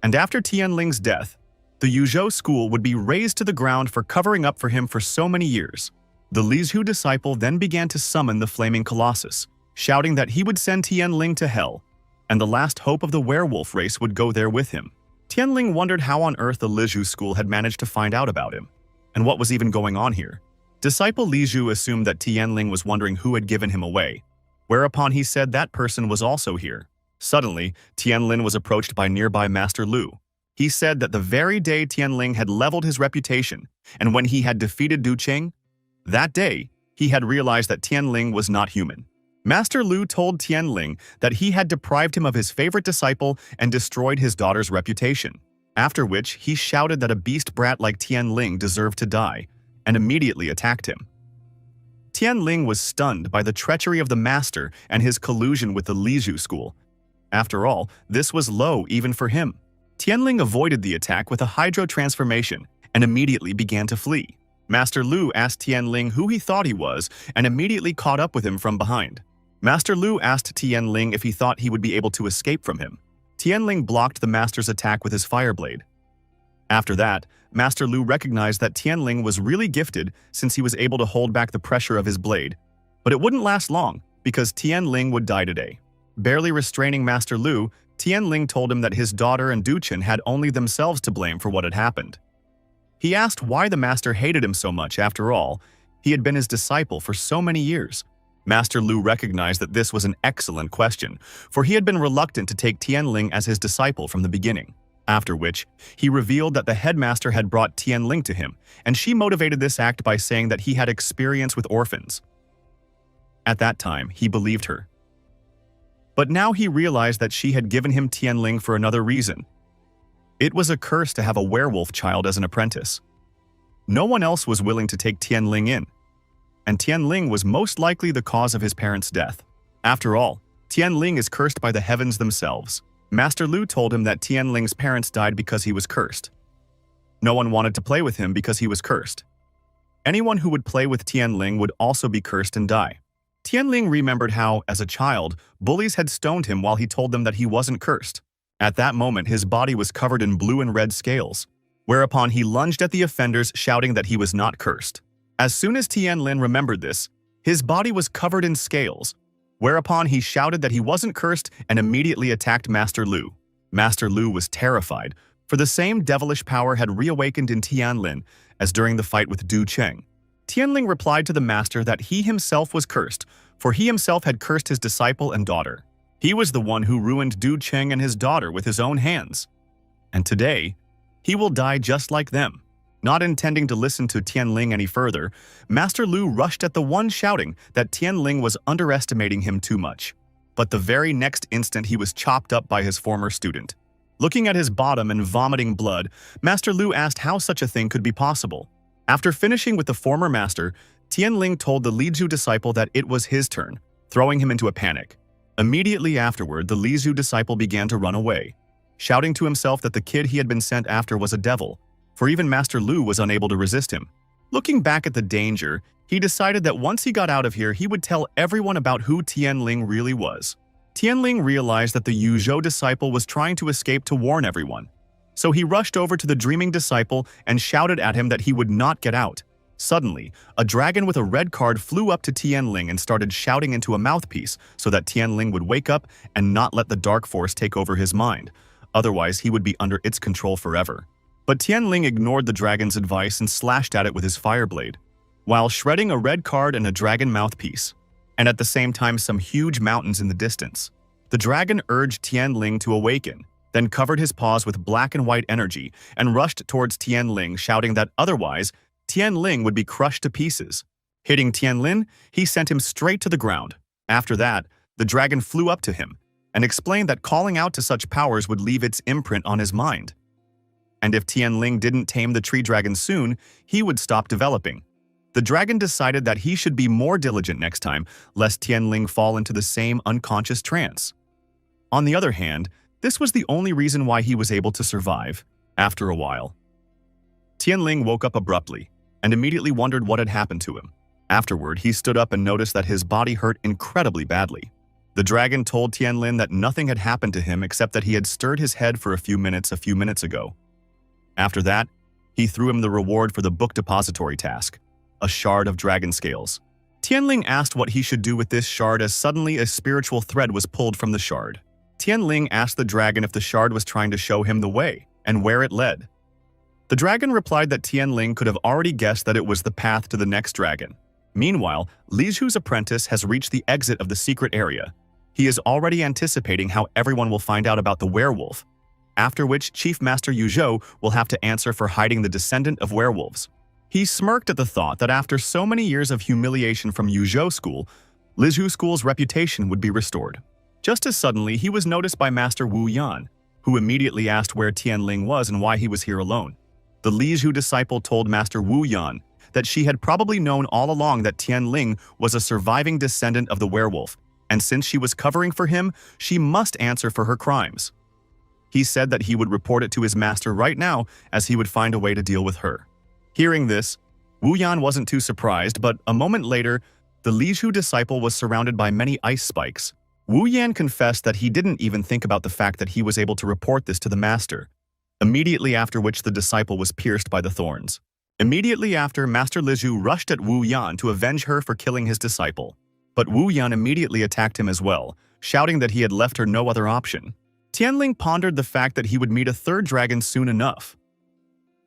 And after Tianling's death, the Yuhjo school would be razed to the ground for covering up for him for so many years. The Lizhu disciple then began to summon the flaming colossus, shouting that he would send Tianling to hell, and the last hope of the werewolf race would go there with him. Tianling wondered how on earth the Lizhu school had managed to find out about him, and what was even going on here. Disciple Lizhu assumed that Tianling was wondering who had given him away, whereupon he said that person was also here. Suddenly, Tianlin was approached by nearby Master Lu. He said that the very day Tianling had leveled his reputation, and when he had defeated Du Cheng, that day, he had realized that Tianling was not human. Master Lu told Tianling that he had deprived him of his favorite disciple and destroyed his daughter's reputation, after which he shouted that a beast brat like Tianling deserved to die, and immediately attacked him. Tianling was stunned by the treachery of the master and his collusion with the Lizhu school. After all, this was low even for him. Tianling avoided the attack with a hydro transformation and immediately began to flee. Master Lu asked Tianling who he thought he was and immediately caught up with him from behind. Master Lu asked Tianling if he thought he would be able to escape from him. Tianling blocked the master's attack with his fire blade. After that, Master Lu recognized that Tianling was really gifted since he was able to hold back the pressure of his blade. But it wouldn't last long, because Tianling would die today. Barely restraining Master Lu, Tianling told him that his daughter and Duchen had only themselves to blame for what had happened. He asked why the master hated him so much. After all, he had been his disciple for so many years. Master Lu recognized that this was an excellent question, for he had been reluctant to take Tianling as his disciple from the beginning. After which, he revealed that the headmaster had brought Tianling to him, and she motivated this act by saying that he had experience with orphans. At that time, he believed her. But now he realized that she had given him Tianling for another reason. It was a curse to have a werewolf child as an apprentice. No one else was willing to take Tianling in, and Tianling was most likely the cause of his parents' death. After all, Tianling is cursed by the heavens themselves. Master Lu told him that Tianling's parents died because he was cursed. No one wanted to play with him because he was cursed. anyone who would play with Tianling would also be cursed and die. Tianling remembered how, as a child, bullies had stoned him while he told them that he wasn't cursed. At that moment, his body was covered in blue and red scales, whereupon he lunged at the offenders, shouting that he was not cursed. As soon as Tianlin remembered this, his body was covered in scales, whereupon he shouted that he wasn't cursed and immediately attacked Master Lu. Master Lu was terrified, for the same devilish power had reawakened in Tianlin as during the fight with Du Cheng. Tianling replied to the master that he himself was cursed, for he himself had cursed his disciple and daughter. He was the one who ruined Du Cheng and his daughter with his own hands. And today, he will die just like them. Not intending to listen to Tianling any further, Master Lu rushed at the one, shouting that Tianling was underestimating him too much. But the very next instant he was chopped up by his former student. Looking at his bottom and vomiting blood, Master Lu asked how such a thing could be possible. After finishing with the former master, Tianling told the Lizhu disciple that it was his turn, throwing him into a panic. Immediately afterward, the Lizhu disciple began to run away, shouting to himself that the kid he had been sent after was a devil, for even Master Lu was unable to resist him. Looking back at the danger, he decided that once he got out of here, he would tell everyone about who Tianling really was. Tianling realized that the Yuhjo disciple was trying to escape to warn everyone. So he rushed over to the dreaming disciple and shouted at him that he would not get out. Suddenly, a dragon with a red card flew up to Tianling and started shouting into a mouthpiece so that Tianling would wake up and not let the dark force take over his mind. Otherwise, he would be under its control forever. But Tianling ignored the dragon's advice and slashed at it with his fire blade, while shredding a red card and a dragon mouthpiece, and at the same time some huge mountains in the distance. The dragon urged Tianling to awaken, then covered his paws with black and white energy and rushed towards Tianling, shouting that otherwise, Tianling would be crushed to pieces. Hitting Tianlin, he sent him straight to the ground. After that, the dragon flew up to him and explained that calling out to such powers would leave its imprint on his mind. And if Tianling didn't tame the tree dragon soon, he would stop developing. The dragon decided that he should be more diligent next time, lest Tianling fall into the same unconscious trance. On the other hand, this was the only reason why he was able to survive. After a while, Tianling woke up abruptly and immediately wondered what had happened to him. Afterward, he stood up and noticed that his body hurt incredibly badly. The dragon told Tianlin that nothing had happened to him except that he had stirred his head for a few minutes ago. After that, he threw him the reward for the book depository task, a shard of dragon scales. Tianling asked what he should do with this shard as suddenly a spiritual thread was pulled from the shard. Tianling asked the dragon if the shard was trying to show him the way and where it led. The dragon replied that Tianling could have already guessed that it was the path to the next dragon. Meanwhile, Lizhu's apprentice has reached the exit of the secret area. He is already anticipating how everyone will find out about the werewolf, after which Chief Master Yuhjo will have to answer for hiding the descendant of werewolves. He smirked at the thought that after so many years of humiliation from Yuhjo School, Lizhu School's reputation would be restored. Just as suddenly, he was noticed by Master Wu Yan, who immediately asked where Tianling was and why he was here alone. The Lizhu disciple told Master Wu Yan that she had probably known all along that Tianling was a surviving descendant of the werewolf, and since she was covering for him, she must answer for her crimes. He said that he would report it to his master right now, as he would find a way to deal with her. Hearing this, Wu Yan wasn't too surprised, but a moment later, the Lizhu disciple was surrounded by many ice spikes. Wu Yan confessed that he didn't even think about the fact that he was able to report this to the master, immediately after which the disciple was pierced by the thorns. Immediately after, Master Lizhu rushed at Wu Yan to avenge her for killing his disciple. But Wu Yan immediately attacked him as well, shouting that he had left her no other option. Tianling pondered the fact that he would meet a third dragon soon enough.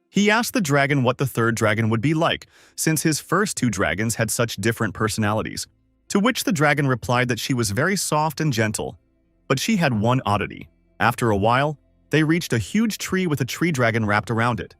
He asked the dragon what the third dragon would be like, since his first two dragons had such different personalities, to which the dragon replied that she was very soft and gentle, but she had one oddity. After a while, they reached a huge tree with a tree dragon wrapped around it.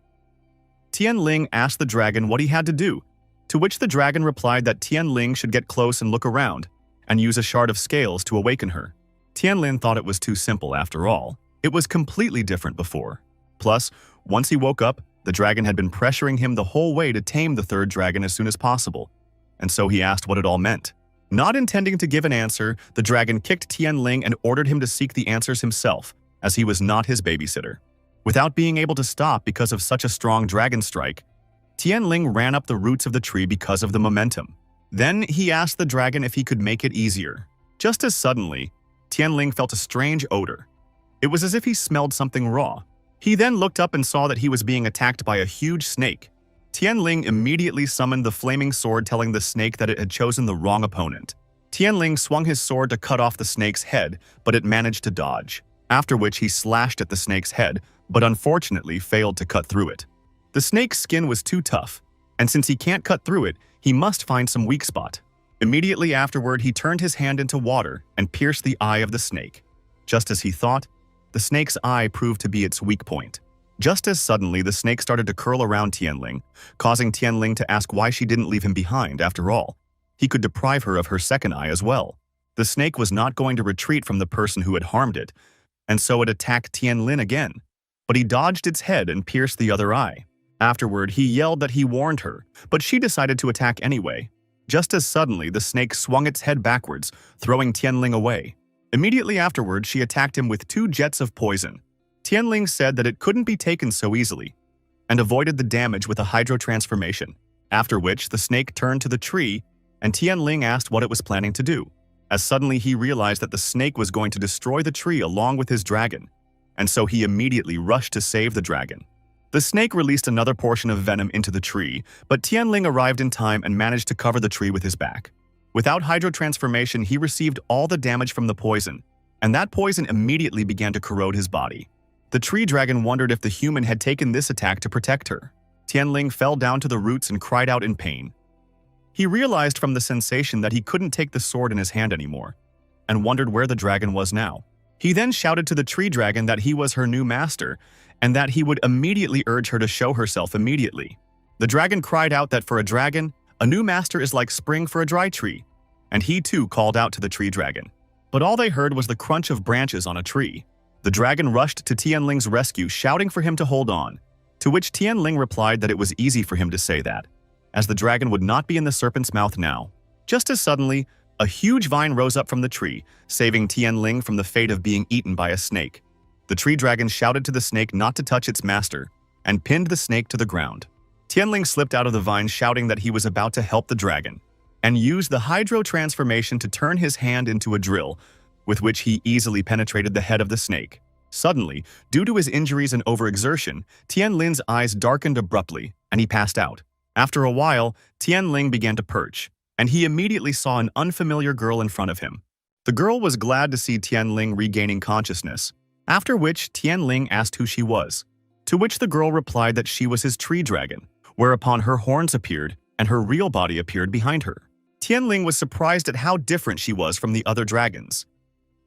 Tianling asked the dragon what he had to do, to which the dragon replied that Tianling should get close and look around, and use a shard of scales to awaken her. Tianling thought it was too simple after all. It was completely different before. Plus, once he woke up, the dragon had been pressuring him the whole way to tame the third dragon as soon as possible, and so he asked what it all meant. Not intending to give an answer, the dragon kicked Tianling and ordered him to seek the answers himself, as he was not his babysitter. Without being able to stop because of such a strong dragon strike, Tianling ran up the roots of the tree because of the momentum. Then he asked the dragon if he could make it easier. Just as suddenly, Tianling felt a strange odor. It was as if he smelled something raw. He then looked up and saw that he was being attacked by a huge snake. Tianling immediately summoned the flaming sword, telling the snake that it had chosen the wrong opponent. Tianling swung his sword to cut off the snake's head, but it managed to dodge, after which he slashed at the snake's head, but unfortunately failed to cut through it. The snake's skin was too tough, and since he can't cut through it, he must find some weak spot. Immediately afterward, he turned his hand into water and pierced the eye of the snake. Just as he thought, the snake's eye proved to be its weak point. Just as suddenly, the snake started to curl around Tianling, causing Tianling to ask why she didn't leave him behind. After all, he could deprive her of her second eye as well. The snake was not going to retreat from the person who had harmed it, and so it attacked Tianling again. But he dodged its head and pierced the other eye. Afterward, he yelled that he warned her, but she decided to attack anyway. Just as suddenly, the snake swung its head backwards, throwing Tianling away. Immediately afterward, she attacked him with 2 jets of poison. Tianling said that it couldn't be taken so easily, and avoided the damage with a hydro-transformation, after which the snake turned to the tree, and Tianling asked what it was planning to do, as suddenly he realized that the snake was going to destroy the tree along with his dragon, and so he immediately rushed to save the dragon. The snake released another portion of venom into the tree, but Tianling arrived in time and managed to cover the tree with his back. Without hydro-transformation, he received all the damage from the poison, and that poison immediately began to corrode his body. The tree dragon wondered if the human had taken this attack to protect her. Tianling fell down to the roots and cried out in pain. He realized from the sensation that he couldn't take the sword in his hand anymore, and wondered where the dragon was now. He then shouted to the tree dragon that he was her new master, and that he would immediately urge her to show herself immediately. The dragon cried out that for a dragon, a new master is like spring for a dry tree, and he too called out to the tree dragon. But all they heard was the crunch of branches on a tree. The dragon rushed to Tianling's rescue, shouting for him to hold on, to which Tianling replied that it was easy for him to say that, as the dragon would not be in the serpent's mouth now. Just as suddenly, a huge vine rose up from the tree, saving Tianling from the fate of being eaten by a snake. The tree dragon shouted to the snake not to touch its master, and pinned the snake to the ground. Tianling slipped out of the vine, shouting that he was about to help the dragon, and used the hydro transformation to turn his hand into a drill, with which he easily penetrated the head of the snake. Suddenly, due to his injuries and overexertion, Tianling's eyes darkened abruptly, and he passed out. After a while, Tianling began to perch, and he immediately saw an unfamiliar girl in front of him. The girl was glad to see Tianling regaining consciousness, after which Tianling asked who she was, to which the girl replied that she was his tree dragon, whereupon her horns appeared and her real body appeared behind her. Tianling was surprised at how different she was from the other dragons,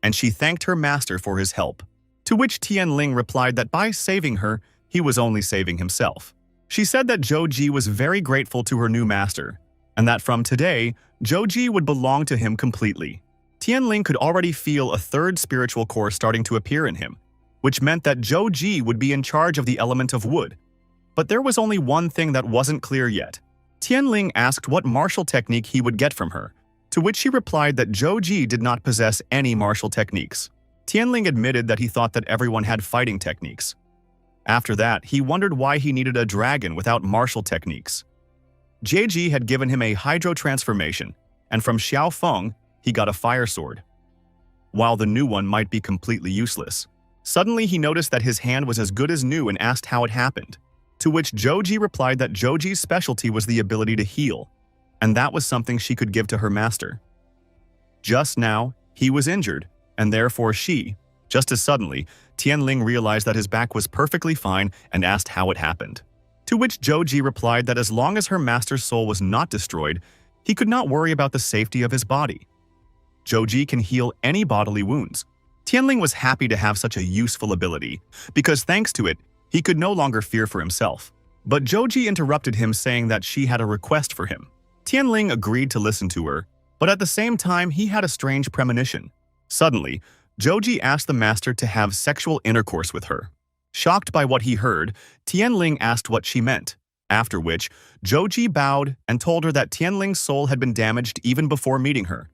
and she thanked her master for his help, to which Tianling replied that by saving her, he was only saving himself. She said that Zhou was very grateful to her new master, and that from today, Zhou would belong to him completely. Tianling could already feel a third spiritual core starting to appear in him, which meant that Zhou would be in charge of the element of wood. But there was only one thing that wasn't clear yet. Tianling asked what martial technique he would get from her, to which she replied that Zhou did not possess any martial techniques. Tianling admitted that he thought that everyone had fighting techniques. After that, he wondered why he needed a dragon without martial techniques. Jie had given him a hydro transformation, and from Xiao Feng, he got a fire sword, while the new one might be completely useless. Suddenly, he noticed that his hand was as good as new and asked how it happened, to which Zhou replied that Zhou's specialty was the ability to heal, and that was something she could give to her master. Just now, he was injured, and therefore she. Just as suddenly, Tianling realized that his back was perfectly fine and asked how it happened, to which Zhou replied that as long as her master's soul was not destroyed, he could not worry about the safety of his body. Zhou can heal any bodily wounds. Tianling was happy to have such a useful ability, because thanks to it, he could no longer fear for himself. But Zhou interrupted him, saying that she had a request for him. Tianling agreed to listen to her, but at the same time he had a strange premonition. Suddenly, Zhou asked the master to have sexual intercourse with her. Shocked by what he heard, Tianling asked what she meant, after which Zhou bowed and told her that Tianling's soul had been damaged even before meeting her,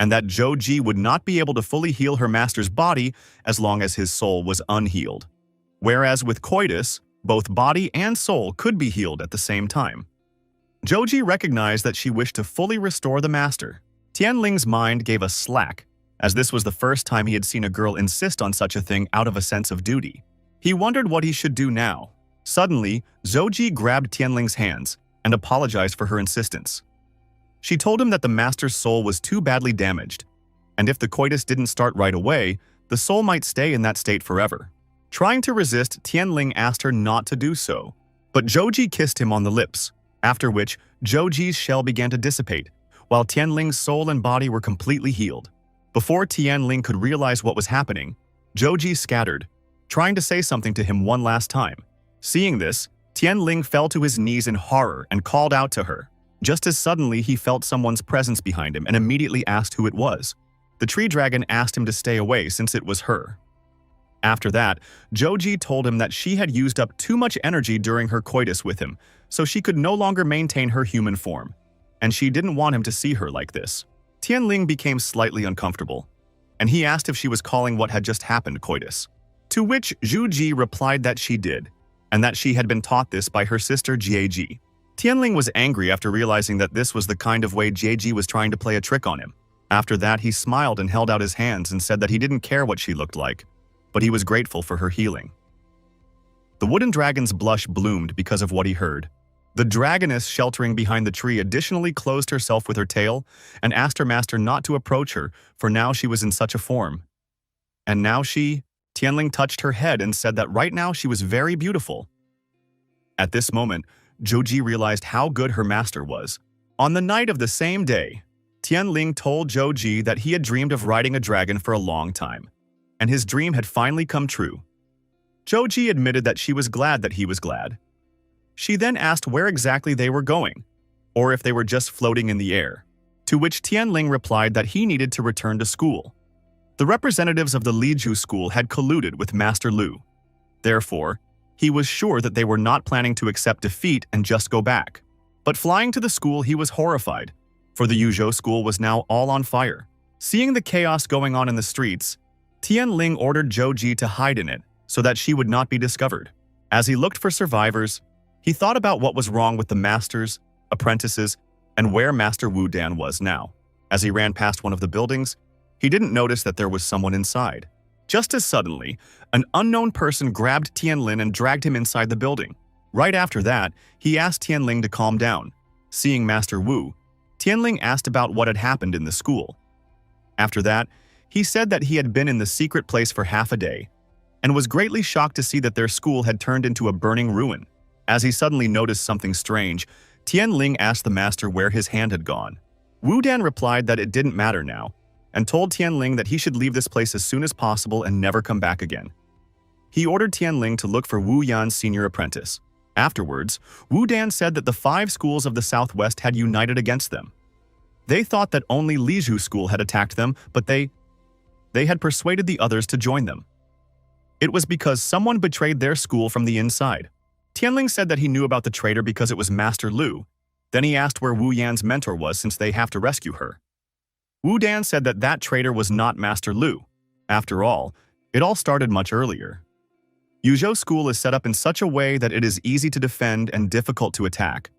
and that Zhou would not be able to fully heal her master's body as long as his soul was unhealed. Whereas with coitus, Both body and soul could be healed at the same time. Joji recognized that she wished to fully restore the master. Tianling's mind gave a slack, as this was the first time he had seen a girl insist on such a thing out of a sense of duty. He wondered what he should do now. Suddenly, Zoji grabbed Tianling's hands and apologized for her insistence. She told him that the master's soul was too badly damaged, and if the coitus didn't start right away, the soul might stay in that state forever. Trying to resist, Tianling asked her not to do so, but Joji kissed him on the lips, after which Joji's shell began to dissipate, while Tianling's soul and body were completely healed. Before Tianling could realize what was happening, Joji scattered, trying to say something to him one last time. Seeing this, Tianling fell to his knees in horror and called out to her. Just as suddenly he felt someone's presence behind him and immediately asked who it was. The tree dragon asked him to stay away since it was her. After that, Joji told him that she had used up too much energy during her coitus with him, so she could no longer maintain her human form, and she didn't want him to see her like this. Tianling became slightly uncomfortable, and he asked if she was calling what had just happened coitus. To which Zhu Ji replied that she did, and that she had been taught this by her sister Jieji. Tianling was angry after realizing that this was the kind of way Jieji was trying to play a trick on him. After that, he smiled and held out his hands and said that he didn't care what she looked like, but he was grateful for her healing. The wooden dragon's blush bloomed because of what he heard. The dragoness sheltering behind the tree additionally closed herself with her tail and asked her master not to approach her, for now she was in such a form. And now Tianling touched her head and said that right now she was very beautiful. At this moment, Joji realized how good her master was. On the night of the same day, Tianling told Joji that he had dreamed of riding a dragon for a long time, and his dream had finally come true. Joji admitted that she was glad that he was glad. She then asked where exactly they were going, or if they were just floating in the air, to which Tianling replied that he needed to return to school. The representatives of the Liju school had colluded with Master Lu. Therefore, he was sure that they were not planning to accept defeat and just go back. But flying to the school, he was horrified, for the Yuhjo school was now all on fire. Seeing the chaos going on in the streets, Tianling ordered Joji to hide in it so that she would not be discovered. As he looked for survivors, he thought about what was wrong with the masters, apprentices, and where Master Wu Dan was now. As he ran past one of the buildings, he didn't notice that there was someone inside. Just as suddenly, an unknown person grabbed Tianling and dragged him inside the building. Right after that, he asked Tianling to calm down. Seeing Master Wu, Tianling asked about what had happened in the school. After that, he said that he had been in the secret place for half a day and was greatly shocked to see that their school had turned into a burning ruin. As he suddenly noticed something strange, Tianling asked the master where his hand had gone. Wu Dan replied that it didn't matter now, and told Tianling that he should leave this place as soon as possible and never come back again. He ordered Tianling to look for Wu Yan's senior apprentice. Afterwards, Wu Dan said that the 5 schools of the Southwest had united against them. They thought that only Liju school had attacked them, but they had persuaded the others to join them. It was because someone betrayed their school from the inside. Tianling said that he knew about the traitor because it was Master Lu. Then he asked where Wu Yan's mentor was since they have to rescue her. Wu Dan said that that traitor was not Master Lu. After all, it all started much earlier. Yuhjo school is set up in such a way that it is easy to defend and difficult to attack.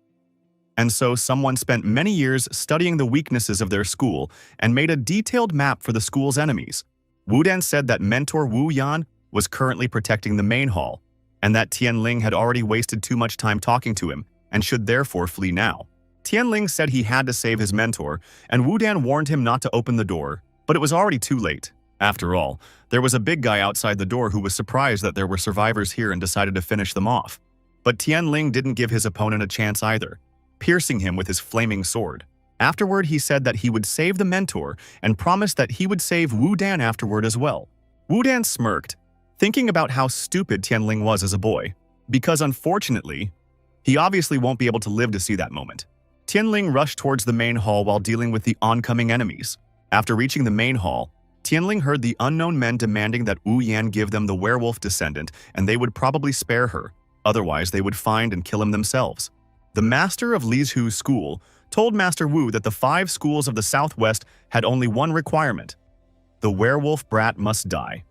And so someone spent many years studying the weaknesses of their school and made a detailed map for the school's enemies. Wu Dan said that mentor Wu Yan was currently protecting the main hall, and that Tianling had already wasted too much time talking to him and should therefore flee now. Tianling said he had to save his mentor, and Wu Dan warned him not to open the door, but it was already too late. After all, there was a big guy outside the door who was surprised that there were survivors here and decided to finish them off. But Tianling didn't give his opponent a chance either, piercing him with his flaming sword. Afterward, he said that he would save the mentor and promised that he would save Wu Dan afterward as well. Wu Dan smirked, thinking about how stupid Tianling was as a boy, because unfortunately, he obviously won't be able to live to see that moment. Tianling rushed towards the main hall while dealing with the oncoming enemies. After reaching the main hall, Tianling heard the unknown men demanding that Wu Yan give them the werewolf descendant, and they would probably spare her, otherwise they would find and kill him themselves. The master of Liju school told Master Wu that the 5 schools of the Southwest had only one requirement: the werewolf brat must die.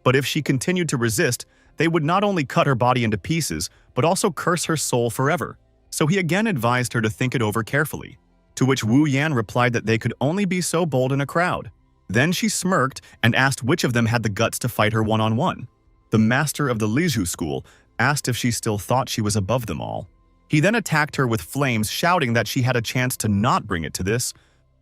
But if she continued to resist, they would not only cut her body into pieces, but also curse her soul forever. So he again advised her to think it over carefully, to which Wu Yan replied that they could only be so bold in a crowd. Then she smirked and asked which of them had the guts to fight her one-on-one. The master of the Lizhu school asked if she still thought she was above them all. He then attacked her with flames, shouting that she had a chance to not bring it to this,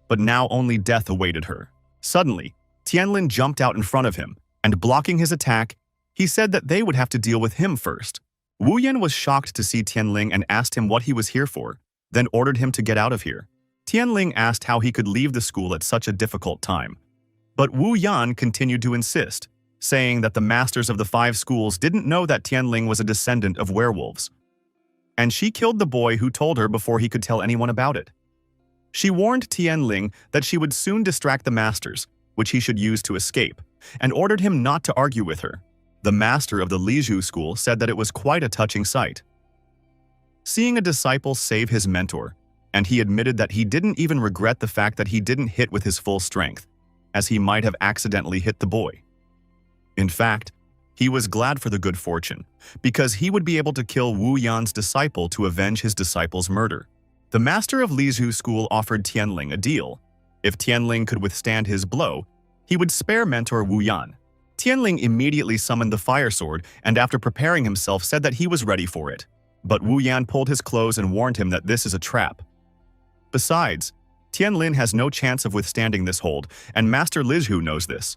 but now only death awaited her. Suddenly, Tianlin jumped out in front of him, and blocking his attack, he said that they would have to deal with him first. Wu Yan was shocked to see Tianling and asked him what he was here for, then ordered him to get out of here. Tianling asked how he could leave the school at such a difficult time. But Wu Yan continued to insist, saying that the masters of the 5 schools didn't know that Tianling was a descendant of werewolves. And she killed the boy who told her before he could tell anyone about it. She warned Tianling that she would soon distract the masters, which he should use to escape, and ordered him not to argue with her. The master of the Lizhu school said that it was quite a touching sight. Seeing a disciple save his mentor, and he admitted that he didn't even regret the fact that he didn't hit with his full strength, as he might have accidentally hit the boy. In fact, he was glad for the good fortune, because he would be able to kill Wu Yan's disciple to avenge his disciple's murder. The master of Lizhu school offered Tianling a deal. If Tianling could withstand his blow, he would spare mentor Wu Yan. Tianling immediately summoned the fire sword and after preparing himself said that he was ready for it. But Wu Yan pulled his clothes and warned him that this is a trap. Besides, Tianlin has no chance of withstanding this hold, and Master Lizhu knows this.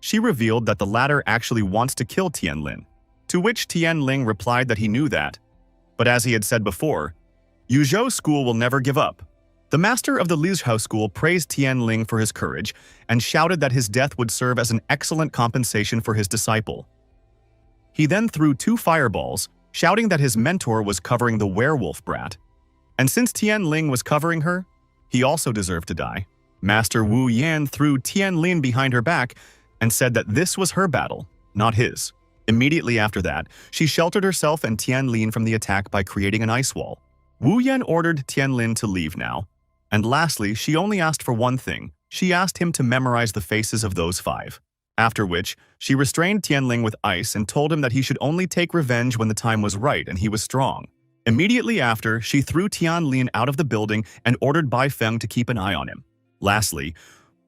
She revealed that the latter actually wants to kill Tianlin, to which Tianling replied that he knew that. But as he had said before, Yuhjo school will never give up. The master of the Lizhu school praised Tianling for his courage and shouted that his death would serve as an excellent compensation for his disciple. He then threw 2 fireballs, shouting that his mentor was covering the werewolf brat. And since Tianling was covering her, he also deserved to die. Master Wu Yan threw Tianlin behind her back and said that this was her battle, not his. Immediately after that, she sheltered herself and Tianlin from the attack by creating an ice wall. Wu Yan ordered Tianlin to leave now. And lastly, she only asked for one thing. She asked him to memorize the faces of those 5. After which, she restrained Tianling with ice and told him that he should only take revenge when the time was right and he was strong. Immediately after, she threw Tianlin out of the building and ordered Bai Feng to keep an eye on him. Lastly,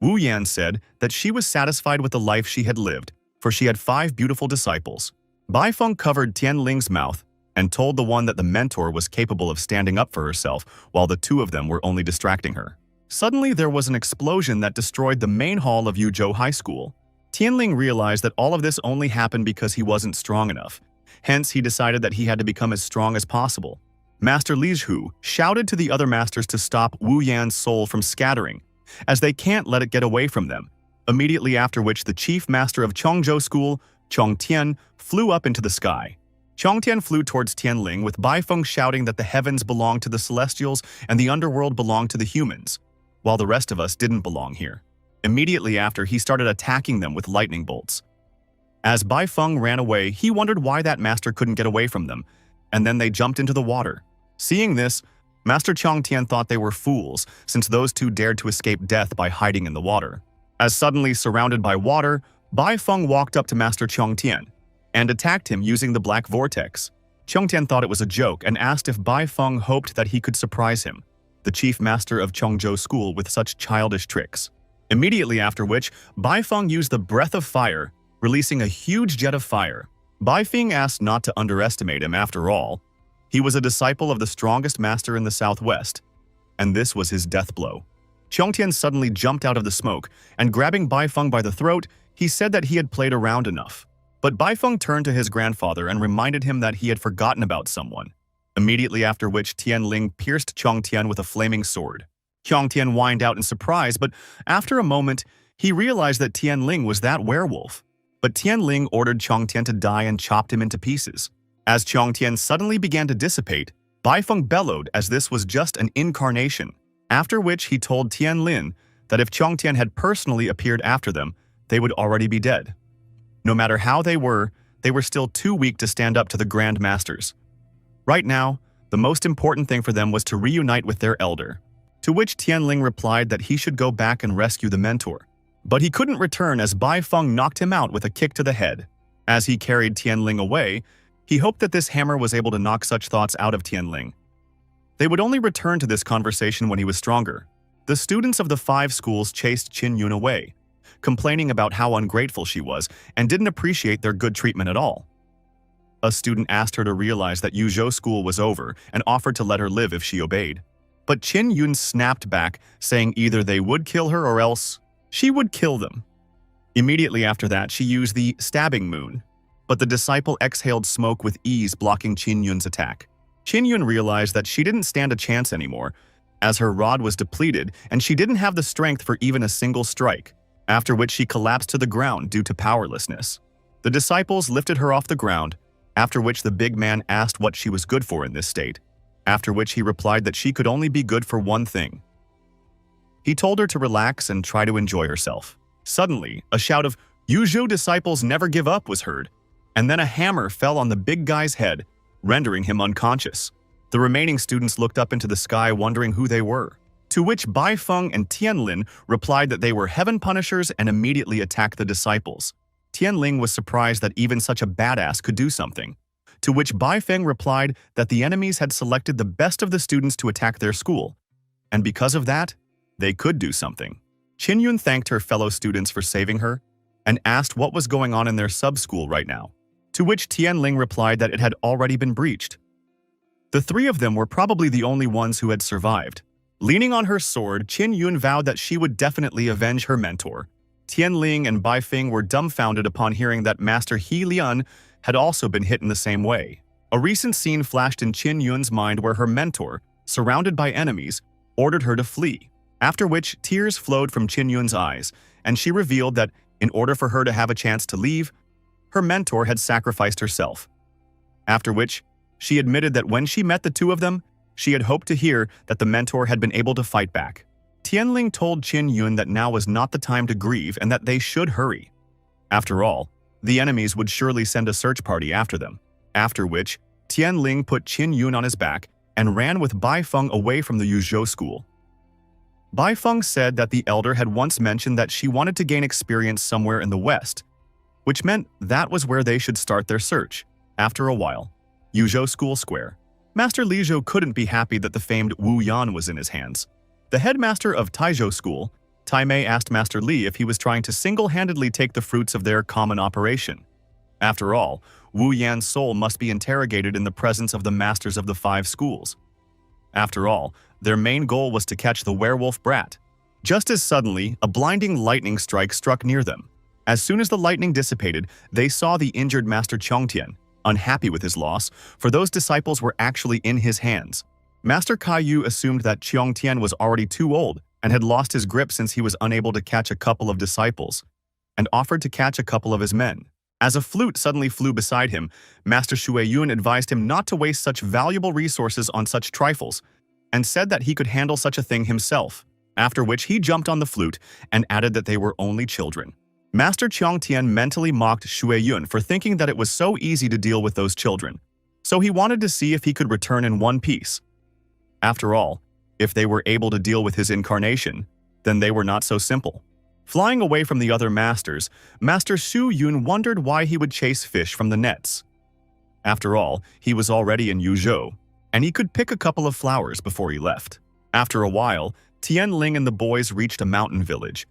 Wu Yan said that she was satisfied with the life she had lived, for she had 5 beautiful disciples. Bai Feng covered Tianling's mouth and told the one that the mentor was capable of standing up for herself, while the 2 of them were only distracting her. Suddenly, there was an explosion that destroyed the main hall of Yuhjo High School. Tianling realized that all of this only happened because he wasn't strong enough. Hence, he decided that he had to become as strong as possible. Master Lizhu shouted to the other masters to stop Wu Yan's soul from scattering, as they can't let it get away from them. Immediately after which, the chief master of Chongzhou School, Chongtian, flew up into the sky. Chongtian flew towards Tianling with Bai Feng shouting that the heavens belong to the celestials and the underworld belonged to the humans, while the rest of us didn't belong here. Immediately after, he started attacking them with lightning bolts. As Bai Feng ran away, he wondered why that master couldn't get away from them, and then they jumped into the water. Seeing this, Master Chongtian thought they were fools, since those 2 dared to escape death by hiding in the water. As suddenly surrounded by water, Bai Feng walked up to Master Chongtian and attacked him using the black vortex. Chongtian thought it was a joke and asked if Bai Feng hoped that he could surprise him, the chief master of Chongzhou School, with such childish tricks. Immediately after which, Bai Feng used the breath of fire, releasing a huge jet of fire. Bai Feng asked not to underestimate him after all. He was a disciple of the strongest master in the southwest, and this was his death blow. Chongtian suddenly jumped out of the smoke, and grabbing Bai Feng by the throat, he said that he had played around enough. But Bai Feng turned to his grandfather and reminded him that he had forgotten about someone. Immediately after which, Tianling pierced Chongtian with a flaming sword. Chongtian whined out in surprise, but after a moment, he realized that Tianling was that werewolf. But Tianling ordered Chongtian to die and chopped him into pieces. As Chongtian suddenly began to dissipate, Bai Feng bellowed as this was just an incarnation, after which he told Tianlin that if Chongtian had personally appeared after them, they would already be dead. No matter how they were still too weak to stand up to the Grand Masters. Right now, the most important thing for them was to reunite with their elder, to which Tianling replied that he should go back and rescue the mentor. But he couldn't return as Bai Feng knocked him out with a kick to the head. As he carried Tianling away, he hoped that this hammer was able to knock such thoughts out of Tianling. They would only return to this conversation when he was stronger. The students of the 5 schools chased Qin Yun away, complaining about how ungrateful she was and didn't appreciate their good treatment at all. A student asked her to realize that Yuhjo school was over and offered to let her live if she obeyed. But Qin Yun snapped back, saying either they would kill her or else she would kill them. Immediately after that, she used the stabbing moon, but the disciple exhaled smoke with ease, blocking Qin Yun's attack. Qin Yun realized that she didn't stand a chance anymore, as her rod was depleted and she didn't have the strength for even a single strike, after which she collapsed to the ground due to powerlessness. The disciples lifted her off the ground, after which the big man asked what she was good for in this state, after which he replied that she could only be good for one thing. He told her to relax and try to enjoy herself. Suddenly, a shout of "Yuhjo disciples never give up" was heard, and then a hammer fell on the big guy's head, rendering him unconscious. The remaining students looked up into the sky wondering who they were, to which Bai Feng and Tianlin replied that they were heaven punishers and immediately attacked the disciples. Tianling was surprised that even such a badass could do something, to which Bai Feng replied that the enemies had selected the best of the students to attack their school, and because of that, they could do something. Qin Yun thanked her fellow students for saving her and asked what was going on in their sub-school right now, to which Tianling replied that it had already been breached. The 3 of them were probably the only ones who had survived. Leaning on her sword, Qin Yun vowed that she would definitely avenge her mentor. Tianling and Bai Feng were dumbfounded upon hearing that Master He Lian had also been hit in the same way. A recent scene flashed in Qin Yun's mind where her mentor, surrounded by enemies, ordered her to flee, after which tears flowed from Qin Yun's eyes, and she revealed that in order for her to have a chance to leave, her mentor had sacrificed herself. After which, she admitted that when she met the 2 of them, she had hoped to hear that the mentor had been able to fight back. Tianling told Qin Yun that now was not the time to grieve and that they should hurry. After all, the enemies would surely send a search party after them, after which Tianling put Qin Yun on his back and ran with Bai Feng away from the Yuhjo school. Bai Feng said that the elder had once mentioned that she wanted to gain experience somewhere in the west, which meant that was where they should start their search. After a while, Yuhjo School Square. Master Li Zhou couldn't be happy that the famed Wu Yan was in his hands. The headmaster of Taizhou School, Tai Mei, asked Master Li if he was trying to single-handedly take the fruits of their common operation. After all, Wu Yan's soul must be interrogated in the presence of the masters of the 5 schools. After all, their main goal was to catch the werewolf brat. Just as suddenly, a blinding lightning strike struck near them. As soon as the lightning dissipated, they saw the injured Master Chongtian, unhappy with his loss, for those disciples were actually in his hands. Master Kaihu assumed that Chongtian was already too old and had lost his grip since he was unable to catch a couple of disciples, and offered to catch a couple of his men. As a flute suddenly flew beside him, Master Shueyun advised him not to waste such valuable resources on such trifles, and said that he could handle such a thing himself, after which he jumped on the flute and added that they were only children. Master Chongtian mentally mocked Shueyun for thinking that it was so easy to deal with those children, so he wanted to see if he could return in one piece. After all, if they were able to deal with his incarnation, then they were not so simple. Flying away from the other masters, Master Xu Yun wondered why he would chase fish from the nets. After all, he was already in Yuhjo, and he could pick a couple of flowers before he left. After a while, Tianling and the boys reached a mountain village,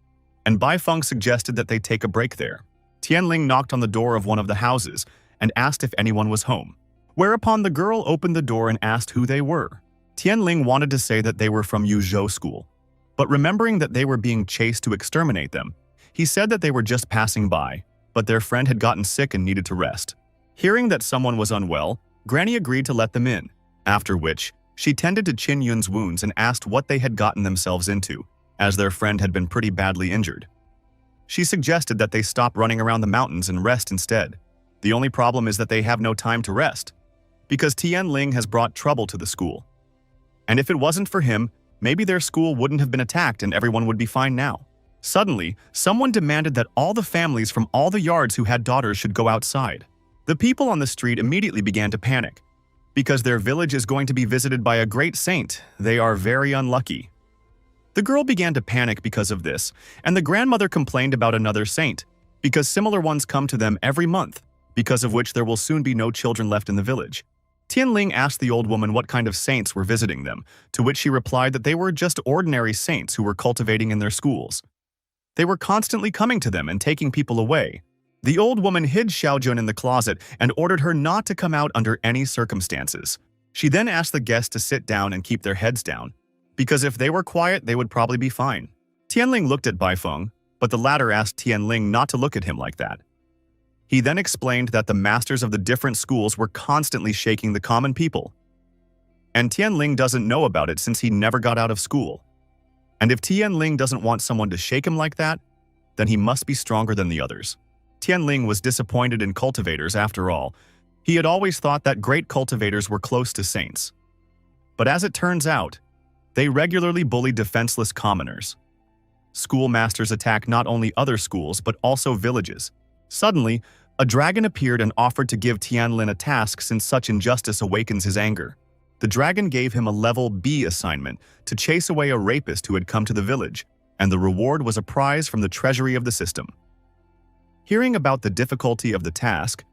and Bai Feng suggested that they take a break there. Tianling knocked on the door of one of the houses and asked if anyone was home, whereupon the girl opened the door and asked who they were. Tianling wanted to say that they were from Yuhjo school, but remembering that they were being chased to exterminate them, he said that they were just passing by, but their friend had gotten sick and needed to rest. Hearing that someone was unwell, Granny agreed to let them in, after which she tended to Qin Yun's wounds and asked what they had gotten themselves into, as their friend had been pretty badly injured. She suggested that they stop running around the mountains and rest instead. The only problem is that they have no time to rest, because Tianling has brought trouble to the school. And if it wasn't for him, maybe their school wouldn't have been attacked and everyone would be fine now. Suddenly, someone demanded that all the families from all the yards who had daughters should go outside. The people on the street immediately began to panic. Because their village is going to be visited by a great saint, they are very unlucky. The girl began to panic because of this, and the grandmother complained about another saint, because similar ones come to them every month. because of which there will soon be no children left in the village. Tianling asked the old woman what kind of saints were visiting them, to which she replied that they were just ordinary saints who were cultivating in their schools. They were constantly coming to them and taking people away. The old woman hid Xiaojun in the closet and ordered her not to come out under any circumstances. She then asked the guests to sit down and keep their heads down, because if they were quiet, they would probably be fine. Tianling looked at Baifeng, but the latter asked Tianling not to look at him like that. He then explained that the masters of the different schools were constantly shaking the common people. And Tianling doesn't know about it since he never got out of school. And if Tianling doesn't want someone to shake him like that, then he must be stronger than the others. Tianling was disappointed in cultivators after all. He had always thought that great cultivators were close to saints. But as it turns out, they regularly bully defenseless commoners. Schoolmasters attack not only other schools but also villages. Suddenly, a dragon appeared and offered to give Tianlin a task since such injustice awakens his anger. The dragon gave him a level B assignment to chase away a rapist who had come to the village, and the reward was a prize from the treasury of the system. Hearing about the difficulty of the task,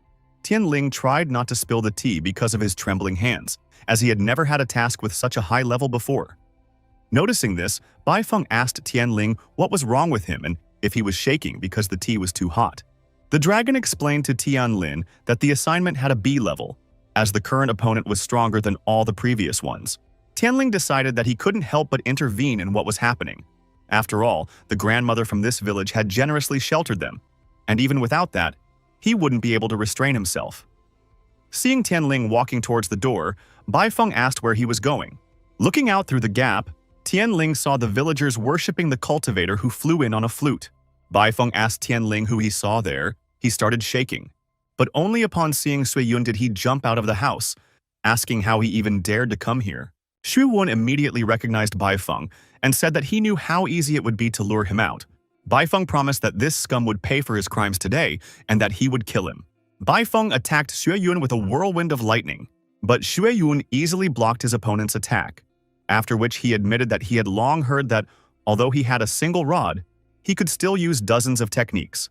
Tianling tried not to spill the tea because of his trembling hands, as he had never had a task with such a high level before. Noticing this, Baifeng asked Tianling what was wrong with him and if he was shaking because the tea was too hot. The dragon explained to Tianlin that the assignment had a B level, as the current opponent was stronger than all the previous ones. Tianling decided that he couldn't help but intervene in what was happening. After all, the grandmother from this village had generously sheltered them, and even without that, he wouldn't be able to restrain himself. Seeing Tianling walking towards the door, Baifeng asked where he was going. Looking out through the gap, Tianling saw the villagers worshipping the cultivator who flew in on a flute. Baifeng asked Tianling who he saw there. He started shaking. But only upon seeing Sui Yun did he jump out of the house, asking how he even dared to come here. Shui Yun immediately recognized Baifeng and said that he knew how easy it would be to lure him out. Baifeng promised that this scum would pay for his crimes today and that he would kill him. Baifeng attacked Shui Yun with a whirlwind of lightning, but Shui Yun easily blocked his opponent's attack, after which he admitted that he had long heard that, although he had a single rod, he could still use dozens of techniques.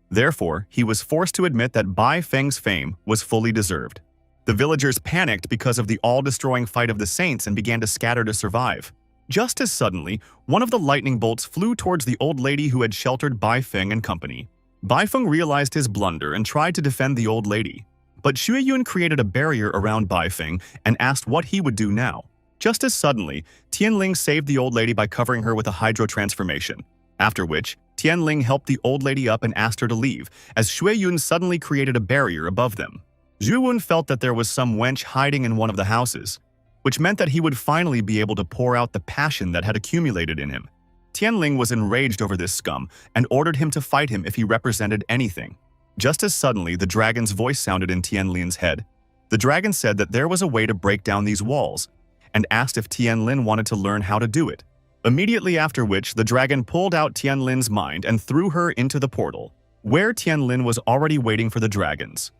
Therefore, he was forced to admit that Bai Feng's fame was fully deserved. The villagers panicked because of the all-destroying fight of the saints and began to scatter to survive. Just as suddenly, one of the lightning bolts flew towards the old lady who had sheltered Bai Feng and company. Bai Feng realized his blunder and tried to defend the old lady, but Shui Yun created a barrier around Bai Feng and asked what he would do now. Just as suddenly, Tianling saved the old lady by covering her with a hydro transformation, after which Tianling helped the old lady up and asked her to leave, as Shui Yun suddenly created a barrier above them. Zhu Yun felt that there was some wench hiding in one of the houses, which meant that he would finally be able to pour out the passion that had accumulated in him. Tianling was enraged over this scum and ordered him to fight him if he represented anything. Just as suddenly, the dragon's voice sounded in Tianlin's head. The dragon said that there was a way to break down these walls, and asked if Tianlin wanted to learn how to do it. Immediately after which, the dragon pulled out Tianlin's mind and threw her into the portal, where Tianlin was already waiting for the dragons.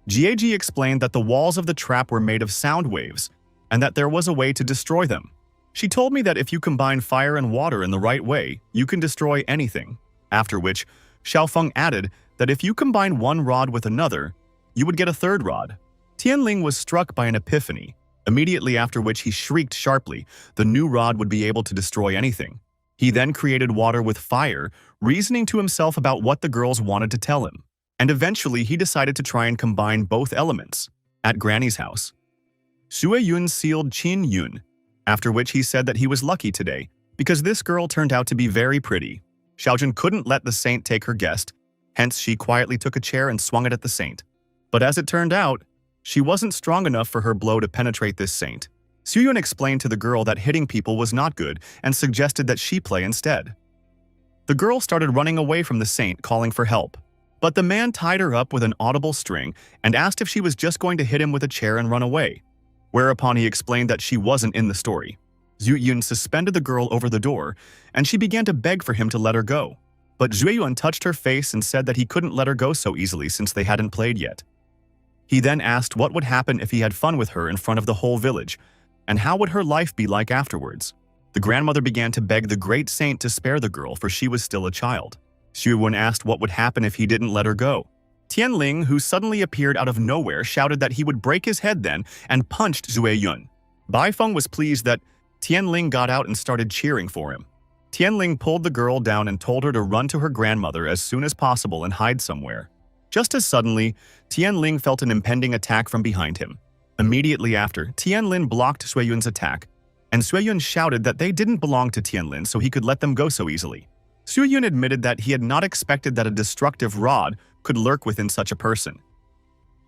Jiaji explained that the walls of the trap were made of sound waves, and that there was a way to destroy them. She told me that if you combine fire and water in the right way, you can destroy anything. After which, Xiaofeng added that if you combine one rod with another, you would get a third rod. Tianling was struck by an epiphany, immediately after which he shrieked sharply. The new rod would be able to destroy anything. He then created water with fire, reasoning to himself about what the girls wanted to tell him. And eventually he decided to try and combine both elements at Granny's house. Sui Yun sealed Qin Yun, after which he said that he was lucky today because this girl turned out to be very pretty. Xiaojun couldn't let the saint take her guest, hence she quietly took a chair and swung it at the saint. But as it turned out, she wasn't strong enough for her blow to penetrate this saint. Xu Yun explained to the girl that hitting people was not good and suggested that she play instead. The girl started running away from the saint, calling for help. But the man tied her up with an audible string and asked if she was just going to hit him with a chair and run away, whereupon he explained that she wasn't in the story. Zhu Yun suspended the girl over the door, and she began to beg for him to let her go. But Zhu Yun touched her face and said that he couldn't let her go so easily since they hadn't played yet. He then asked what would happen if he had fun with her in front of the whole village, and how would her life be like afterwards. The grandmother began to beg the great saint to spare the girl, for she was still a child. Xu Wen asked what would happen if he didn't let her go. Tianling, who suddenly appeared out of nowhere, shouted that he would break his head then and punched Zue Yun. Baifeng was pleased that Tianling got out and started cheering for him. Tianling pulled the girl down and told her to run to her grandmother as soon as possible and hide somewhere. Just as suddenly, Tianling felt an impending attack from behind him. Immediately after, Tianlin blocked Sui Yun's attack, and Sui Yun shouted that they didn't belong to Tianlin so he could let them go so easily. Sui Yun admitted that he had not expected that a destructive rod could lurk within such a person.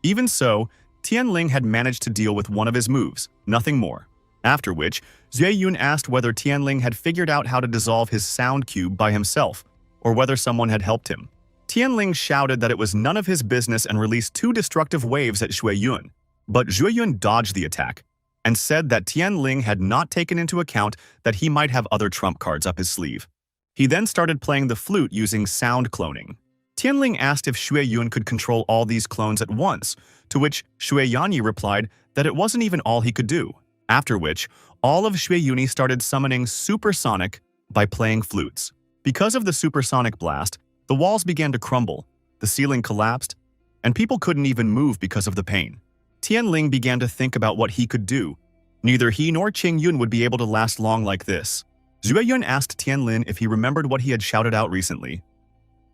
Even so, Tianling had managed to deal with one of his moves, nothing more. After which, Zue Yun asked whether Tianling had figured out how to dissolve his sound cube by himself, or whether someone had helped him. Tianling shouted that it was none of his business and released 2 destructive waves at Zue Yun, but Zue Yun dodged the attack and said that Tianling had not taken into account that he might have other trump cards up his sleeve. He then started playing the flute using sound cloning. Tianling asked if Shui Yun could control all these clones at once, to which Shui Yanyi replied that it wasn't even all he could do, after which all of Shui Yuni started summoning supersonic by playing flutes. Because of the supersonic blast, the walls began to crumble, the ceiling collapsed, and people couldn't even move because of the pain. Tianling began to think about what he could do. Neither he nor Qing Yun would be able to last long like this. Zue Yun asked Tianlin if he remembered what he had shouted out recently.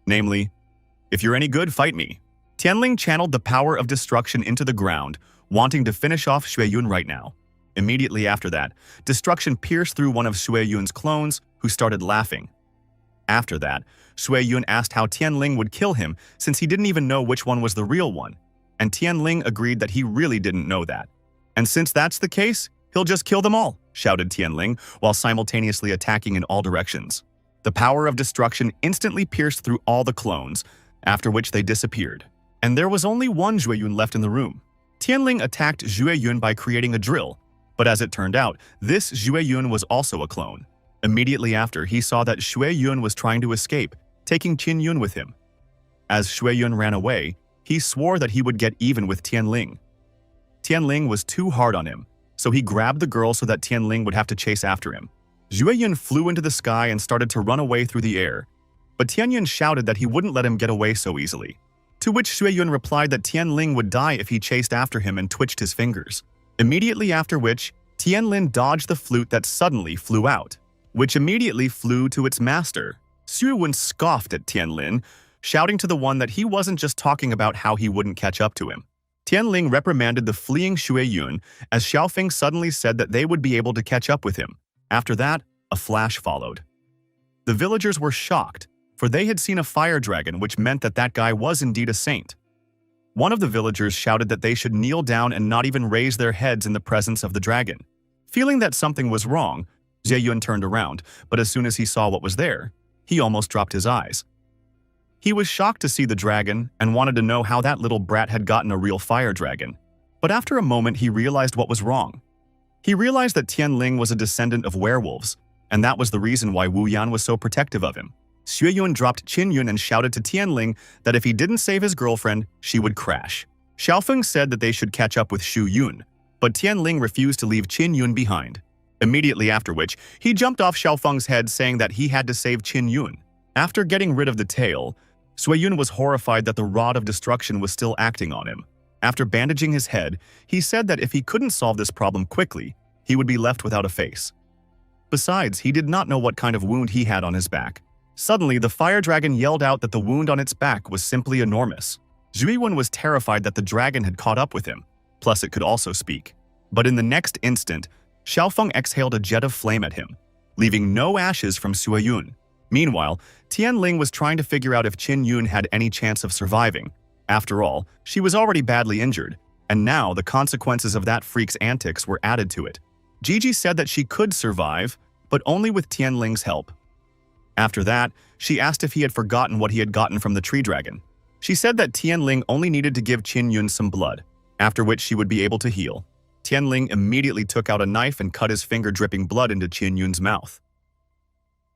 Namely, "If you're any good, fight me." Tianling channeled the power of destruction into the ground, wanting to finish off Shui Yun right now. Immediately after that, destruction pierced through one of Shui Yun's clones, who started laughing. After that, Shui Yun asked how Tianling would kill him since he didn't even know which one was the real one, and Tianling agreed that he really didn't know that. "And since that's the case, he'll just kill them all," shouted Tianling, while simultaneously attacking in all directions. The power of destruction instantly pierced through all the clones, after which they disappeared. And there was only one Zue Yun left in the room. Tianling attacked Zue Yun by creating a drill, but as it turned out, this Zue Yun was also a clone. Immediately after, he saw that Shui Yun was trying to escape, taking Qin Yun with him. As Shui Yun ran away, he swore that he would get even with Tianling. Tianling was too hard on him, so he grabbed the girl so that Tianling would have to chase after him. Zue Yun flew into the sky and started to run away through the air, but Tianyun shouted that he wouldn't let him get away so easily. To which Shui Yun replied that Tianling would die if he chased after him and twitched his fingers. Immediately after which, Tianlin dodged the flute that suddenly flew out, which immediately flew to its master. Sui Yun scoffed at Tianlin, shouting to the one that he wasn't just talking about how he wouldn't catch up to him. Tianling reprimanded the fleeing Shui Yun as Xiaofeng suddenly said that they would be able to catch up with him. After that, a flash followed. The villagers were shocked, for they had seen a fire dragon, which meant that that guy was indeed a saint. One of the villagers shouted that they should kneel down and not even raise their heads in the presence of the dragon. Feeling that something was wrong, Zhe Yun turned around, but as soon as he saw what was there, he almost dropped his eyes. He was shocked to see the dragon and wanted to know how that little brat had gotten a real fire dragon. But after a moment, he realized what was wrong. He realized that Tianling was a descendant of werewolves, and that was the reason why Wu Yan was so protective of him. Sui Yun dropped Qin Yun and shouted to Tianling that if he didn't save his girlfriend, she would crash. Xiaofeng said that they should catch up with Shu Yun, but Tianling refused to leave Qin Yun behind. Immediately after which, he jumped off Xiaofeng's head saying that he had to save Qin Yun. After getting rid of the tail, Sui Yun was horrified that the rod of destruction was still acting on him. After bandaging his head, he said that if he couldn't solve this problem quickly, he would be left without a face. Besides, he did not know what kind of wound he had on his back. Suddenly, the fire dragon yelled out that the wound on its back was simply enormous. Zui Yun was terrified that the dragon had caught up with him, plus it could also speak. But in the next instant, Xiaofeng exhaled a jet of flame at him, leaving no ashes from Sui Yun. Meanwhile, Tianling was trying to figure out if Qin Yun had any chance of surviving. After all, she was already badly injured, and now the consequences of that freak's antics were added to it. Gigi said that she could survive, but only with Tianling's help. After that, she asked if he had forgotten what he had gotten from the tree dragon. She said that Tianling only needed to give Qin Yun some blood, after which she would be able to heal. Tianling immediately took out a knife and cut his finger, dripping blood into Qin Yun's mouth.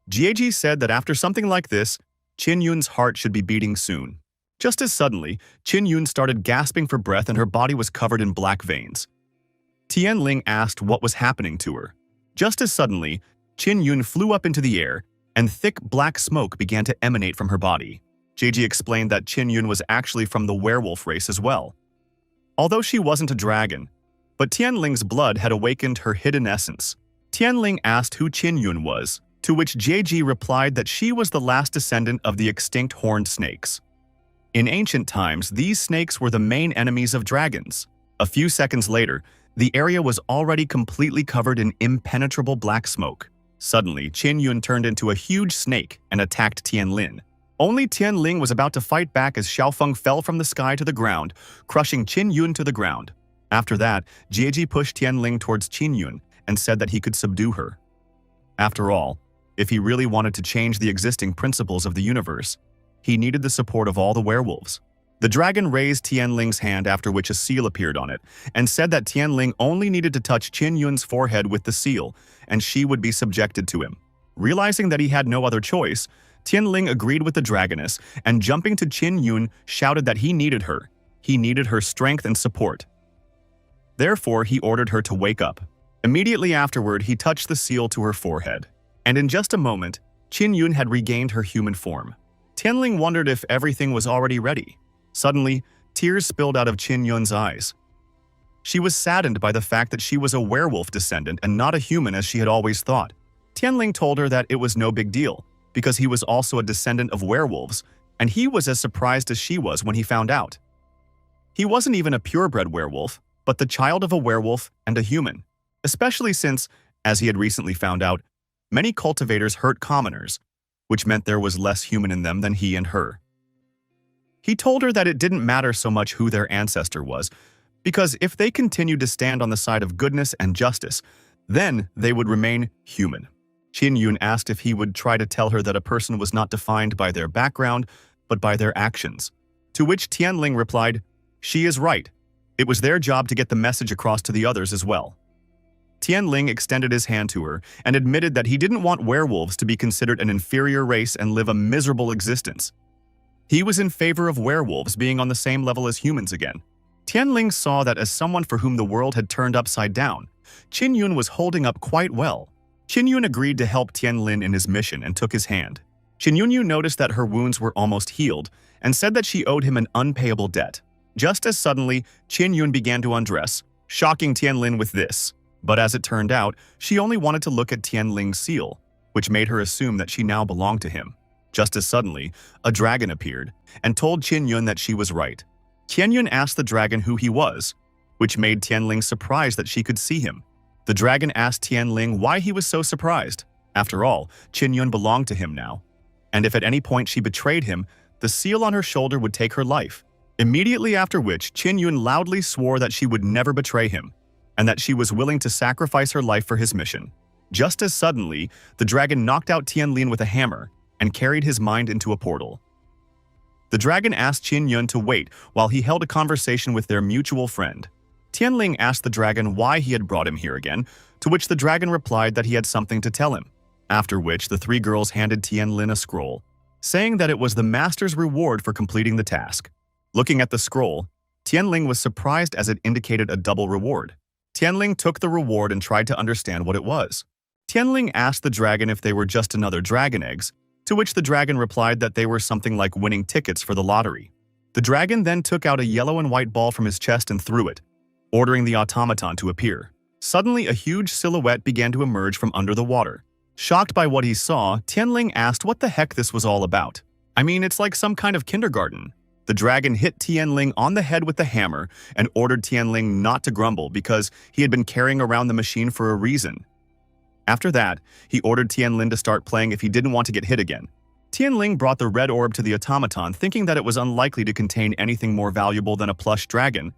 Jieji said that after something like this, Qin Yun's heart should be beating soon. Just as suddenly, Qin Yun started gasping for breath and her body was covered in black veins. Tianling asked what was happening to her. Just as suddenly, Qin Yun flew up into the air, and thick black smoke began to emanate from her body. JG explained that Qin was actually from the werewolf race as well. Although she wasn't a dragon, but Tianling's blood had awakened her hidden essence. Tianling asked who Qin was, to which JG replied that she was the last descendant of the extinct horned snakes. In ancient times, these snakes were the main enemies of dragons. A few seconds later, the area was already completely covered in impenetrable black smoke. Suddenly, Qin turned into a huge snake and attacked Tianlin. Only Tianling was about to fight back as Xiaofeng fell from the sky to the ground, crushing Qin to the ground. After that, Jieji pushed Tianling towards Qin and said that he could subdue her. After all, if he really wanted to change the existing principles of the universe, he needed the support of all the werewolves. The dragon raised Tianling's hand, after which a seal appeared on it, and said that Tianling only needed to touch Qin forehead with the seal, and she would be subjected to him. Realizing that he had no other choice, Tianling agreed with the dragoness, and jumping to Qin shouted that he needed her. He needed her strength and support. Therefore, he ordered her to wake up. Immediately afterward, he touched the seal to her forehead. And in just a moment, Qin had regained her human form. Tianling wondered if everything was already ready. Suddenly, tears spilled out of Qin eyes. She was saddened by the fact that she was a werewolf descendant and not a human as she had always thought. Tianling told her that it was no big deal, because he was also a descendant of werewolves, and he was as surprised as she was when he found out. He wasn't even a purebred werewolf, but the child of a werewolf and a human, especially since, as he had recently found out, many cultivators hurt commoners, which meant there was less human in them than he and her. He told her that it didn't matter so much who their ancestor was, because if they continued to stand on the side of goodness and justice, then they would remain human. Qin asked if he would try to tell her that a person was not defined by their background, but by their actions. To which Tianling replied, "She is right. It was their job to get the message across to the others as well." Tianling extended his hand to her and admitted that he didn't want werewolves to be considered an inferior race and live a miserable existence. He was in favor of werewolves being on the same level as humans again. Tianling saw that as someone for whom the world had turned upside down, Qin was holding up quite well. Qin agreed to help Tianlin in his mission and took his hand. Qin noticed that her wounds were almost healed and said that she owed him an unpayable debt. Just as suddenly, Qin began to undress, shocking Tianlin with this. But as it turned out, she only wanted to look at Tianling's seal, which made her assume that she now belonged to him. Just as suddenly, a dragon appeared and told Qin that she was right. Qin asked the dragon who he was, which made Tianling surprised that she could see him. The dragon asked Tianling why he was so surprised. After all, Qin belonged to him now. And if at any point she betrayed him, the seal on her shoulder would take her life. Immediately after which, Qin loudly swore that she would never betray him, and that she was willing to sacrifice her life for his mission. Just as suddenly, the dragon knocked out Tianlin with a hammer and carried his mind into a portal. The dragon asked Qin to wait while he held a conversation with their mutual friend. Tianling asked the dragon why he had brought him here again, to which the dragon replied that he had something to tell him. After which, the three girls handed Tianlin a scroll, saying that it was the master's reward for completing the task. Looking at the scroll, Tianling was surprised as it indicated a double reward. Tianling took the reward and tried to understand what it was. Tianling asked the dragon if they were just another dragon eggs, to which the dragon replied that they were something like winning tickets for the lottery. The dragon then took out a yellow and white ball from his chest and threw it, ordering the automaton to appear. Suddenly, a huge silhouette began to emerge from under the water. Shocked by what he saw, Tianling asked what the heck this was all about. I mean, it's like some kind of kindergarten. The dragon hit Tianling on the head with the hammer and ordered Tianling not to grumble because he had been carrying around the machine for a reason. After that, he ordered Tianlin to start playing if he didn't want to get hit again. Tianling brought the red orb to the automaton, thinking that it was unlikely to contain anything more valuable than a plush dragon,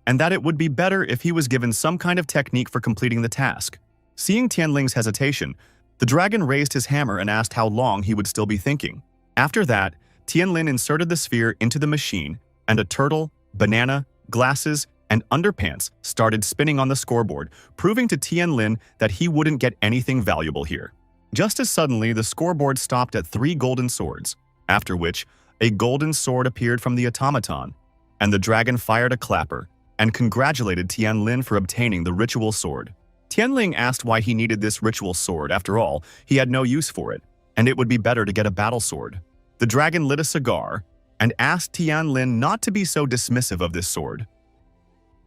and that it would be better if he was given some kind of technique for completing the task. Seeing Tianling's hesitation, the dragon raised his hammer and asked how long he would still be thinking. After that, Tianlin inserted the sphere into the machine, and a turtle, banana, glasses, and underpants started spinning on the scoreboard, proving to Tianlin that he wouldn't get anything valuable here. Just as suddenly, the scoreboard stopped at 3 golden swords, after which a golden sword appeared from the automaton, and the dragon fired a clapper and congratulated Tianlin for obtaining the ritual sword. Tianling asked why he needed this ritual sword. After all, he had no use for it, and it would be better to get a battle sword. The dragon lit a cigar and asked Tianlin not to be so dismissive of this sword.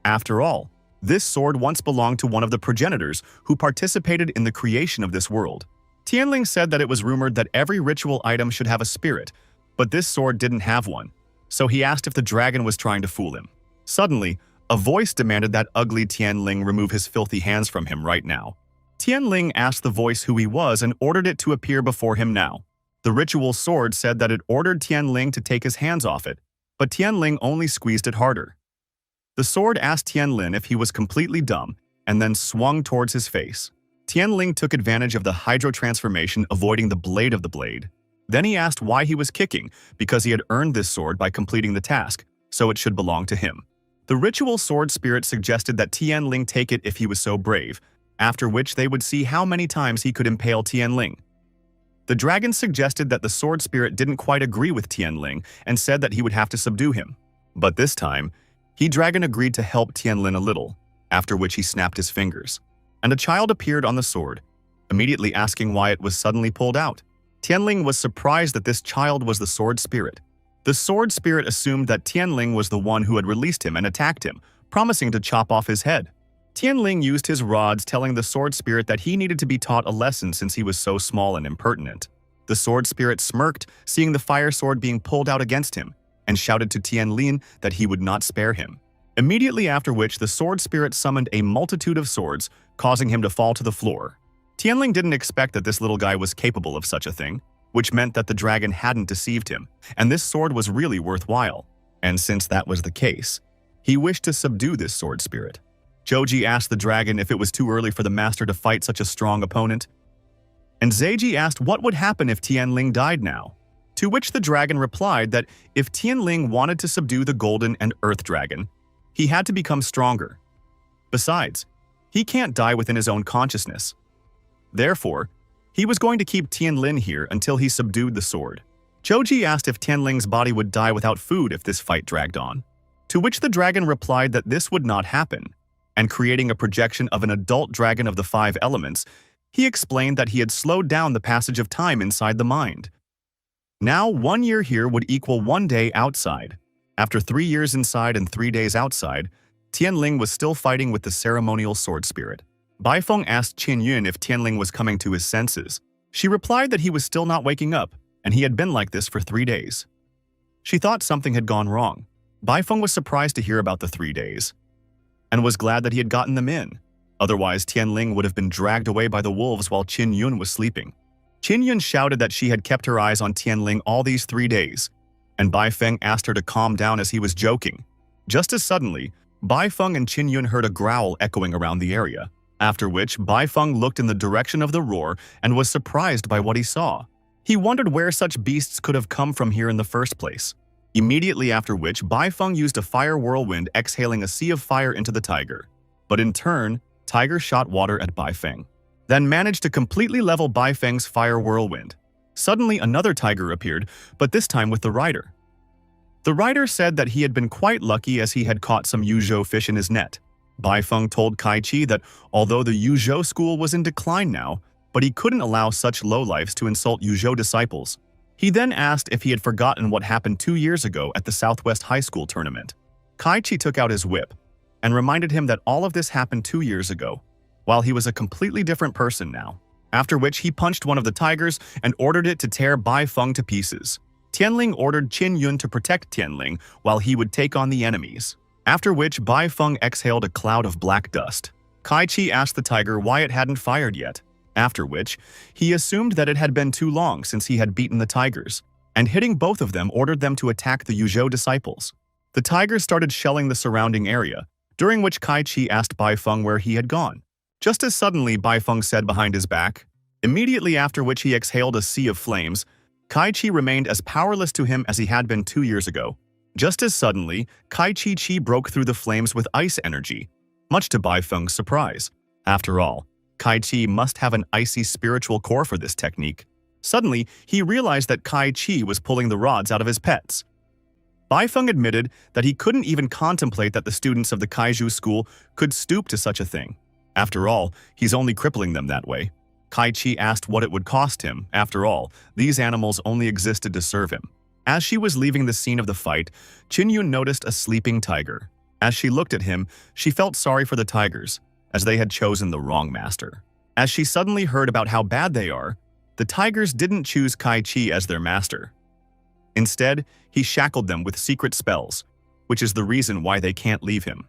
After all, this sword once belonged to one of the progenitors who participated in the creation of this world. Tianling said that it was rumored that every ritual item should have a spirit, but this sword didn't have one, so he asked if the dragon was trying to fool him. Suddenly, a voice demanded that ugly Tianling remove his filthy hands from him right now. Tianling asked the voice who he was and ordered it to appear before him now. The ritual sword said that it ordered Tianling to take his hands off it, but Tianling only squeezed it harder. The sword asked Tianlin if he was completely dumb and then swung towards his face. Tianling took advantage of the hydro transformation, avoiding the blade of the blade. Then he asked why he was kicking, because he had earned this sword by completing the task, so it should belong to him. The ritual sword spirit suggested that Tianling take it if he was so brave, after which they would see how many times he could impale Tianling. The dragon suggested that the sword spirit didn't quite agree with Tianling and said that he would have to subdue him. But this time, dragon agreed to help Tianlin a little, after which he snapped his fingers. And a child appeared on the sword, immediately asking why it was suddenly pulled out. Tianling was surprised that this child was the sword spirit. The sword spirit assumed that Tianling was the one who had released him and attacked him, promising to chop off his head. Tianling used his rods, telling the sword spirit that he needed to be taught a lesson since he was so small and impertinent. The sword spirit smirked, seeing the fire sword being pulled out against him, and shouted to Tianlin that he would not spare him. Immediately after which, the sword spirit summoned a multitude of swords, causing him to fall to the floor. Tianling didn't expect that this little guy was capable of such a thing, which meant that the dragon hadn't deceived him, and this sword was really worthwhile. And since that was the case, he wished to subdue this sword spirit. Joji asked the dragon if it was too early for the master to fight such a strong opponent, and Zeiji asked what would happen if Tianling died now. To which the dragon replied that if Tianling wanted to subdue the golden and earth dragon, he had to become stronger. Besides, he can't die within his own consciousness. Therefore, he was going to keep Tianlin here until he subdued the sword. Joji asked if Tianling's body would die without food if this fight dragged on. To which the dragon replied that this would not happen, and creating a projection of an adult dragon of the 5 elements, he explained that he had slowed down the passage of time inside the mind. Now 1 year here would equal 1 day outside. After 3 years inside and 3 days outside, Tianling was still fighting with the ceremonial sword spirit. Baifeng asked Qin Yun if Tianling was coming to his senses. She replied that he was still not waking up, and he had been like this for 3 days. She thought something had gone wrong. Baifeng was surprised to hear about the 3 days, and was glad that he had gotten them in. Otherwise, Tianling would have been dragged away by the wolves while Qin Yun was sleeping. Qin Yun shouted that she had kept her eyes on Tianling all these 3 days, and Baifeng asked her to calm down as he was joking. Just as suddenly, Baifeng and Qin Yun heard a growl echoing around the area, after which Baifeng looked in the direction of the roar and was surprised by what he saw. He wondered where such beasts could have come from here in the first place. Immediately after which, Baifeng used a fire whirlwind, exhaling a sea of fire into the tiger. But in turn, Tiger shot water at Baifeng, then managed to completely level Baifeng's fire whirlwind. Suddenly another tiger appeared, but this time with the rider. The rider said that he had been quite lucky as he had caught some Yuhjo fish in his net. Baifeng told Kaichi that although the Yuhjo school was in decline now, but he couldn't allow such lowlifes to insult Yuhjo disciples. He then asked if he had forgotten what happened 2 years ago at the Southwest High School tournament. Kaichi took out his whip and reminded him that all of this happened 2 years ago, while he was a completely different person now. After which he punched one of the tigers and ordered it to tear Baifeng to pieces. Tianling ordered Qin Yun to protect Tianling while he would take on the enemies. After which Baifeng exhaled a cloud of black dust. Kaichi asked the tiger why it hadn't fired yet, after which he assumed that it had been too long since he had beaten the tigers, and hitting both of them ordered them to attack the Yuhjo disciples. The tigers started shelling the surrounding area, during which Kaichi asked Baifeng where he had gone. Just as suddenly Baifeng said behind his back, immediately after which he exhaled a sea of flames. Kaichi remained as powerless to him as he had been 2 years ago. Just as suddenly, Kaichi broke through the flames with ice energy, much to Baifeng's surprise. After all, Kaichi must have an icy spiritual core for this technique. Suddenly, he realized that Kaichi was pulling the rods out of his pets. Baifeng admitted that he couldn't even contemplate that the students of the Kaihu school could stoop to such a thing. After all, he's only crippling them that way. Kaichi asked what it would cost him. After all, these animals only existed to serve him. As she was leaving the scene of the fight, Qin-yun noticed a sleeping tiger. As she looked at him, she felt sorry for the tigers, as they had chosen the wrong master. As she suddenly heard about how bad they are, the tigers didn't choose Kaichi as their master. Instead, he shackled them with secret spells, which is the reason why they can't leave him.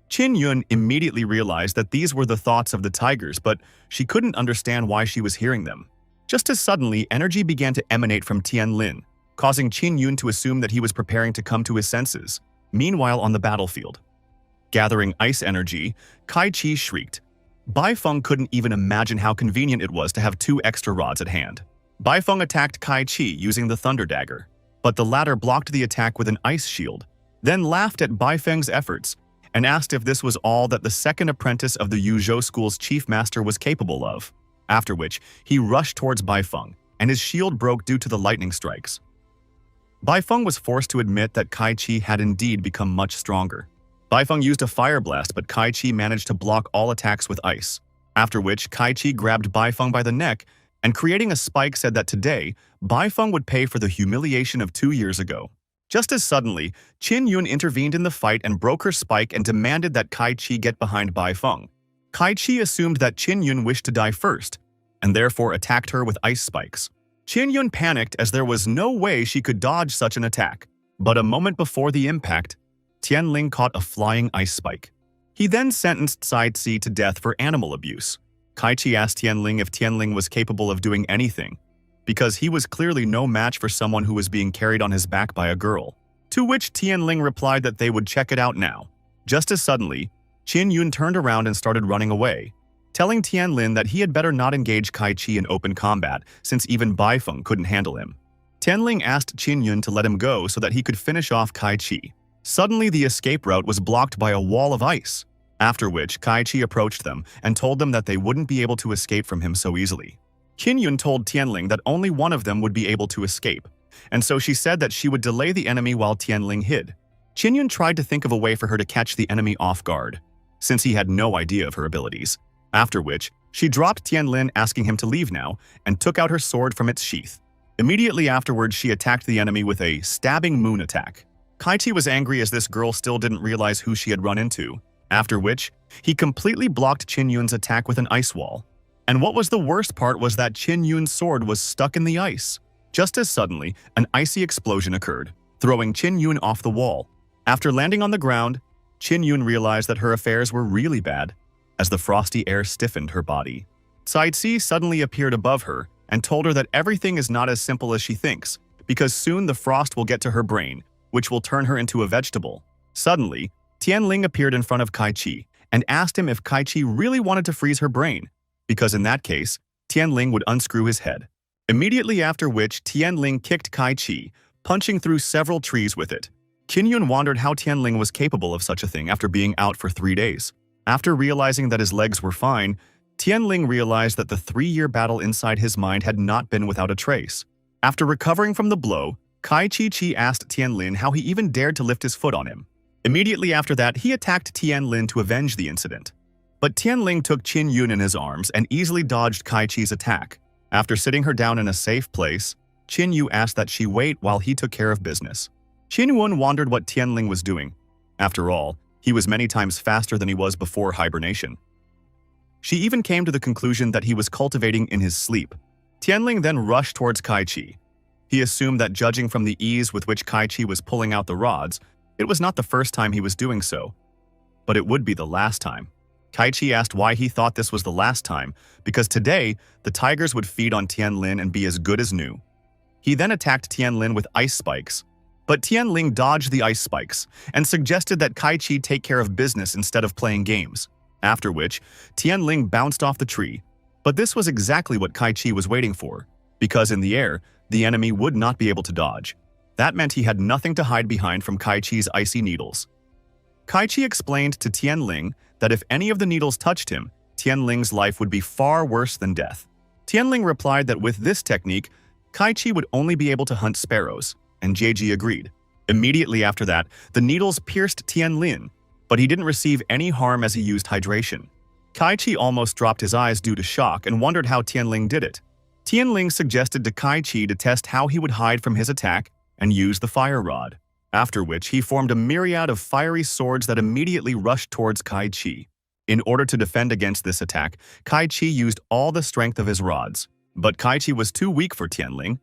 Qin-yun immediately realized that these were the thoughts of the tigers, but she couldn't understand why she was hearing them. Just as suddenly, energy began to emanate from Tianlin, causing Qin-yun to assume that he was preparing to come to his senses. Meanwhile, on the battlefield, gathering ice energy, Kaichi shrieked. Baifeng couldn't even imagine how convenient it was to have 2 extra rods at hand. Baifeng attacked Kaichi using the thunder dagger, but the latter blocked the attack with an ice shield, then laughed at Baifeng's efforts and asked if this was all that the second apprentice of the Yuhjo school's chief master was capable of. After which, he rushed towards Baifeng, and his shield broke due to the lightning strikes. Baifeng was forced to admit that Kaichi had indeed become much stronger. Baifeng used a fire blast, but Kaichi managed to block all attacks with ice. After which, Kaichi grabbed Baifeng by the neck and, creating a spike, said that today, Baifeng would pay for the humiliation of 2 years ago. Just as suddenly, Qin-yun intervened in the fight and broke her spike and demanded that Kaichi get behind Baifeng. Kaichi assumed that Qin-yun wished to die first, and therefore attacked her with ice spikes. Qin-yun panicked as there was no way she could dodge such an attack. But a moment before the impact, Tianling caught a flying ice spike. He then sentenced Side C to death for animal abuse. Kaichi asked Tianling if Tianling was capable of doing anything, because he was clearly no match for someone who was being carried on his back by a girl. To which Tianling replied that they would check it out now. Just as suddenly, Qin-yun turned around and started running away, telling Tianlin that he had better not engage Kaichi in open combat since even Baifeng couldn't handle him. Tianling asked Qin-yun to let him go so that he could finish off Kaichi. Suddenly, the escape route was blocked by a wall of ice, after which Kaichi approached them and told them that they wouldn't be able to escape from him so easily. Qin-yun told Tianling that only one of them would be able to escape, and so she said that she would delay the enemy while Tianling hid. Qin-yun tried to think of a way for her to catch the enemy off guard, since he had no idea of her abilities. After which, she dropped Tianlin, asking him to leave now, and took out her sword from its sheath. Immediately afterwards, she attacked the enemy with a stabbing moon attack. Kaichi was angry as this girl still didn't realize who she had run into, after which, he completely blocked Qin-yun's attack with an ice wall. And what was the worst part was that Qin-yun's sword was stuck in the ice. Just as suddenly, an icy explosion occurred, throwing Qin-yun off the wall. After landing on the ground, Qin-yun realized that her affairs were really bad, as the frosty air stiffened her body. Side C suddenly appeared above her and told her that everything is not as simple as she thinks, because soon the frost will get to her brain, which will turn her into a vegetable. Suddenly, Tianling appeared in front of Kaichi and asked him if Kaichi really wanted to freeze her brain, because in that case, Tianling would unscrew his head. Immediately after which, Tianling kicked Kaichi, punching through several trees with it. Qin-yun wondered how Tianling was capable of such a thing after being out for 3 days. After realizing that his legs were fine, Tianling realized that the 3-year battle inside his mind had not been without a trace. After recovering from the blow, Kaichi asked Tianlin how he even dared to lift his foot on him. Immediately after that, he attacked Tianlin to avenge the incident. But Tianling took Qin-yun in his arms and easily dodged Kaichi's attack. After sitting her down in a safe place, Qin-yu asked that she wait while he took care of business. Qin-yun wondered what Tianling was doing. After all, he was many times faster than he was before hibernation. She even came to the conclusion that he was cultivating in his sleep. Tianling then rushed towards Kaichi. He assumed that judging from the ease with which Kaichi was pulling out the rods, it was not the first time he was doing so, but it would be the last time. Kaichi asked why he thought this was the last time, because today, the tigers would feed on Tianlin and be as good as new. He then attacked Tianlin with ice spikes, but Tianling dodged the ice spikes and suggested that Kaichi take care of business instead of playing games, after which, Tianling bounced off the tree. But this was exactly what Kaichi was waiting for, because in the air, the enemy would not be able to dodge. That meant he had nothing to hide behind from Kaichi's icy needles. Kaichi explained to Tianling that if any of the needles touched him, Tianling's life would be far worse than death. Tianling replied that with this technique, Kaichi would only be able to hunt sparrows, and JG agreed. Immediately after that, the needles pierced Tianlin, but he didn't receive any harm as he used hydration. Kaichi almost dropped his eyes due to shock and wondered how Tianling did it. Tianling suggested to Kaichi to test how he would hide from his attack and use the fire rod, after which he formed a myriad of fiery swords that immediately rushed towards Kaichi. In order to defend against this attack, Kaichi used all the strength of his rods, but Kaichi was too weak for Tianling.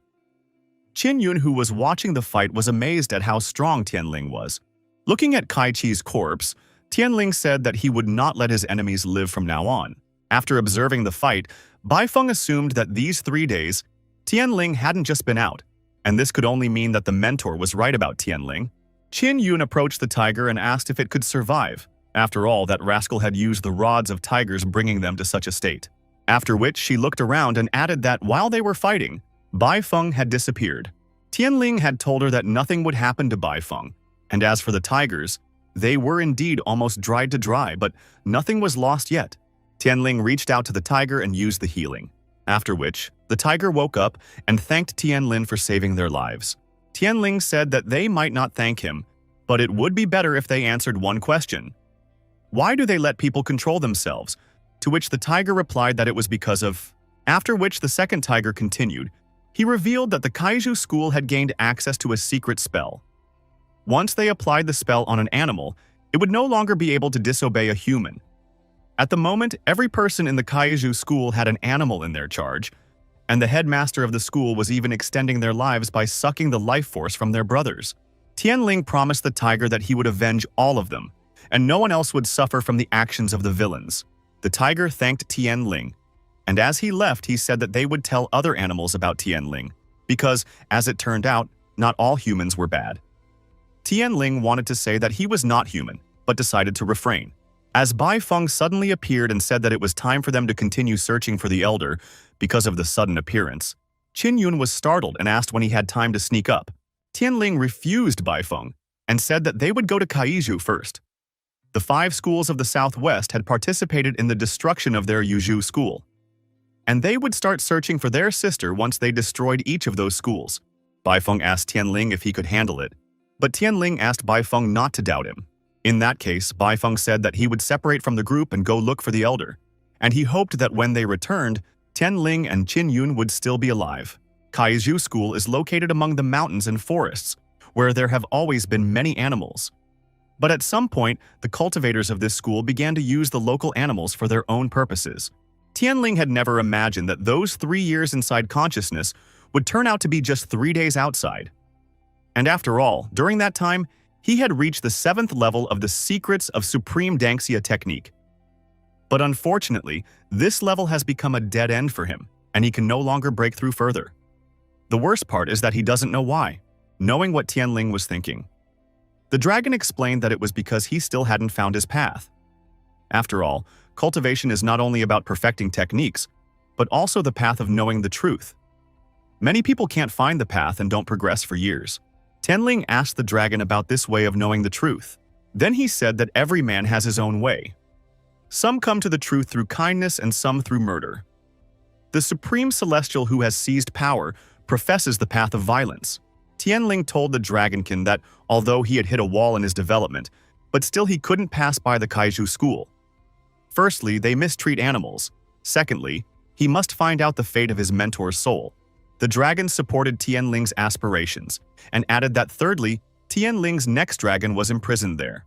Qin Yun, who was watching the fight, was amazed at how strong Tianling was. Looking at Kaichi's corpse, Tianling said that he would not let his enemies live from now on. After observing the fight, Baifeng assumed that these 3 days, Tianling hadn't just been out, and this could only mean that the mentor was right about Tianling. Qin Yun approached the tiger and asked if it could survive. After all, that rascal had used the rods of tigers, bringing them to such a state. After which she looked around and added that while they were fighting, Baifeng had disappeared. Tianling had told her that nothing would happen to Baifeng, and as for the tigers, they were indeed almost dried to dry, but nothing was lost yet. Tianling reached out to the tiger and used the healing, after which the tiger woke up and thanked Tianling for saving their lives. Tianling said that they might not thank him, but it would be better if they answered one question. Why do they let people control themselves? To which the tiger replied that it was because of... After which the second tiger continued. He revealed that the Kaihu school had gained access to a secret spell. Once they applied the spell on an animal, it would no longer be able to disobey a human. At the moment, every person in the Kaihu school had an animal in their charge, and the headmaster of the school was even extending their lives by sucking the life force from their brothers. Tianling promised the tiger that he would avenge all of them, and no one else would suffer from the actions of the villains. The tiger thanked Tianling, and as he left, he said that they would tell other animals about Tianling, because, as it turned out, not all humans were bad. Tianling wanted to say that he was not human, but decided to refrain. As Baifeng suddenly appeared and said that it was time for them to continue searching for the elder because of the sudden appearance, Qin Yun was startled and asked when he had time to sneak up. Tianling refused Baifeng and said that they would go to Kaihu first. The 5 schools of the Southwest had participated in the destruction of their Yuhjo school, and they would start searching for their sister once they destroyed each of those schools. Baifeng asked Tianling if he could handle it, but Tianling asked Baifeng not to doubt him. In that case, Baifeng said that he would separate from the group and go look for the elder, and he hoped that when they returned, Tianling and Qin Yun would still be alive. Kaihu school is located among the mountains and forests, where there have always been many animals. But at some point, the cultivators of this school began to use the local animals for their own purposes. Tianling had never imagined that those 3 years inside consciousness would turn out to be just 3 days outside. And after all, during that time, he had reached the 7th level of the Secrets of Supreme Dangxia technique. But unfortunately, this level has become a dead end for him, and he can no longer break through further. The worst part is that he doesn't know why, knowing what Tianling was thinking. The dragon explained that it was because he still hadn't found his path. After all, cultivation is not only about perfecting techniques, but also the path of knowing the truth. Many people can't find the path and don't progress for years. Tianling asked the dragon about this way of knowing the truth. Then he said that every man has his own way. Some come to the truth through kindness and some through murder. The Supreme Celestial who has seized power professes the path of violence. Tianling told the Dragonkin that although he had hit a wall in his development, but still he couldn't pass by the Kaihu school. Firstly, they mistreat animals. Secondly, he must find out the fate of his mentor's soul. The dragon supported Tianling's aspirations, and added that thirdly, Tianling's next dragon was imprisoned there.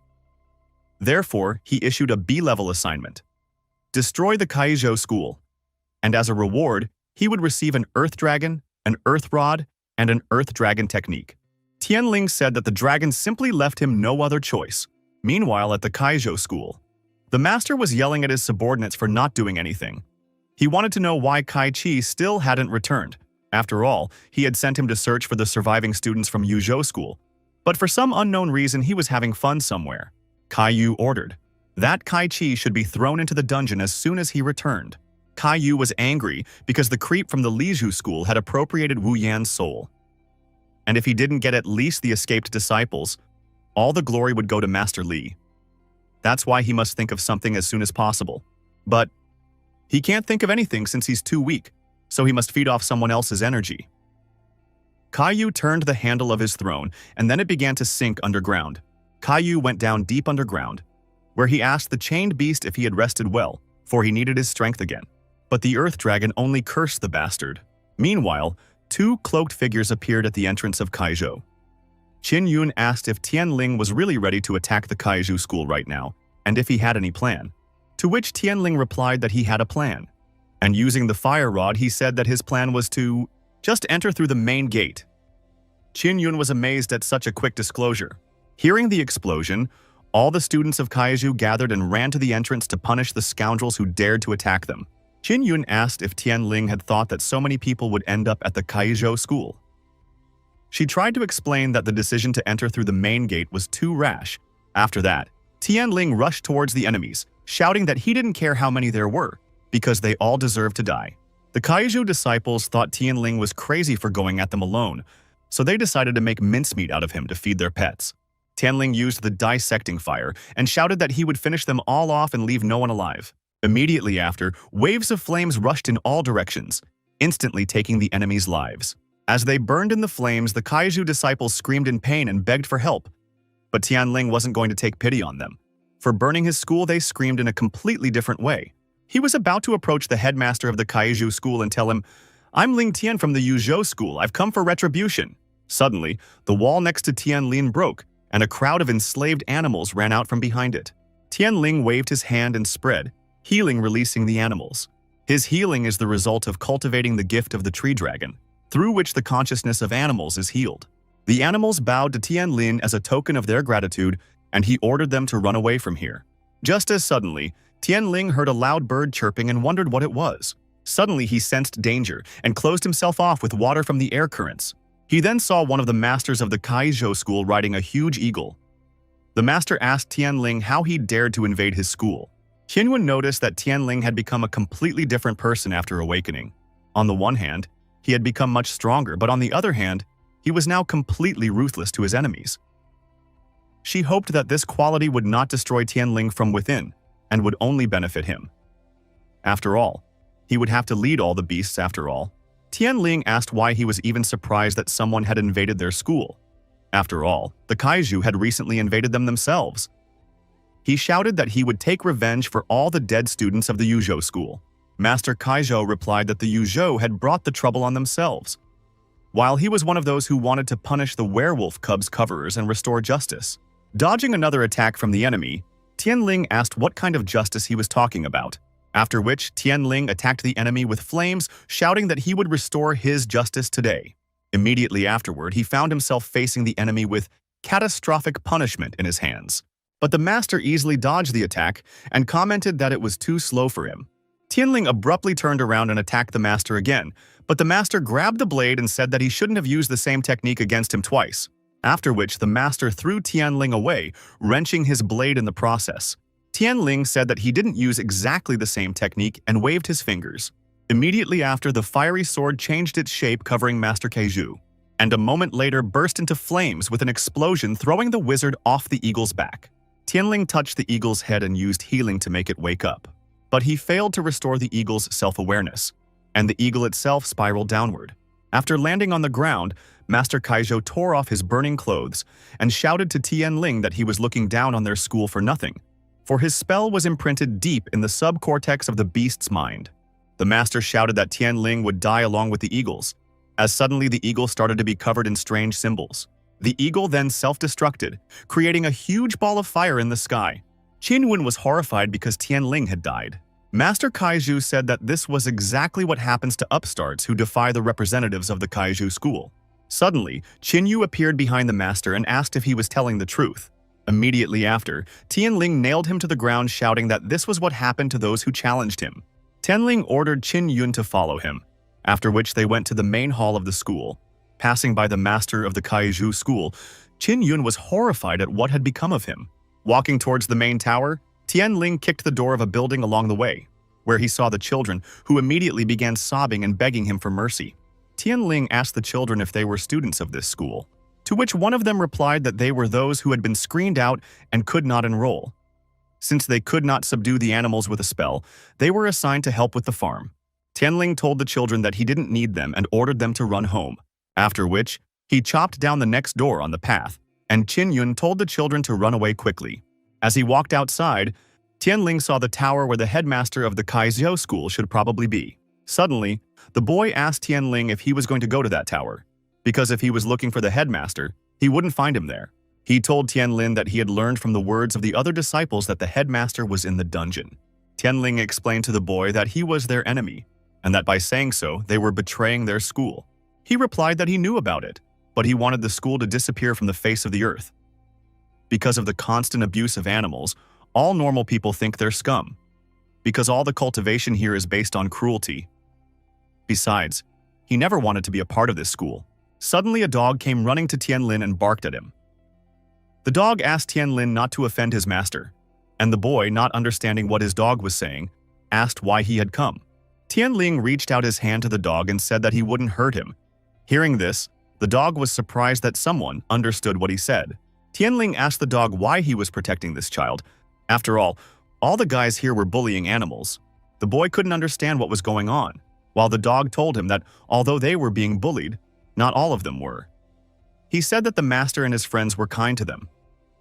Therefore, he issued a B-level assignment. Destroy the Kaihu school, and as a reward, he would receive an Earth Dragon, an Earth Rod, and an Earth Dragon technique. Tianling said that the dragon simply left him no other choice. Meanwhile, at the Kaihu school, the master was yelling at his subordinates for not doing anything. He wanted to know why Kaichi still hadn't returned. After all, he had sent him to search for the surviving students from Yuhjo school. But for some unknown reason, he was having fun somewhere. Kaihu ordered that Kaichi should be thrown into the dungeon as soon as he returned. Kaihu was angry because the creep from the Lizhu school had appropriated Wu Yan's soul. And if he didn't get at least the escaped disciples, all the glory would go to Master Li. That's why he must think of something as soon as possible. But he can't think of anything since he's too weak, so he must feed off someone else's energy. Kaihu turned the handle of his throne, and then it began to sink underground. Kaihu went down deep underground, where he asked the chained beast if he had rested well, for he needed his strength again. But the Earth Dragon only cursed the bastard. Meanwhile, two cloaked figures appeared at the entrance of Kaihu. Qin Yun asked if Tianling was really ready to attack the Kaihu school right now, and if he had any plan. To which Tianling replied that he had a plan. And using the fire rod, he said that his plan was to just enter through the main gate. Qin Yun was amazed at such a quick disclosure. Hearing the explosion, all the students of Kaihu gathered and ran to the entrance to punish the scoundrels who dared to attack them. Qin Yun asked if Tianling had thought that so many people would end up at the Kaihu school. She tried to explain that the decision to enter through the main gate was too rash. After that, Tianling rushed towards the enemies, shouting that he didn't care how many there were, because they all deserved to die. The Kaihu disciples thought Tianling was crazy for going at them alone, so they decided to make mincemeat out of him to feed their pets. Tianling used the dissecting fire and shouted that he would finish them all off and leave no one alive. Immediately after, waves of flames rushed in all directions, instantly taking the enemies' lives. As they burned in the flames, the Kaihu disciples screamed in pain and begged for help. But Tianling wasn't going to take pity on them. For burning his school, they screamed in a completely different way. He was about to approach the headmaster of the Kaihu school and tell him, "I'm Ling Tian from the Yuhjo school. I've come for retribution." Suddenly, the wall next to Tianling broke, and a crowd of enslaved animals ran out from behind it. Tianling waved his hand and spread, healing, releasing the animals. His healing is the result of cultivating the gift of the tree dragon, through which the consciousness of animals is healed. The animals bowed to Tianling as a token of their gratitude, and he ordered them to run away from here. Just as suddenly, Tianling heard a loud bird chirping and wondered what it was. Suddenly, he sensed danger and closed himself off with water from the air currents. He then saw one of the masters of the Kaihu school riding a huge eagle. The master asked Tianling how he dared to invade his school. Qin Yun noticed that Tianling had become a completely different person after awakening. On the one hand, he had become much stronger, but on the other hand, he was now completely ruthless to his enemies. She hoped that this quality would not destroy Tianling from within, and would only benefit him. After all, he would have to lead all the beasts after all. Tianling asked why he was even surprised that someone had invaded their school. After all, the Kaihu had recently invaded them themselves. He shouted that he would take revenge for all the dead students of the Yuhjo school. Master Kaihu replied that the Yuhjo had brought the trouble on themselves, while he was one of those who wanted to punish the werewolf cub's coverers and restore justice. Dodging another attack from the enemy, Tianling asked what kind of justice he was talking about, after which Tianling attacked the enemy with flames, shouting that he would restore his justice today. Immediately afterward, he found himself facing the enemy with catastrophic punishment in his hands. But the master easily dodged the attack and commented that it was too slow for him. Tianling abruptly turned around and attacked the master again, but the master grabbed the blade and said that he shouldn't have used the same technique against him twice, after which the master threw Tianling away, wrenching his blade in the process. Tianling said that he didn't use exactly the same technique and waved his fingers. Immediately after, the fiery sword changed its shape, covering Master Kaihu, and a moment later burst into flames with an explosion, throwing the wizard off the eagle's back. Tianling touched the eagle's head and used healing to make it wake up, but he failed to restore the eagle's self-awareness, and the eagle itself spiraled downward. After landing on the ground, Master Kaihu tore off his burning clothes and shouted to Tianling that he was looking down on their school for nothing, for his spell was imprinted deep in the subcortex of the beast's mind. The master shouted that Tianling would die along with the eagles, as suddenly the eagle started to be covered in strange symbols. The eagle then self-destructed, creating a huge ball of fire in the sky. Qin Yun was horrified because Tianling had died. Master Kaihu said that this was exactly what happens to upstarts who defy the representatives of the Kaihu school. Suddenly, Qin Yu appeared behind the master and asked if he was telling the truth. Immediately after, Tianling nailed him to the ground, shouting that this was what happened to those who challenged him. Tianling ordered Qin Yun to follow him, after which they went to the main hall of the school. Passing by the master of the Kaihu school, Qin Yun was horrified at what had become of him. Walking towards the main tower, Tianling kicked the door of a building along the way, where he saw the children, who immediately began sobbing and begging him for mercy. Tianling asked the children if they were students of this school, to which one of them replied that they were those who had been screened out and could not enroll. Since they could not subdue the animals with a spell, they were assigned to help with the farm. Tianling told the children that he didn't need them and ordered them to run home, after which he chopped down the next door on the path, and Qin Yun told the children to run away quickly. As he walked outside, Tianling saw the tower where the headmaster of the Kaihu school should probably be. Suddenly, the boy asked Tianling if he was going to go to that tower, because if he was looking for the headmaster, he wouldn't find him there. He told Tianlin that he had learned from the words of the other disciples that the headmaster was in the dungeon. Tianling explained to the boy that he was their enemy, and that by saying so, they were betraying their school. He replied that he knew about it, but he wanted the school to disappear from the face of the earth. Because of the constant abuse of animals, all normal people think they're scum, because all the cultivation here is based on cruelty. Besides, he never wanted to be a part of this school. Suddenly a dog came running to Tianlin and barked at him. The dog asked Tianlin not to offend his master, and the boy, not understanding what his dog was saying, asked why he had come. Tianling reached out his hand to the dog and said that he wouldn't hurt him. Hearing this, the dog was surprised that someone understood what he said. Tianling asked the dog why he was protecting this child. After all the guys here were bullying animals. The boy couldn't understand what was going on, while the dog told him that although they were being bullied, not all of them were. He said that the master and his friends were kind to them.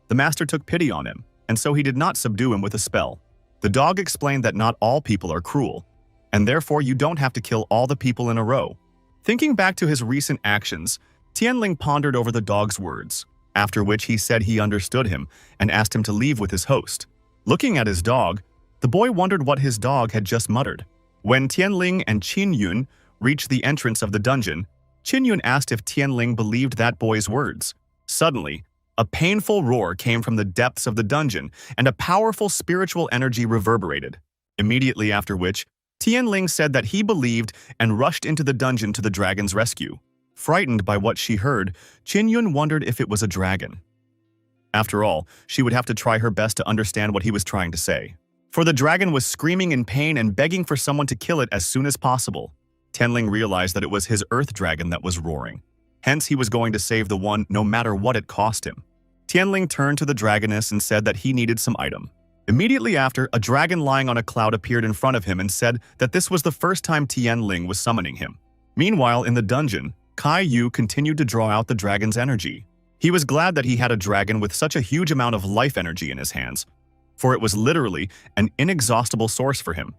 The master took pity on him, and so he did not subdue him with a spell. The dog explained that not all people are cruel, and therefore you don't have to kill all the people in a row. Thinking back to his recent actions, Tianling pondered over the dog's words, after which he said he understood him and asked him to leave with his host. Looking at his dog, the boy wondered what his dog had just muttered. When Tianling and Qin Yun reached the entrance of the dungeon, Qin Yun asked if Tianling believed that boy's words. Suddenly, a painful roar came from the depths of the dungeon, and a powerful spiritual energy reverberated. Immediately after which, Tianling said that he believed and rushed into the dungeon to the dragon's rescue. Frightened by what she heard, Qin Yun wondered if it was a dragon. After all, she would have to try her best to understand what he was trying to say. For the dragon was screaming in pain and begging for someone to kill it as soon as possible. Tianling realized that it was his earth dragon that was roaring. Hence, he was going to save the one no matter what it cost him. Tianling turned to the dragoness and said that he needed some item. Immediately after, a dragon lying on a cloud appeared in front of him and said that this was the first time Tianling was summoning him. Meanwhile, in the dungeon, Kaihu continued to draw out the dragon's energy. He was glad that he had a dragon with such a huge amount of life energy in his hands, for it was literally an inexhaustible source for him.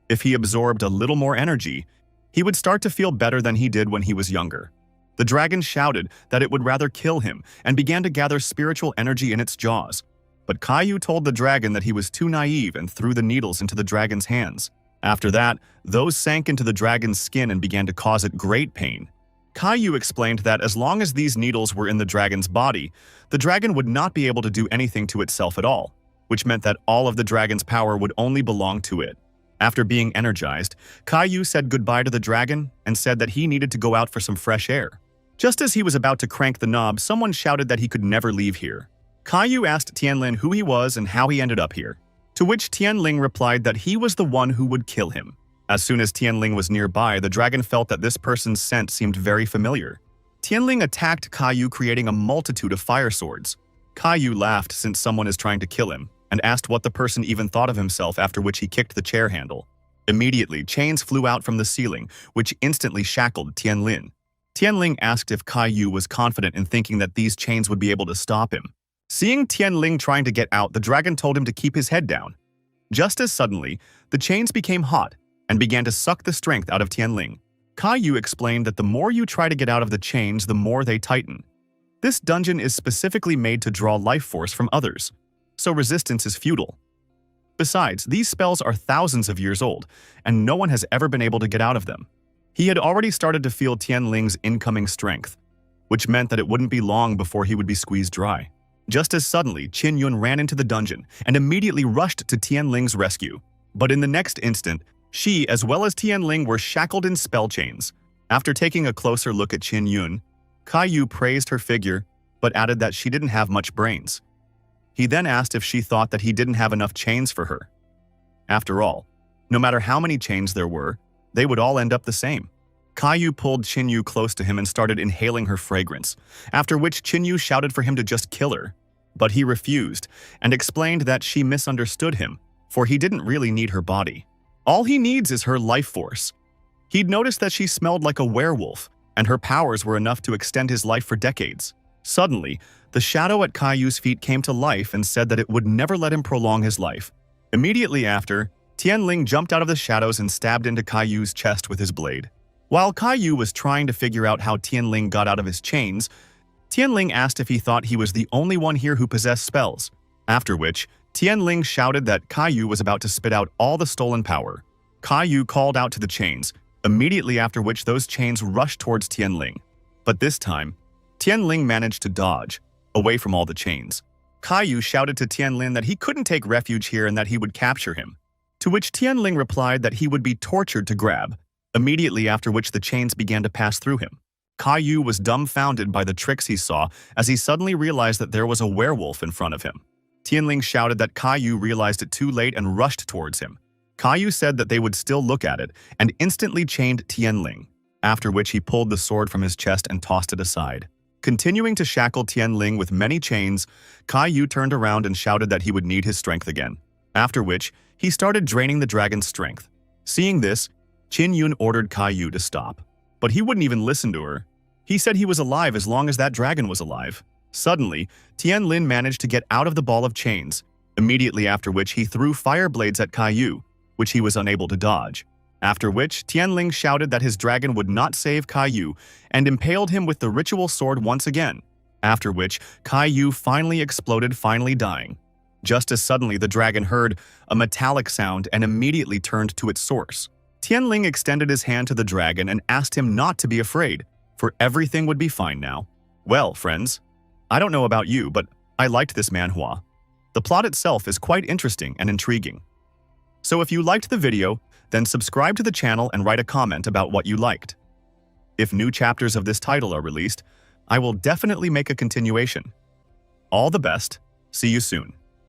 If he absorbed a little more energy, he would start to feel better than he did when he was younger. The dragon shouted that it would rather kill him and began to gather spiritual energy in its jaws. But Kaihu told the dragon that he was too naive and threw the needles into the dragon's hands. After that, those sank into the dragon's skin and began to cause it great pain. Kaihu explained that as long as these needles were in the dragon's body, the dragon would not be able to do anything to itself at all, which meant that all of the dragon's power would only belong to it. After being energized, Kaihu said goodbye to the dragon and said that he needed to go out for some fresh air. Just as he was about to crank the knob, someone shouted that he could never leave here. Kaihu asked Tianlin who he was and how he ended up here, to which Tianling replied that he was the one who would kill him. As soon as Tianling was nearby, the dragon felt that this person's scent seemed very familiar. Tianling attacked Kaihu, creating a multitude of fire swords. Kaihu laughed since someone is trying to kill him, and asked what the person even thought of himself, after which he kicked the chair handle. Immediately, chains flew out from the ceiling, which instantly shackled Tianlin. Tianling asked if Kaihu was confident in thinking that these chains would be able to stop him. Seeing Tianling trying to get out, the dragon told him to keep his head down. Just as suddenly, the chains became hot and began to suck the strength out of Tianling. Kaihu explained that the more you try to get out of the chains, the more they tighten. This dungeon is specifically made to draw life force from others, so resistance is futile. Besides, these spells are thousands of years old, and no one has ever been able to get out of them. He had already started to feel Tianling's incoming strength, which meant that it wouldn't be long before he would be squeezed dry. Just as suddenly, Qin Yun ran into the dungeon and immediately rushed to Tianling's rescue. But in the next instant, she as well as Tianling were shackled in spell chains. After taking a closer look at Qin Yun, Kaihu praised her figure, but added that she didn't have much brains. He then asked if she thought that he didn't have enough chains for her. After all, no matter how many chains there were, they would all end up the same. Kaihu pulled Qin Yun close to him and started inhaling her fragrance, after which Qin Yun shouted for him to just kill her. But he refused, and explained that she misunderstood him, for he didn't really need her body. All he needs is her life force. He'd noticed that she smelled like a werewolf, and her powers were enough to extend his life for decades. Suddenly, the shadow at Kaihu's feet came to life and said that it would never let him prolong his life. Immediately after, Tianling jumped out of the shadows and stabbed into Kaihu's chest with his blade. While Kaihu was trying to figure out how Tianling got out of his chains, Tianling asked if he thought he was the only one here who possessed spells, after which Tianling shouted that Kaihu was about to spit out all the stolen power. Kaihu called out to the chains, immediately after which those chains rushed towards Tianling. But this time, Tianling managed to dodge, away from all the chains. Kaihu shouted to Tianling that he couldn't take refuge here and that he would capture him, to which Tianling replied that he would be tortured to grab, immediately after which the chains began to pass through him. Kaihu was dumbfounded by the tricks he saw as he suddenly realized that there was a werewolf in front of him. Tianling shouted that Kaihu realized it too late and rushed towards him. Kaihu said that they would still look at it and instantly chained Tianling, after which he pulled the sword from his chest and tossed it aside. Continuing to shackle Tianling with many chains, Kaihu turned around and shouted that he would need his strength again, after which he started draining the dragon's strength. Seeing this, Qin Yun ordered Kaihu to stop, but he wouldn't even listen to her. He said he was alive as long as that dragon was alive. Suddenly, Tianlin managed to get out of the ball of chains, immediately after which he threw fire blades at Kaihu, which he was unable to dodge. After which, Tianling shouted that his dragon would not save Kaihu and impaled him with the ritual sword once again, after which Kaihu finally exploded, finally dying. Just as suddenly the dragon heard a metallic sound and immediately turned to its source. Tianling extended his hand to the dragon and asked him not to be afraid, for everything would be fine now. Well, friends, I don't know about you, but I liked this manhwa. The plot itself is quite interesting and intriguing. So if you liked the video, then subscribe to the channel and write a comment about what you liked. If new chapters of this title are released, I will definitely make a continuation. All the best. See you soon.